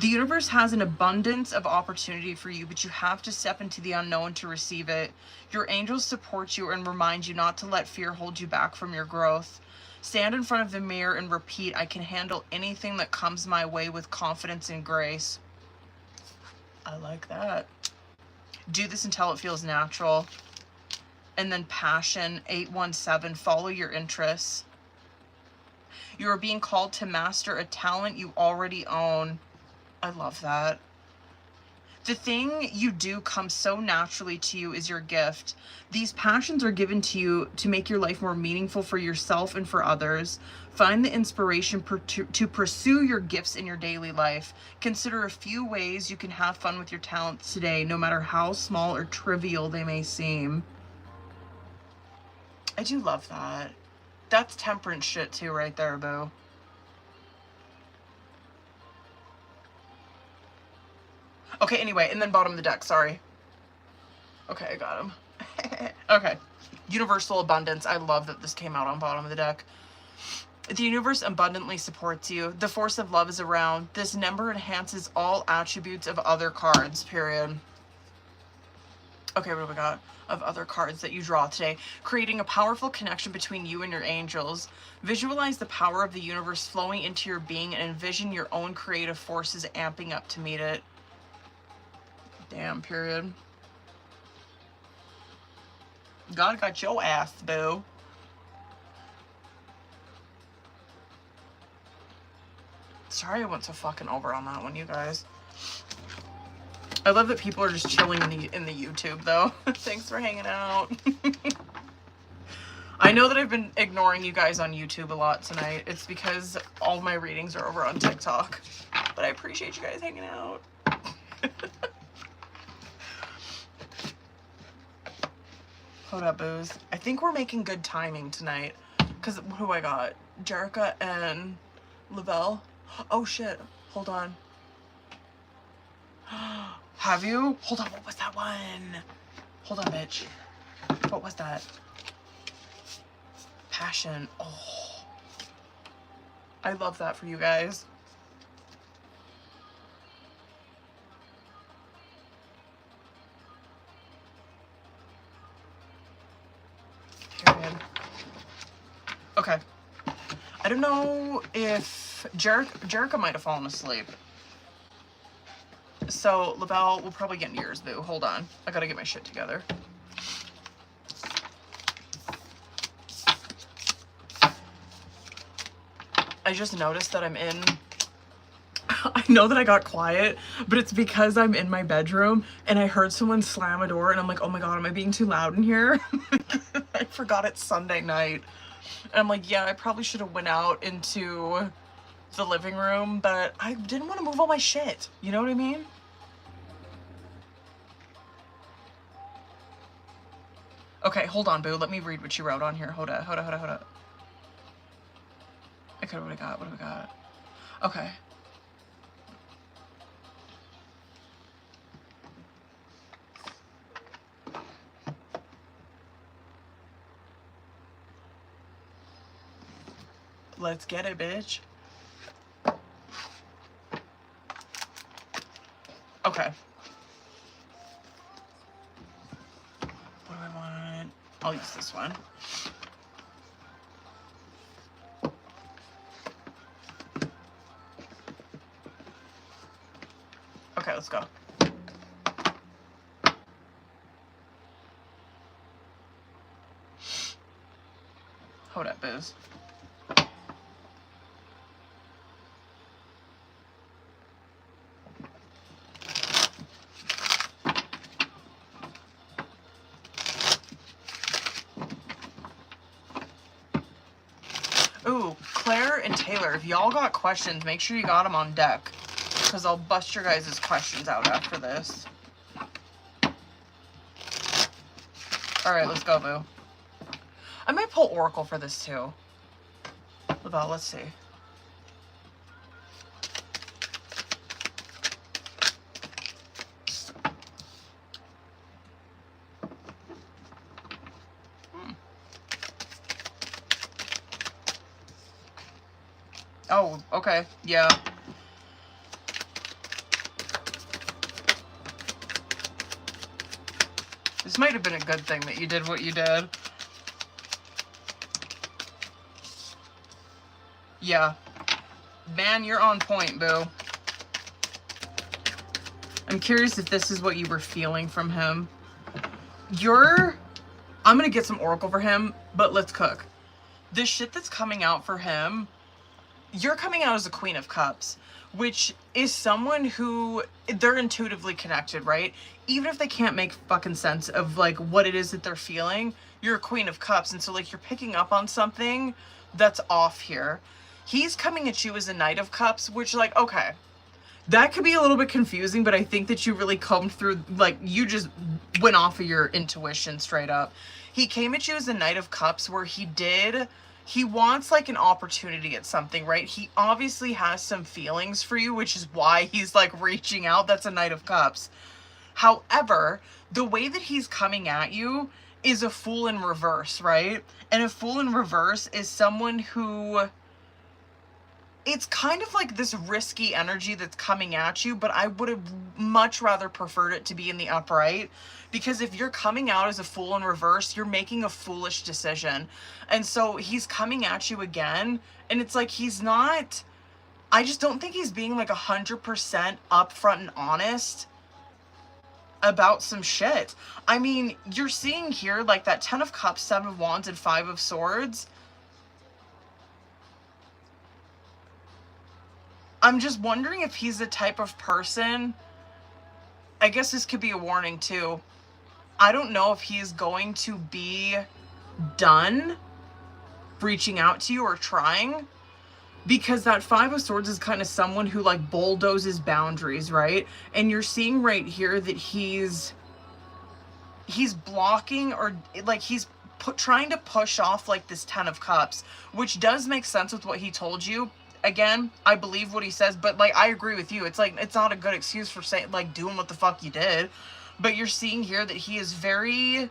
The universe has an abundance of opportunity for you, but you have to step into the unknown to receive it. Your angels support you and remind you not to let fear hold you back from your growth. Stand in front of the mirror and repeat, I can handle anything that comes my way with confidence and grace. I like that. Do this until it feels natural. And then passion, 817, follow your interests. You are being called to master a talent you already own. I love that. The thing you do comes so naturally to you is your gift. These passions are given to you to make your life more meaningful for yourself and for others. Find the inspiration to pursue your gifts in your daily life. Consider a few ways you can have fun with your talents today, no matter how small or trivial they may seem. I do love that. That's temperance shit too right there, boo. Okay, anyway, and then bottom of the deck, sorry. Okay, I got him. Okay. Universal abundance. I love that this came out on bottom of the deck. The universe abundantly supports you. The force of love is around. This number enhances all attributes of other cards, period. Okay, what do we got? Of other cards that you draw today. Creating a powerful connection between you and your angels. Visualize the power of the universe flowing into your being and envision your own creative forces amping up to meet it. Damn, period. God got your ass, boo. Sorry I went so fucking over on that one, you guys. I love that people are just chilling in the YouTube, though. Thanks for hanging out. I know that I've been ignoring you guys on YouTube a lot tonight. It's because all my readings are over on TikTok. But I appreciate you guys hanging out. Hold up, booze. I think we're making good timing tonight. Because who I got? Jerica and Lavelle. Oh, shit. Hold on. Have you? Hold on, what was that one? Hold on, bitch. What was that? Passion. Oh. I love that for you guys. Period. Okay. I don't know if Jerica might have fallen asleep. So, Lavelle, we'll probably get into yours, boo. Hold on. I gotta get my shit together. I just noticed that I'm in... I know that I got quiet, but it's because I'm in my bedroom and I heard someone slam a door and I'm like, oh my god, am I being too loud in here? I forgot it's Sunday night. And I'm like, yeah, I probably should have went out into the living room, but I didn't want to move all my shit. You know what I mean? Okay, hold on, boo. Let me read what you wrote on here. Hold up. Okay, what do we got? Okay. Let's get it, bitch. Okay. What do I want? I'll use this one. Okay, let's go. Hold up, booze. Ooh, Claire and Taylor, if y'all got questions, make sure you got them on deck. Because I'll bust your guys' questions out after this. Alright, let's go, boo. I might pull Oracle for this, too. Lavelle, let's see. Oh, okay. Yeah. This might have been a good thing that you did what you did. Yeah. Man, you're on point, boo. I'm curious if this is what you were feeling from him. I'm gonna get some Oracle for him, but let's cook. The shit that's coming out for him, you're coming out as a Queen of Cups, which is someone who, they're intuitively connected, right? Even if they can't make fucking sense of, like, what it is that they're feeling, you're a Queen of Cups, and so, like, you're picking up on something that's off here. He's coming at you as a Knight of Cups, which, like, okay, that could be a little bit confusing, but I think that you really combed through, like, you just went off of your intuition straight up. He came at you as a Knight of Cups where he wants, like, an opportunity at something, right? He obviously has some feelings for you, which is why he's, like, reaching out. That's a Knight of Cups. However, the way that he's coming at you is a Fool in reverse, right? And a Fool in reverse is someone who... It's kind of like this risky energy that's coming at you, but I would have much rather preferred it to be in the upright, because if you're coming out as a Fool in reverse, you're making a foolish decision. And so he's coming at you again, and it's like he's not... I just don't think he's being like 100% upfront and honest about some shit. I mean, you're seeing here, like, that 10 of Cups, 7 of Wands, and 5 of Swords. I'm just wondering if he's the type of person, I guess this could be a warning too. I don't know if he's going to be done reaching out to you or trying, because that 5 of Swords is kind of someone who like bulldozes boundaries, right? And you're seeing right here that he's blocking, or like he's trying to push off like this 10 of Cups, which does make sense with what he told you. Again, I believe what he says, but like I agree with you. It's like, it's not a good excuse for saying like doing what the fuck you did. But you're seeing here that he is very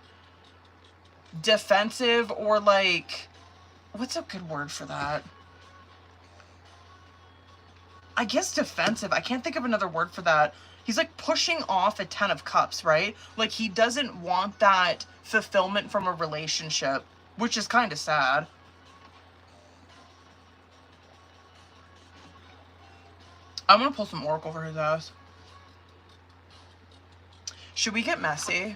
defensive, or like, what's a good word for that? I guess defensive. I can't think of another word for that. He's like pushing off a 10 of Cups, right? Like he doesn't want that fulfillment from a relationship, which is kind of sad. I'm gonna pull some Oracle for his ass. Should we get messy?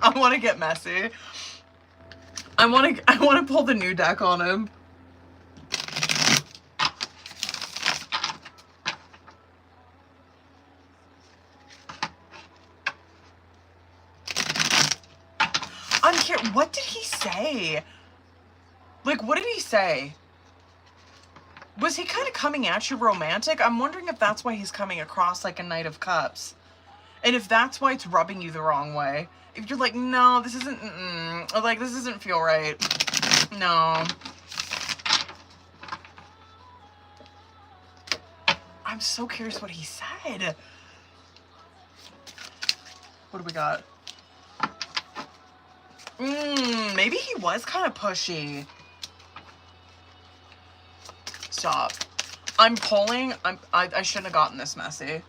I want to get messy. I want to pull the new deck on him. I'm here. What did he say? Like, what did he say? Was he kind of coming at you romantic? I'm wondering if that's why he's coming across like a Knight of Cups. And if that's why it's rubbing you the wrong way. If you're like, no, this isn't, or like, this doesn't feel right. No. I'm so curious what he said. What do we got? Maybe he was kind of pushy. Stop. I'm pulling. I shouldn't have gotten this messy.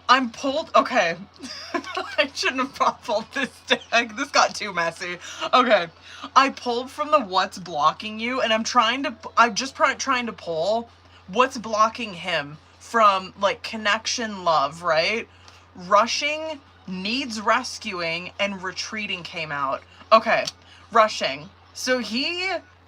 I'm pulled. Okay. I shouldn't have pulled this deck. This got too messy. Okay. I pulled from the what's blocking you, and I'm just trying to pull what's blocking him from like connection, love, right? Rushing, needs rescuing, and retreating came out. Okay, rushing. So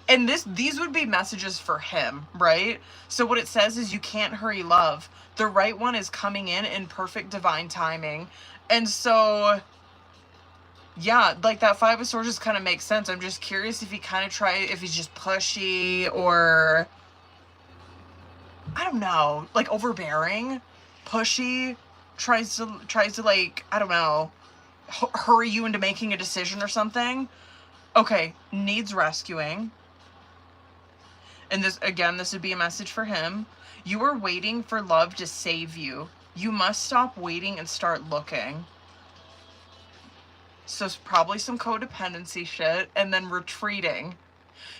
and these would be messages for him, right? So what it says is you can't hurry love. The right one is coming in perfect divine timing. And so, yeah, like that 5 of Swords just kind of makes sense. I'm just curious if if he's just pushy, or I don't know, like overbearing, pushy, tries to like, I don't know, hurry you into making a decision or something. Okay, needs rescuing. And this would be a message for him. You are waiting for love to save you. You must stop waiting and start looking. So it's probably some codependency shit. And then retreating.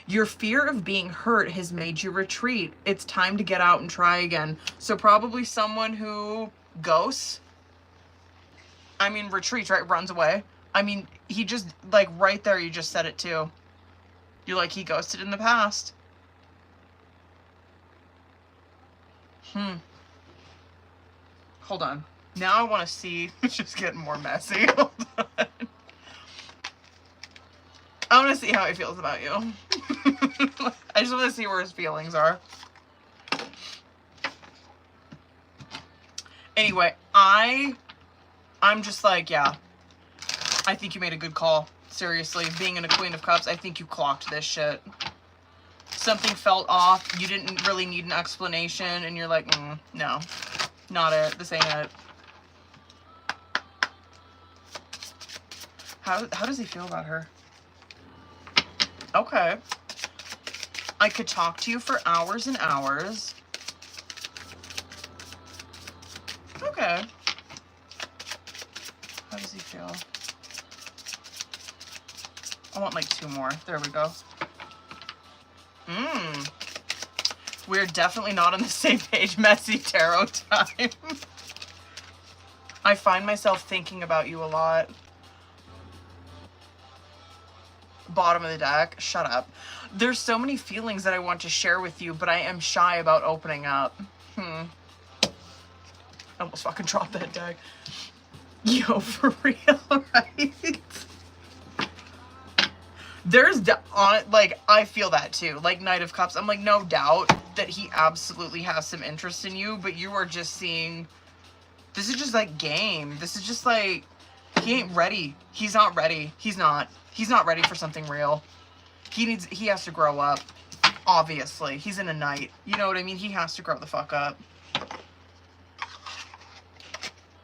Your fear of being hurt has made you retreat. It's time to get out and try again. So probably someone who ghosts. I mean, retreats, right? Runs away. I mean, he just, like, right there, you just said it too. You're like, he ghosted in the past. Hold on. Now I want to see. It's just getting more messy. Hold on. I want to see how he feels about you. I just want to see where his feelings are. Anyway, I'm just like, yeah. I think you made a good call. Seriously, being in a Queen of Cups, I think you clocked this shit. Something felt off. You didn't really need an explanation, and you're like, no, not it. This ain't it. How does he feel about her? Okay. I could talk to you for hours and hours. Okay. How does he feel? I want like 2 more. There we go. We're definitely not on the same page. Messy tarot time. I find myself thinking about you a lot. bottom of the deck. Shut up. There's so many feelings that I want to share with you, but I am shy about opening up. I almost fucking dropped that deck. Yo, for real, right? There's like, I feel that too. Like, Knight of Cups, I'm like, no doubt that he absolutely has some interest in you, but you are just seeing, this is just like game. This is just like, he ain't ready. He's not ready. He's not ready for something real. He has to grow up. Obviously. He's in a Knight. You know what I mean? He has to grow the fuck up.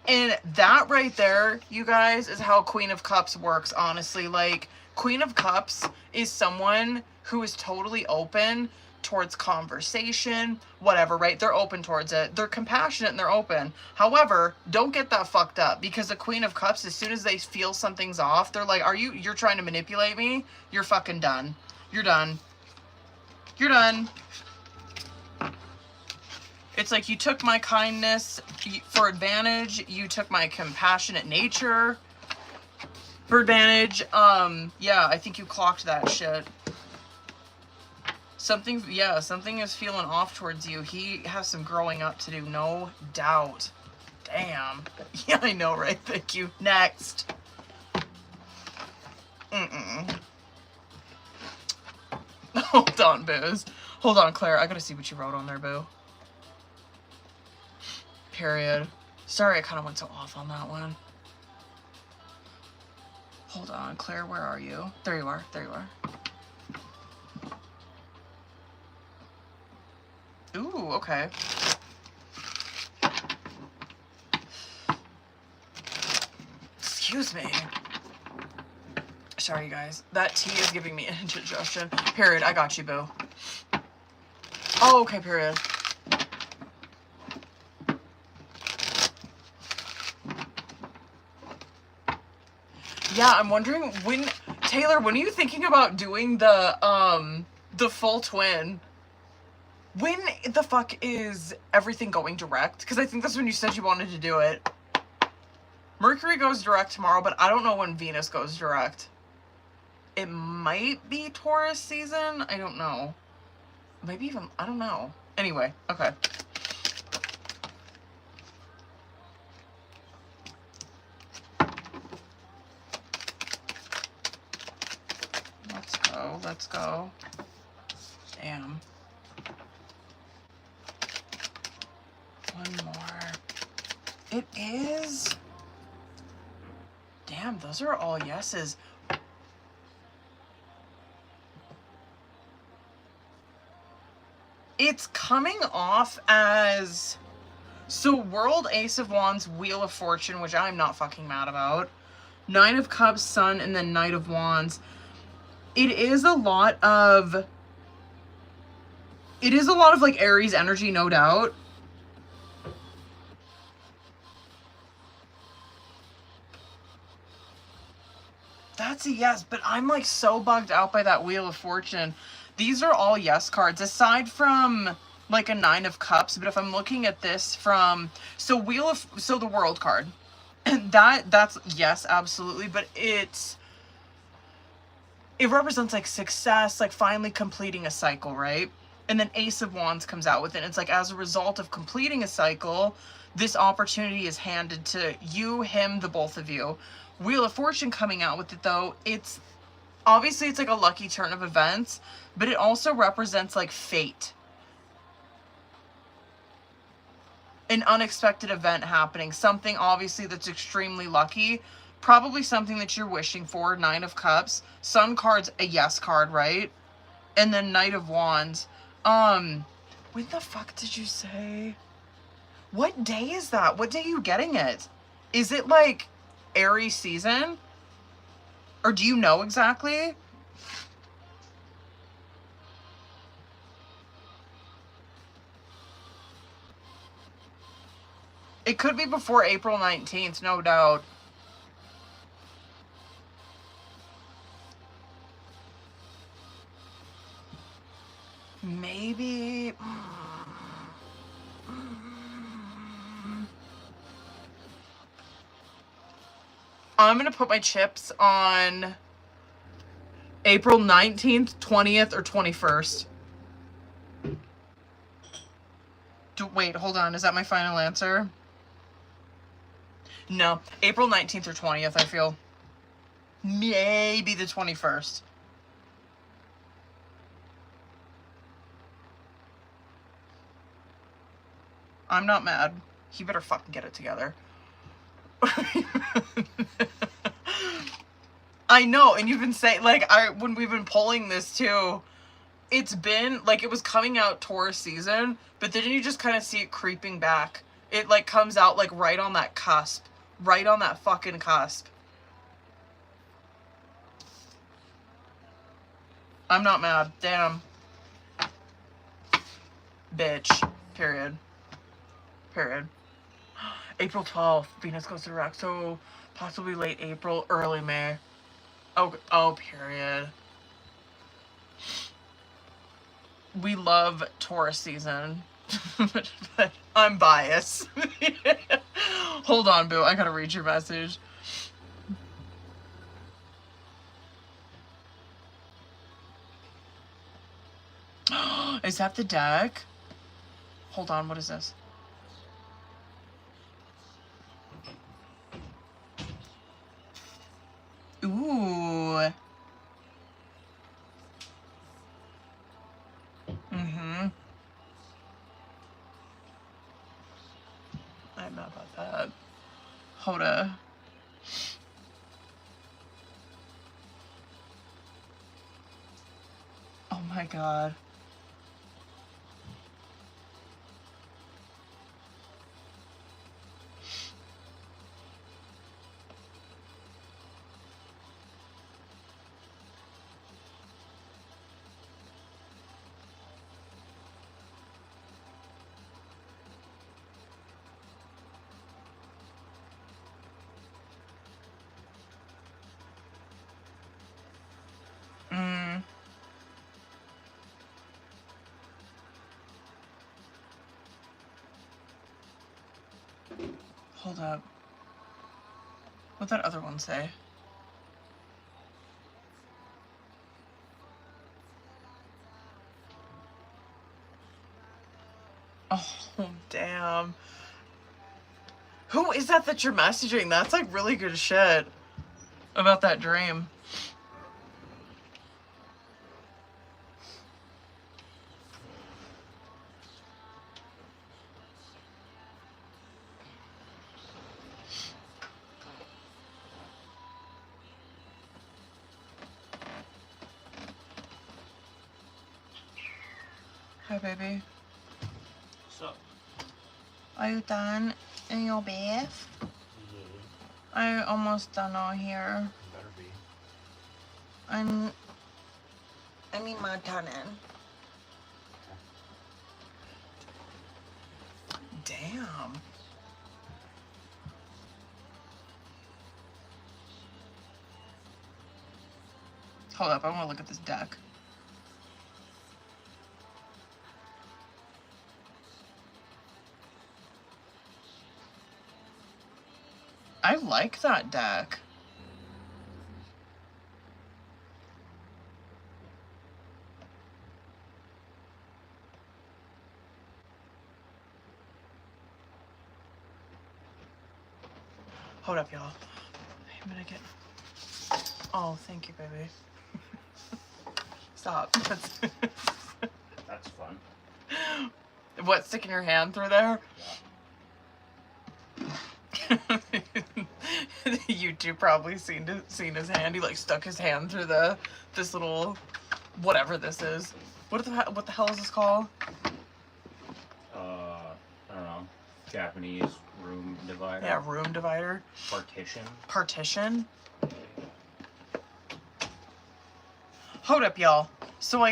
And that right there, you guys, is how Queen of Cups works, honestly. Like, Queen of Cups is someone who is totally open towards conversation, whatever, right? They're open towards it. They're compassionate and they're open. However, don't get that fucked up, because the Queen of Cups, as soon as they feel something's off, they're like, you're trying to manipulate me? You're fucking done. You're done. You're done. It's like, you took my kindness for advantage. You took my compassionate nature for advantage. Yeah, I think you clocked that shit. Something is feeling off towards you. He has some growing up to do, no doubt. Damn. Yeah, I know, right? Thank you. Next. Hold on, Booze. Hold on, Claire. I gotta see what you wrote on there, Boo. Period. Sorry, I kind of went so off on that one. Hold on, Claire, where are you? There you are. There you are. Ooh, okay. Excuse me. Sorry, you guys. That tea is giving me indigestion. Period. I got you, boo. Oh, okay, period. Yeah, I'm wondering Taylor, when are you thinking about doing the full twin? When the fuck is everything going direct? Because I think that's when you said you wanted to do it. Mercury goes direct tomorrow, but I don't know when Venus goes direct. It might be Taurus season. I don't know. Maybe even, I don't know. Anyway, okay. Let's go. Damn. One more. It is. Damn, those are all yeses. It's coming off as, so World, Ace of Wands, Wheel of Fortune, which I'm not fucking mad about. Nine of Cups, Sun, and then Knight of Wands. It is a lot of like Aries energy, no doubt. That's a yes, but I'm like so bugged out by that Wheel of Fortune. These are all yes cards, aside from like a Nine of Cups. But if I'm looking at this from, so the World card, and that's yes, absolutely. But it represents like success, like finally completing a cycle, right? And then Ace of Wands comes out with it. It's like, as a result of completing a cycle, this opportunity is handed to you, him, the both of you. Wheel of Fortune coming out with it, though, it's obviously it's like a lucky turn of events, but it also represents like fate. An unexpected event happening, something obviously that's extremely lucky. Probably something that you're wishing for. Nine of Cups. Sun card's a yes card, right? And then Knight of Wands. When the fuck did you say? What day is that? What day are you getting it? Is it like Aries season? Or do you know exactly? It could be before April 19th, no doubt. Maybe. I'm gonna put my chips on April 19th, 20th, or 21st? Wait, hold on. Is that my final answer? No. April 19th or 20th, I feel. Maybe the 21st. I'm not mad. He better fucking get it together. I know, and you've been saying, like, when we've been polling this too, it's been, like, it was coming out Taurus season, but then you just kind of see it creeping back. It, like, comes out, like, right on that cusp. Right on that fucking cusp. I'm not mad. Damn. Bitch. Period. Period. April 12th. Venus goes direct, so possibly late April, early May. Oh, period. We love Taurus season. But I'm biased. Hold on, boo. I gotta read your message. Is that the deck? Hold on, what is this? Ooh. Mm-hmm. I'm not about that. Hold up. Oh my god. Hold up. What'd that other one say? Oh, damn. Who is that you're messaging? That's like really good shit about that dream. Hi, baby. What's up? Are you done in your bath? I'm almost done out here. Better be. I'm in my tunnel. Damn. Hold up, I want to look at this deck. I like that deck. Hold up, y'all. I'm gonna get... Oh, thank you, baby. Stop. That's fun. What, sticking your hand through there? Yeah. You two probably seen his hand. He like stuck his hand through this little whatever this is. What the hell is this called? I don't know. Japanese room divider. Yeah, room divider. Partition. Partition. Hold up, y'all. So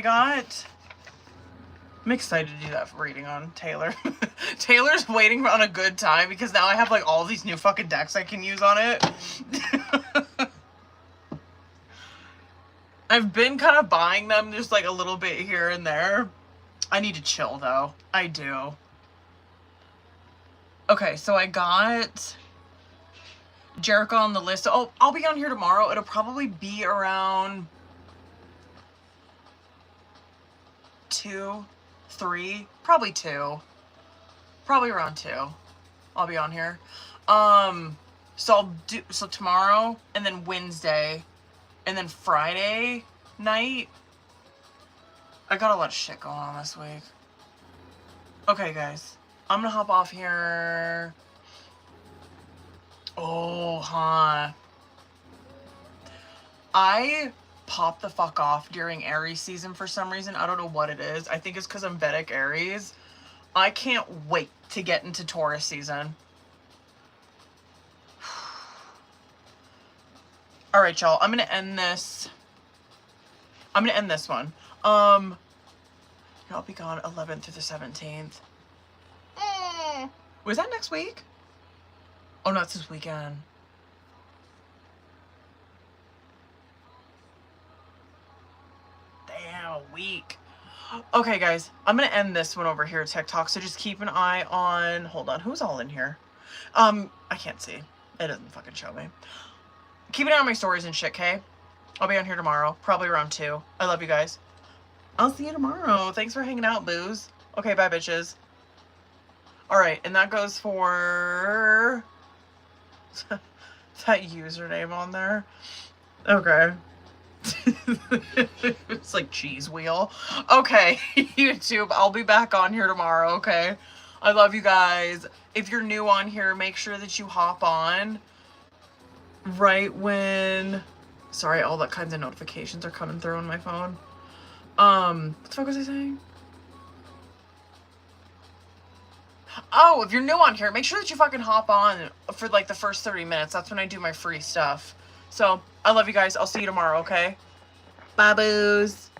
I'm excited to do that reading on Taylor. Taylor's waiting on a good time because now I have like all these new fucking decks I can use on it. I've been kind of buying them just like a little bit here and there. I need to chill though. I do. Okay, so I got Jericho on the list. Oh, I'll be on here tomorrow. It'll probably be around 2, 3, probably 2. Probably around 2. I'll be on here. So tomorrow, and then Wednesday, and then Friday night. I got a lot of shit going on this week. Okay, guys. I'm gonna hop off here. Oh, huh. I pop the fuck off during Aries season for some reason. I don't know what it is. I think it's because I'm Vedic Aries. I can't wait to get into Taurus season. All right, y'all. I'm gonna end this. I'm gonna end this one. I'll be gone 11th through the 17th. Was that next week? Oh no, it's this weekend. Damn, a week. Okay, guys, I'm gonna end this one over here at TikTok. So just keep an eye on. Hold on, who's all in here? I can't see. It doesn't fucking show me. Keep an eye on my stories and shit, okay? I'll be on here tomorrow, probably around 2. I love you guys. I'll see you tomorrow. Thanks for hanging out, booze. Okay, bye, bitches. All right, and that goes for that username on there. Okay. It's like cheese wheel. Okay, YouTube, I'll be back on here tomorrow, okay? I love you guys. If you're new on here, make sure that you hop on right when... Sorry, all that kinds of notifications are coming through on my phone. What the fuck was I saying? Oh, if you're new on here, make sure that you fucking hop on for like the first 30 minutes. That's when I do my free stuff. So, I love you guys. I'll see you tomorrow, okay? Bye, boos.